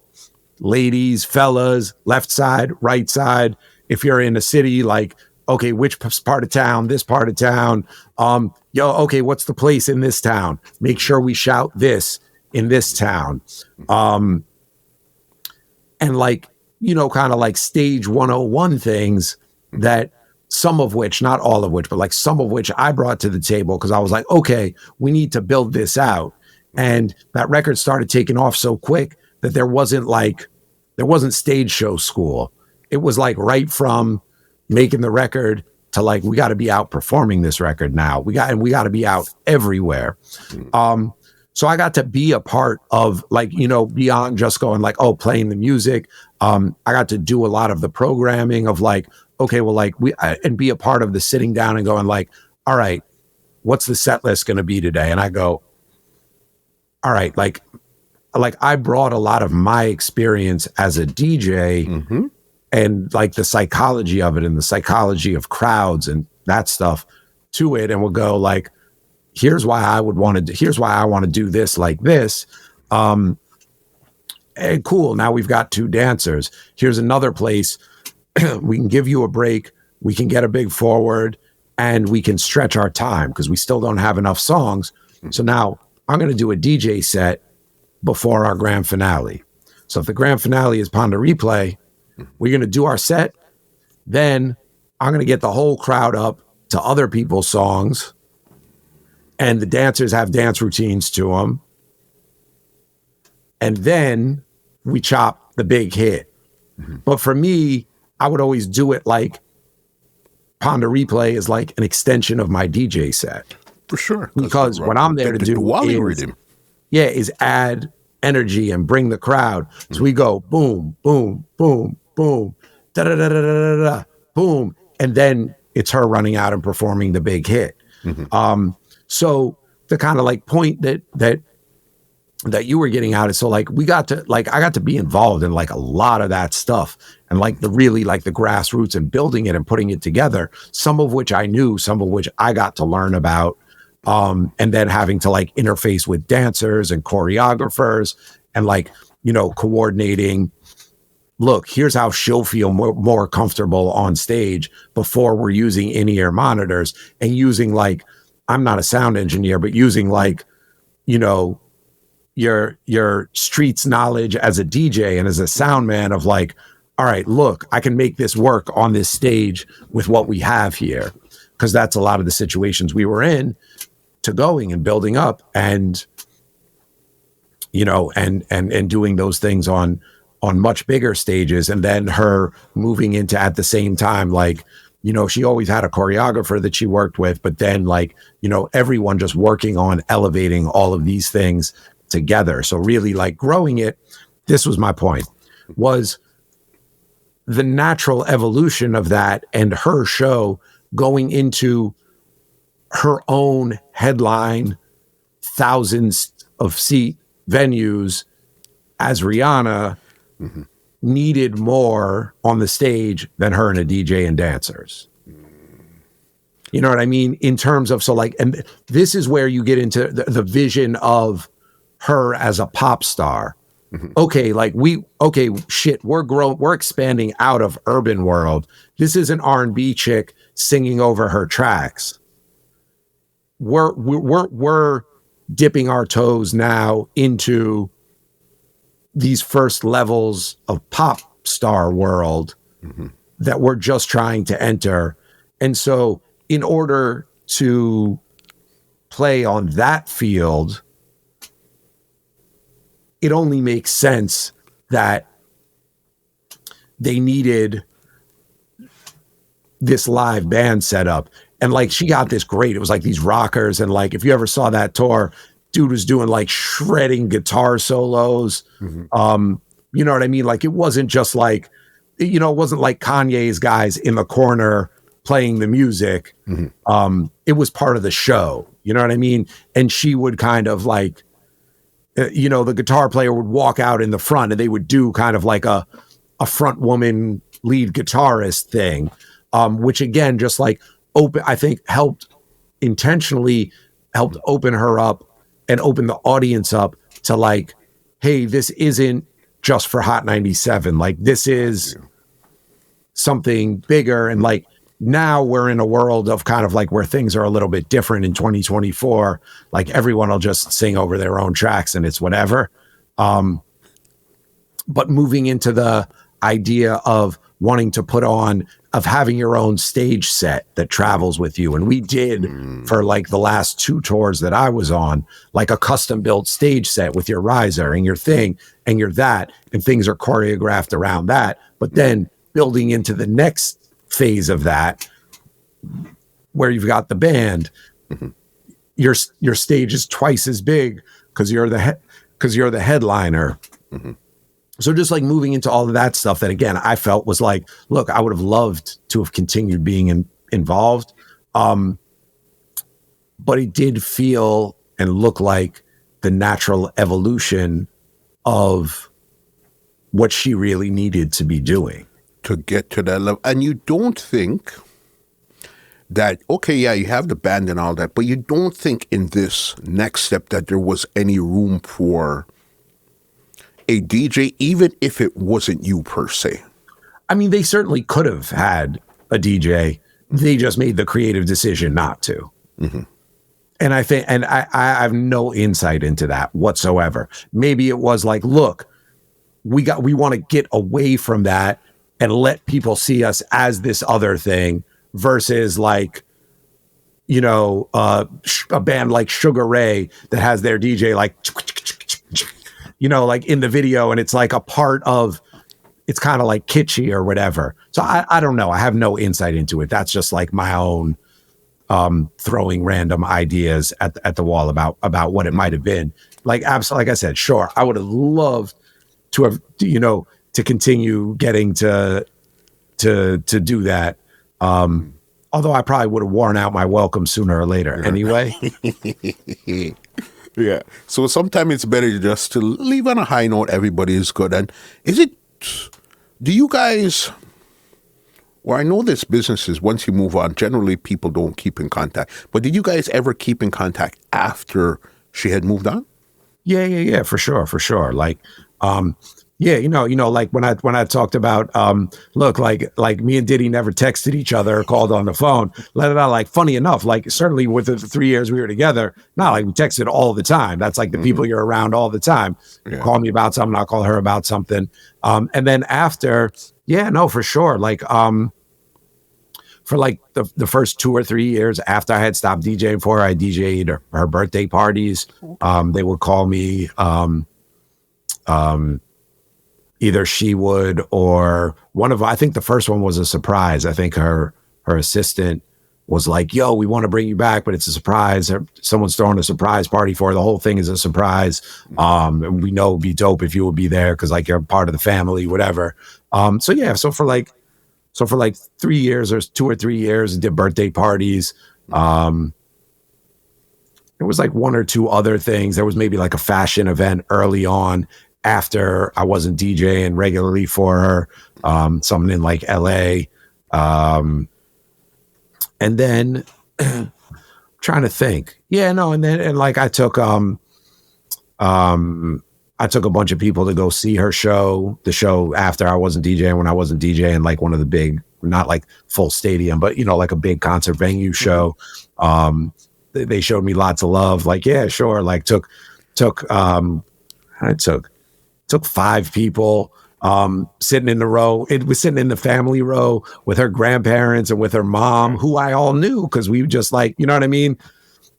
B: ladies, fellas, left side, right side. If you're in a city, like, okay, which part of town, this part of town, okay, what's the place in this town? Make sure we shout this in this town. And like, kind of like stage 101 things that some of which, not all of which, but like some of which I brought to the table because I was like, okay, we need to build this out. And that record started taking off so quick that there wasn't stage show school. It was like right from making the record to like, we got to be out performing this record now. We got to be out everywhere. So I got to be a part of like, beyond just going like, oh, playing the music. I got to do a lot of the programming of like, okay, well, like and be a part of the sitting down and going like, all right, what's the set list going to be today? And I go, all right, like I brought a lot of my experience as a DJ and like the psychology of it and the psychology of crowds and that stuff to it. And we'll go like, here's why I want to do this like this. And cool. Now we've got two dancers. Here's another place. We can give you a break. We can get a big forward and we can stretch our time because we still don't have enough songs. So now I'm going to do a DJ set before our grand finale. So if the grand finale is Ponder Replay, we're going to do our set. Then I'm going to get the whole crowd up to other people's songs. And the dancers have dance routines to them. And then we chop the big hit. But for me, I would always do it like Ponder Replay is like an extension of my DJ set.
A: For sure.
B: Because what I'm there to do is add energy and bring the crowd. So we go boom, boom, boom, boom, da da da da da da, boom, and then it's her running out and performing the big hit. So the kind of like point that you were getting out is so like I got to be involved in like a lot of that stuff and like the really like the grassroots and building it and putting it together. Some of which I knew, some of which I got to learn about. And then having to like interface with dancers and choreographers and like, coordinating, look, here's how she'll feel more comfortable on stage before we're using in-ear monitors and using like, I'm not a sound engineer, but using like, your streets knowledge as a DJ and as a sound man of like, all right, look, I can make this work on this stage with what we have here. Cause that's a lot of the situations we were in to going and building up and, and doing those things on much bigger stages. And then her moving into at the same time, like, she always had a choreographer that she worked with, but then like, everyone just working on elevating all of these things together. So really like growing it, this was my point, was the natural evolution of that and her show going into her own headline, thousands of seat venues as Rihanna needed more on the stage than her and a DJ and dancers. You know what I mean? In terms of, so like, and this is where you get into the vision of her as a pop star. Okay, like we're expanding out of urban world. This is an R&B chick singing over her tracks. We're dipping our toes now into these first levels of pop star world that we're just trying to enter. And so in order to play on that field, it only makes sense that they needed this live band setup. And like, she got this great, it was like these rockers. And like, if you ever saw that tour, dude was doing like shredding guitar solos. You know what I mean? Like, it wasn't just like, it wasn't like Kanye's guys in the corner playing the music, it was part of the show. You know what I mean? And she would kind of like, the guitar player would walk out in the front and they would do kind of like a front woman lead guitarist thing, which again, just like I think intentionally helped open her up and open the audience up to like, hey, this isn't just for Hot 97. Like this is something bigger. And like, now we're in a world of kind of like where things are a little bit different in 2024. Like everyone will just sing over their own tracks and it's whatever. But moving into the idea of wanting to of having your own stage set that travels with you. And we did for like the last 2 tours that I was on, like a custom built stage set with your riser and your thing and your that, and things are choreographed around that. But then building into the next phase of that, where you've got the band, your stage is twice as big because you're the headliner. So just like moving into all of that stuff that again I felt was like, look, I would have loved to have continued being involved, but it did feel and look like the natural evolution of what she really needed to be doing
A: to get to that level. And you don't think that, okay, yeah, you have the band and all that, but you don't think in this next step that there was any room for a DJ, even if it wasn't you per se?
B: I mean, they certainly could have had a DJ. They just made the creative decision not to. And I think, and I have no insight into that whatsoever. Maybe it was like, look, we want to get away from that and let people see us as this other thing versus like, a band like Sugar Ray that has their DJ like, like in the video, and it's like a part of, it's kind of like kitschy or whatever. So I don't know. I have no insight into it. That's just like my own throwing random ideas at the wall about what it might have been. Like, absolutely, like I said, sure, I would have loved to have, to continue getting to do that. Although I probably would have worn out my welcome sooner or later anyway.
A: Yeah. So sometimes it's better just to leave on a high note. Everybody is good. And do you guys, well, I know this businesses, once you move on, generally people don't keep in contact. But did you guys ever keep in contact after she had moved on?
B: Yeah, for sure. Like, like when I talked about, look, like me and Diddy never texted each other or called on the phone. Like, funny enough, like certainly with the 3 years we were together, not like we texted all the time. That's like the people you're around all the time. Yeah. Call me about something, I'll call her about something. And then after, for sure. Like, for like the first 2 or 3 years after I had stopped DJing for her, I DJ'd her birthday parties. They would call me, either she would or I think the first one was a surprise. I think her assistant was like, yo, we want to bring you back, but it's a surprise. Someone's throwing a surprise party for her. The whole thing is a surprise. And we know it'd be dope if you would be there because like you're part of the family, whatever. So for like 3 years or 2 or 3 years, did birthday parties. It was like 1 or 2 other things. There was maybe like a fashion event early on after I wasn't DJing regularly for her, something in like LA. And then trying to think. And like I took a bunch of people to go see the show after I wasn't DJing, when I wasn't DJing, like one of the big, not like full stadium, but like a big concert venue show. They showed me lots of love. Like, yeah, sure. Like I took 5 people sitting in the row. It was sitting in the family row with her grandparents and with her mom, who I all knew because we just like, you know what I mean?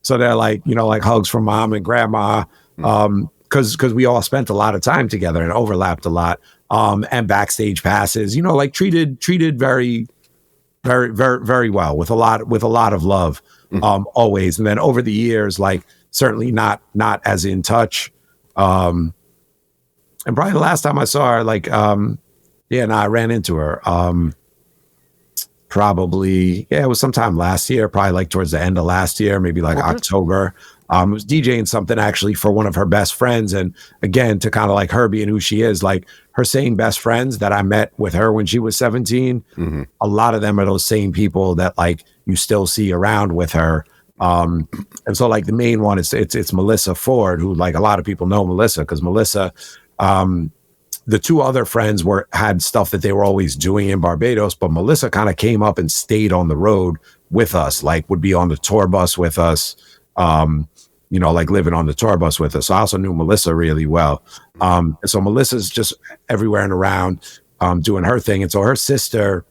B: So they're like, like hugs from mom and grandma, because we all spent a lot of time together and overlapped a lot, and backstage passes, like treated very, very, very, very well with a lot of love, always. And then over the years, like certainly not as in touch. And probably the last time I saw her, like, I ran into her probably, yeah, it was sometime last year, probably like towards the end of last year, maybe like October. Was DJing something actually for one of her best friends. And again, to kind of like her being who she is, like her same best friends that I met with her when she was 17, a lot of them are those same people that like you still see around with her. And so like the main one is it's Melissa Ford, who like a lot of people know Melissa, because Melissa, the two other friends had stuff that they were always doing in Barbados, but Melissa kind of came up and stayed on the road with us, like would be on the tour bus with us, like living on the tour bus with us. So I also knew Melissa really well. And so Melissa's just everywhere and around doing her thing. And so her sister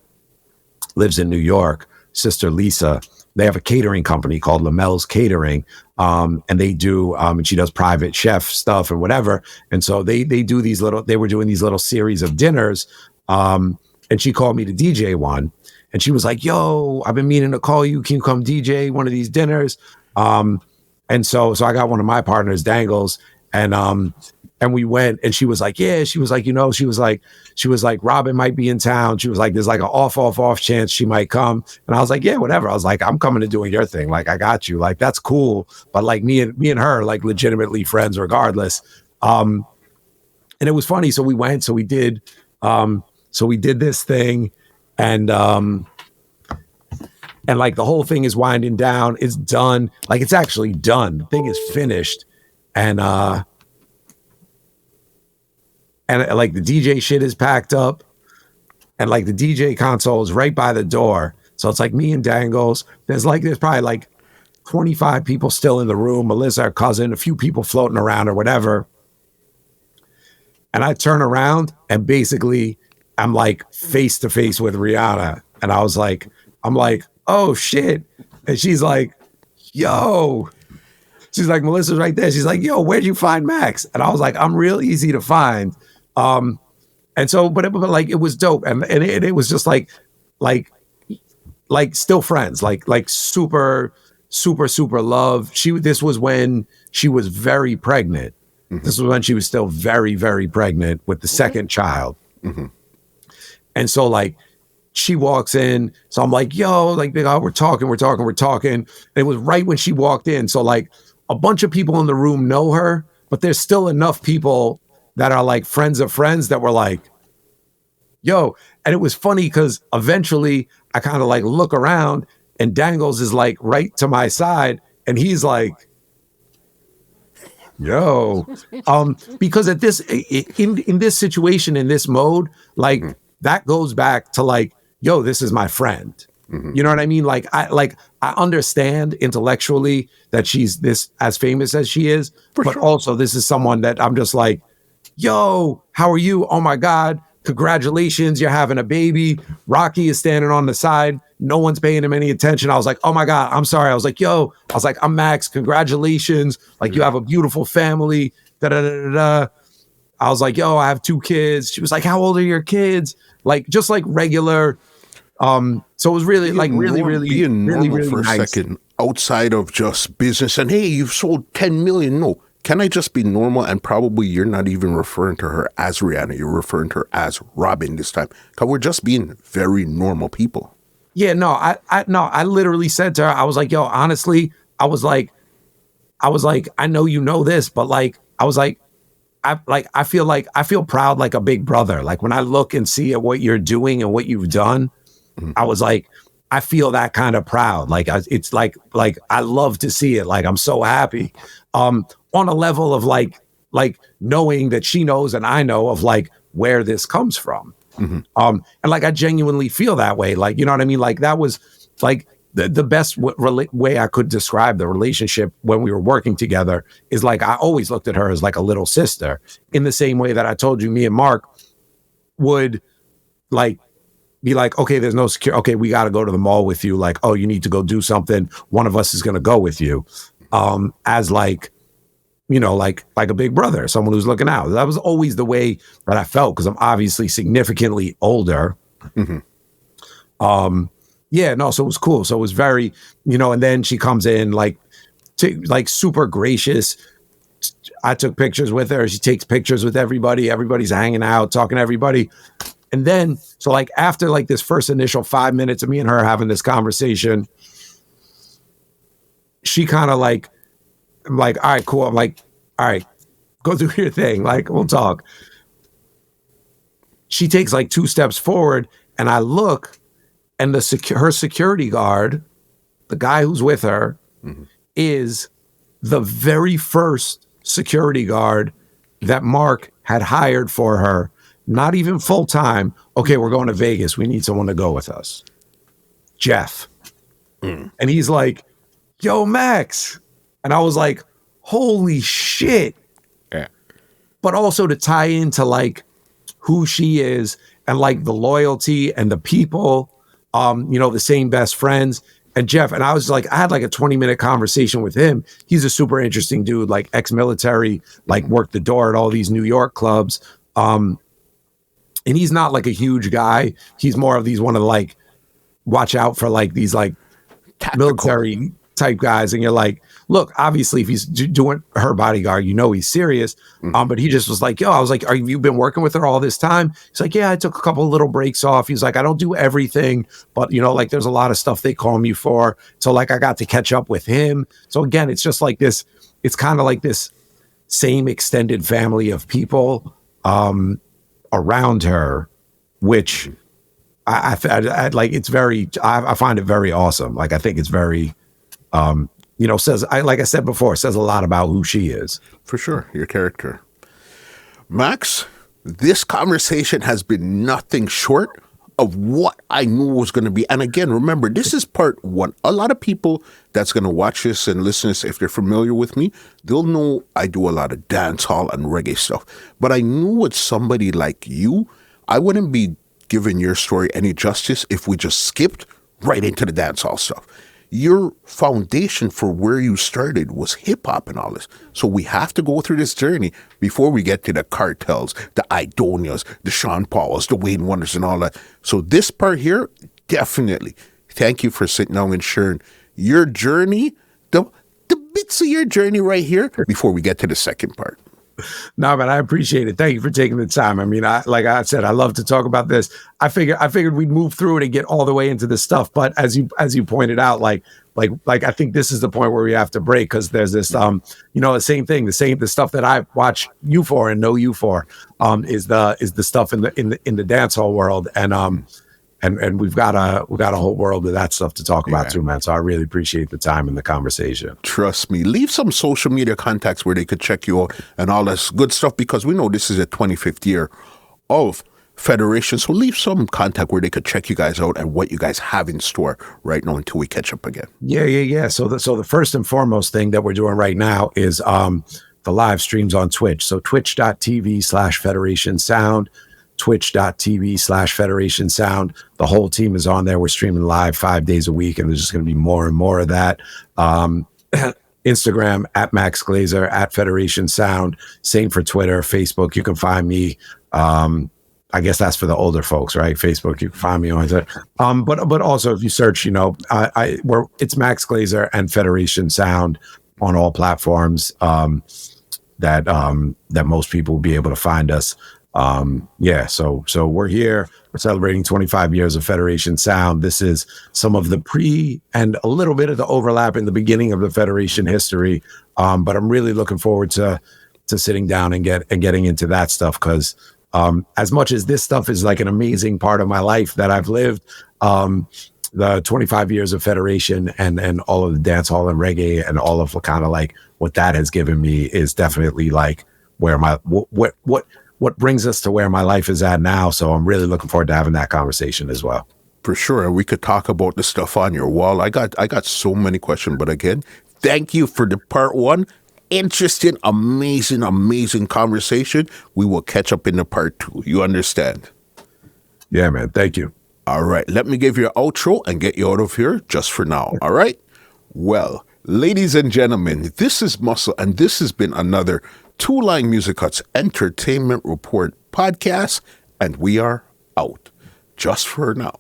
B: lives in New York, sister Lisa. They have a catering company called Lamel's Catering, and they do, and she does private chef stuff and whatever. And so they do they were doing these little series of dinners, and she called me to DJ one, and she was like, "Yo, I've been meaning to call you. Can you come DJ one of these dinners?" And so I got one of my partners, Dangles, and we went, and she was like, yeah, she was like, she was like, Robin might be in town. She was like, there's like an off chance she might come. And I was like, yeah, whatever. I was like, I'm coming to doing your thing. Like, I got you. Like, that's cool. But like me and her, like legitimately friends regardless. And it was funny. So we went, so we did this thing, and like the whole thing is winding down. It's done. Like, it's actually done. The thing is finished. And like the DJ shit is packed up, and like the DJ console is right by the door. So it's like me and Dangles. There's probably like 25 people still in the room. Melissa, our cousin, a few people floating around or whatever. And I turn around, and basically I'm like face to face with Rihanna. And I'm like, oh shit. And she's like, yo. She's like, Melissa's right there. She's like, yo, where'd you find Max? And I was like, I'm real easy to find. And so, but like, it was dope. And it was just like still friends, like super, super, super love. This was when she was very pregnant. Mm-hmm. This was when she was still very, very pregnant with the second child. Mm-hmm. And so like, she walks in. So I'm like, yo, like, we're talking. And it was right when she walked in. So like a bunch of people in the room know her, but there's still enough people that are like friends of friends that were like, yo. And it was funny because eventually I kind of like look around, and Dangles is like right to my side, and he's like, yo, because at this, in this situation, in this mode, like that goes back to like, yo, this is my friend. Mm-hmm. You know what I mean? Like I understand intellectually that she's this as famous as she is, but also this is someone that I'm just like, yo, how are you? Oh my God, congratulations, you're having a baby. Rocky is standing on the side. No one's paying him any attention. I was like, oh my God, I'm sorry. I was like, yo, I'm Max, congratulations. Like, you have a beautiful family. Da da da da. I was like, yo, I have 2 kids. She was like, how old are your kids? Like, just like regular. So it was really like really
A: for
B: nice.
A: a second, outside of just business and hey, you've sold 10 million. No, can I just be normal? And probably you're not even referring to her as Rihanna. You're referring to her as Robin this time. Because we're just being very normal people.
B: Yeah, no, I literally said to her, I was like, yo, honestly, I was like, I know you know this, but like, I was like, I feel proud like a big brother. Like when I look and see at what you're doing and what you've done, I was like, I feel that kind of proud. Like it's like I love to see it. Like I'm so happy. On a level of like knowing that she knows and I know of like where this comes from. Mm-hmm. And like I genuinely feel that way. Like, you know what I mean? Like that was like the best way I could describe the relationship when we were working together is like I always looked at her as like a little sister, in the same way that I told you me and Mark would like be like, okay, there's no security. Okay, we got to go to the mall with you. Like, oh, you need to go do something. One of us is going to go with you. As like, you know, like a big brother, someone who's looking out. That was always the way that I felt because I'm obviously significantly older. Mm-hmm. Yeah, no, so it was cool. So it was very, you know, and then she comes in like super gracious. I took pictures with her. She takes pictures with everybody. Everybody's hanging out, talking to everybody. And then, so like after like this first initial 5 minutes of me and her having this conversation, she kind of like, I'm like, all right, cool. I'm like, all right, go do your thing. Like, we'll talk. She takes like 2 steps forward, and I look, and her security guard, the guy who's with her, is the very first security guard that Mark had hired for her. Not even full time. Okay, we're going to Vegas. We need someone to go with us. Jeff. And he's like, yo, Max. And I was like, holy shit.
A: Yeah.
B: But also to tie into like who she is and like the loyalty and the people, the same best friends. And Jeff, and I was like, I had like a 20-minute conversation with him. He's a super interesting dude, like ex-military, like worked the door at all these New York clubs. And he's not like a huge guy. He's more of one of the like, watch out for like these like military type guys. And you're like, look, obviously if he's doing her bodyguard, he's serious. But he just was like, yo, I was like, you been working with her all this time? He's like, yeah, I took a couple of little breaks off. He's like, I don't do everything, but like there's a lot of stuff they call me for. So like I got to catch up with him. So again, it's just like this, it's kind of like this same extended family of people around her, which I like, it's very, I find it very awesome. Like, I think it's very, like I said before, says a lot about who she is.
A: For sure, your character. Max, this conversation has been nothing short of what I knew was going to be. And again, remember, this is part 1. A lot of people that's going to watch this and listen to this, if they're familiar with me, they'll know I do a lot of dance hall and reggae stuff. But I knew with somebody like you, I wouldn't be giving your story any justice if we just skipped right into the dance hall stuff. Your foundation for where you started was hip hop and all this. So we have to go through this journey before we get to the Cartels, the Idonias, the Sean Pauls, the Wayne Wonders and all that. So this part here, definitely. Thank you for sitting down and sharing your journey, the bits of your journey right here before we get to the second part.
B: No, man, I appreciate it. Thank you for taking the time. I mean, like I said, I love to talk about this. I figured we'd move through it and get all the way into this stuff. But as you pointed out, like I think this is the point where we have to break, because there's this, the same thing, the stuff that I watch you for and know you for, is the stuff in the dance hall world, and we've got a whole world of that stuff to talk about too, man. So I really appreciate the time and the conversation.
A: Trust me. Leave some social media contacts where they could check you out and all this good stuff, because we know this is the 25th year of Federation. So leave some contact where they could check you guys out and what you guys have in store right now until we catch up again.
B: Yeah. So the first and foremost thing that we're doing right now is the live streams on Twitch. So twitch.tv/Federation Sound. twitch.tv/Federation Sound. The whole team is on there. We're streaming live 5 days a week, and there's just going to be more and more of that. Instagram @Max Glazer, @Federation Sound. Same for Twitter, Facebook. You can find me. I guess that's for the older folks, right? Facebook, you can find me on there. But also if you search, it's Max Glazer and Federation Sound on all platforms that most people will be able to find us. So we're here. We're celebrating 25 years of Federation Sound. This is some of the pre and a little bit of the overlap in the beginning of the Federation history. But I'm really looking forward to sitting down and getting into that stuff, because as much as this stuff is like an amazing part of my life that I've lived, the 25 years of Federation and all of the dance hall and reggae and all of kind of like what that has given me is definitely like where my what brings us to where my life is at now. So I'm really looking forward to having that conversation as well.
A: For sure. We could talk about the stuff on your wall. I got so many questions, but again, thank you for the part 1. Interesting, amazing conversation. We will catch up in the part 2. You understand?
B: Yeah, man. Thank you.
A: All right. Let me give you an outro and get you out of here just for now. All right. Well, ladies and gentlemen, this is Muscle, and this has been another Two Line Music Hut's Entertainment Report podcast, and we are out. Just for now.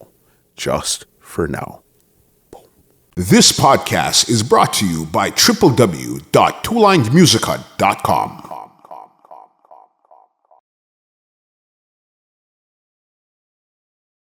A: Boom. This podcast is brought to you by www.twolinedmusichut.com.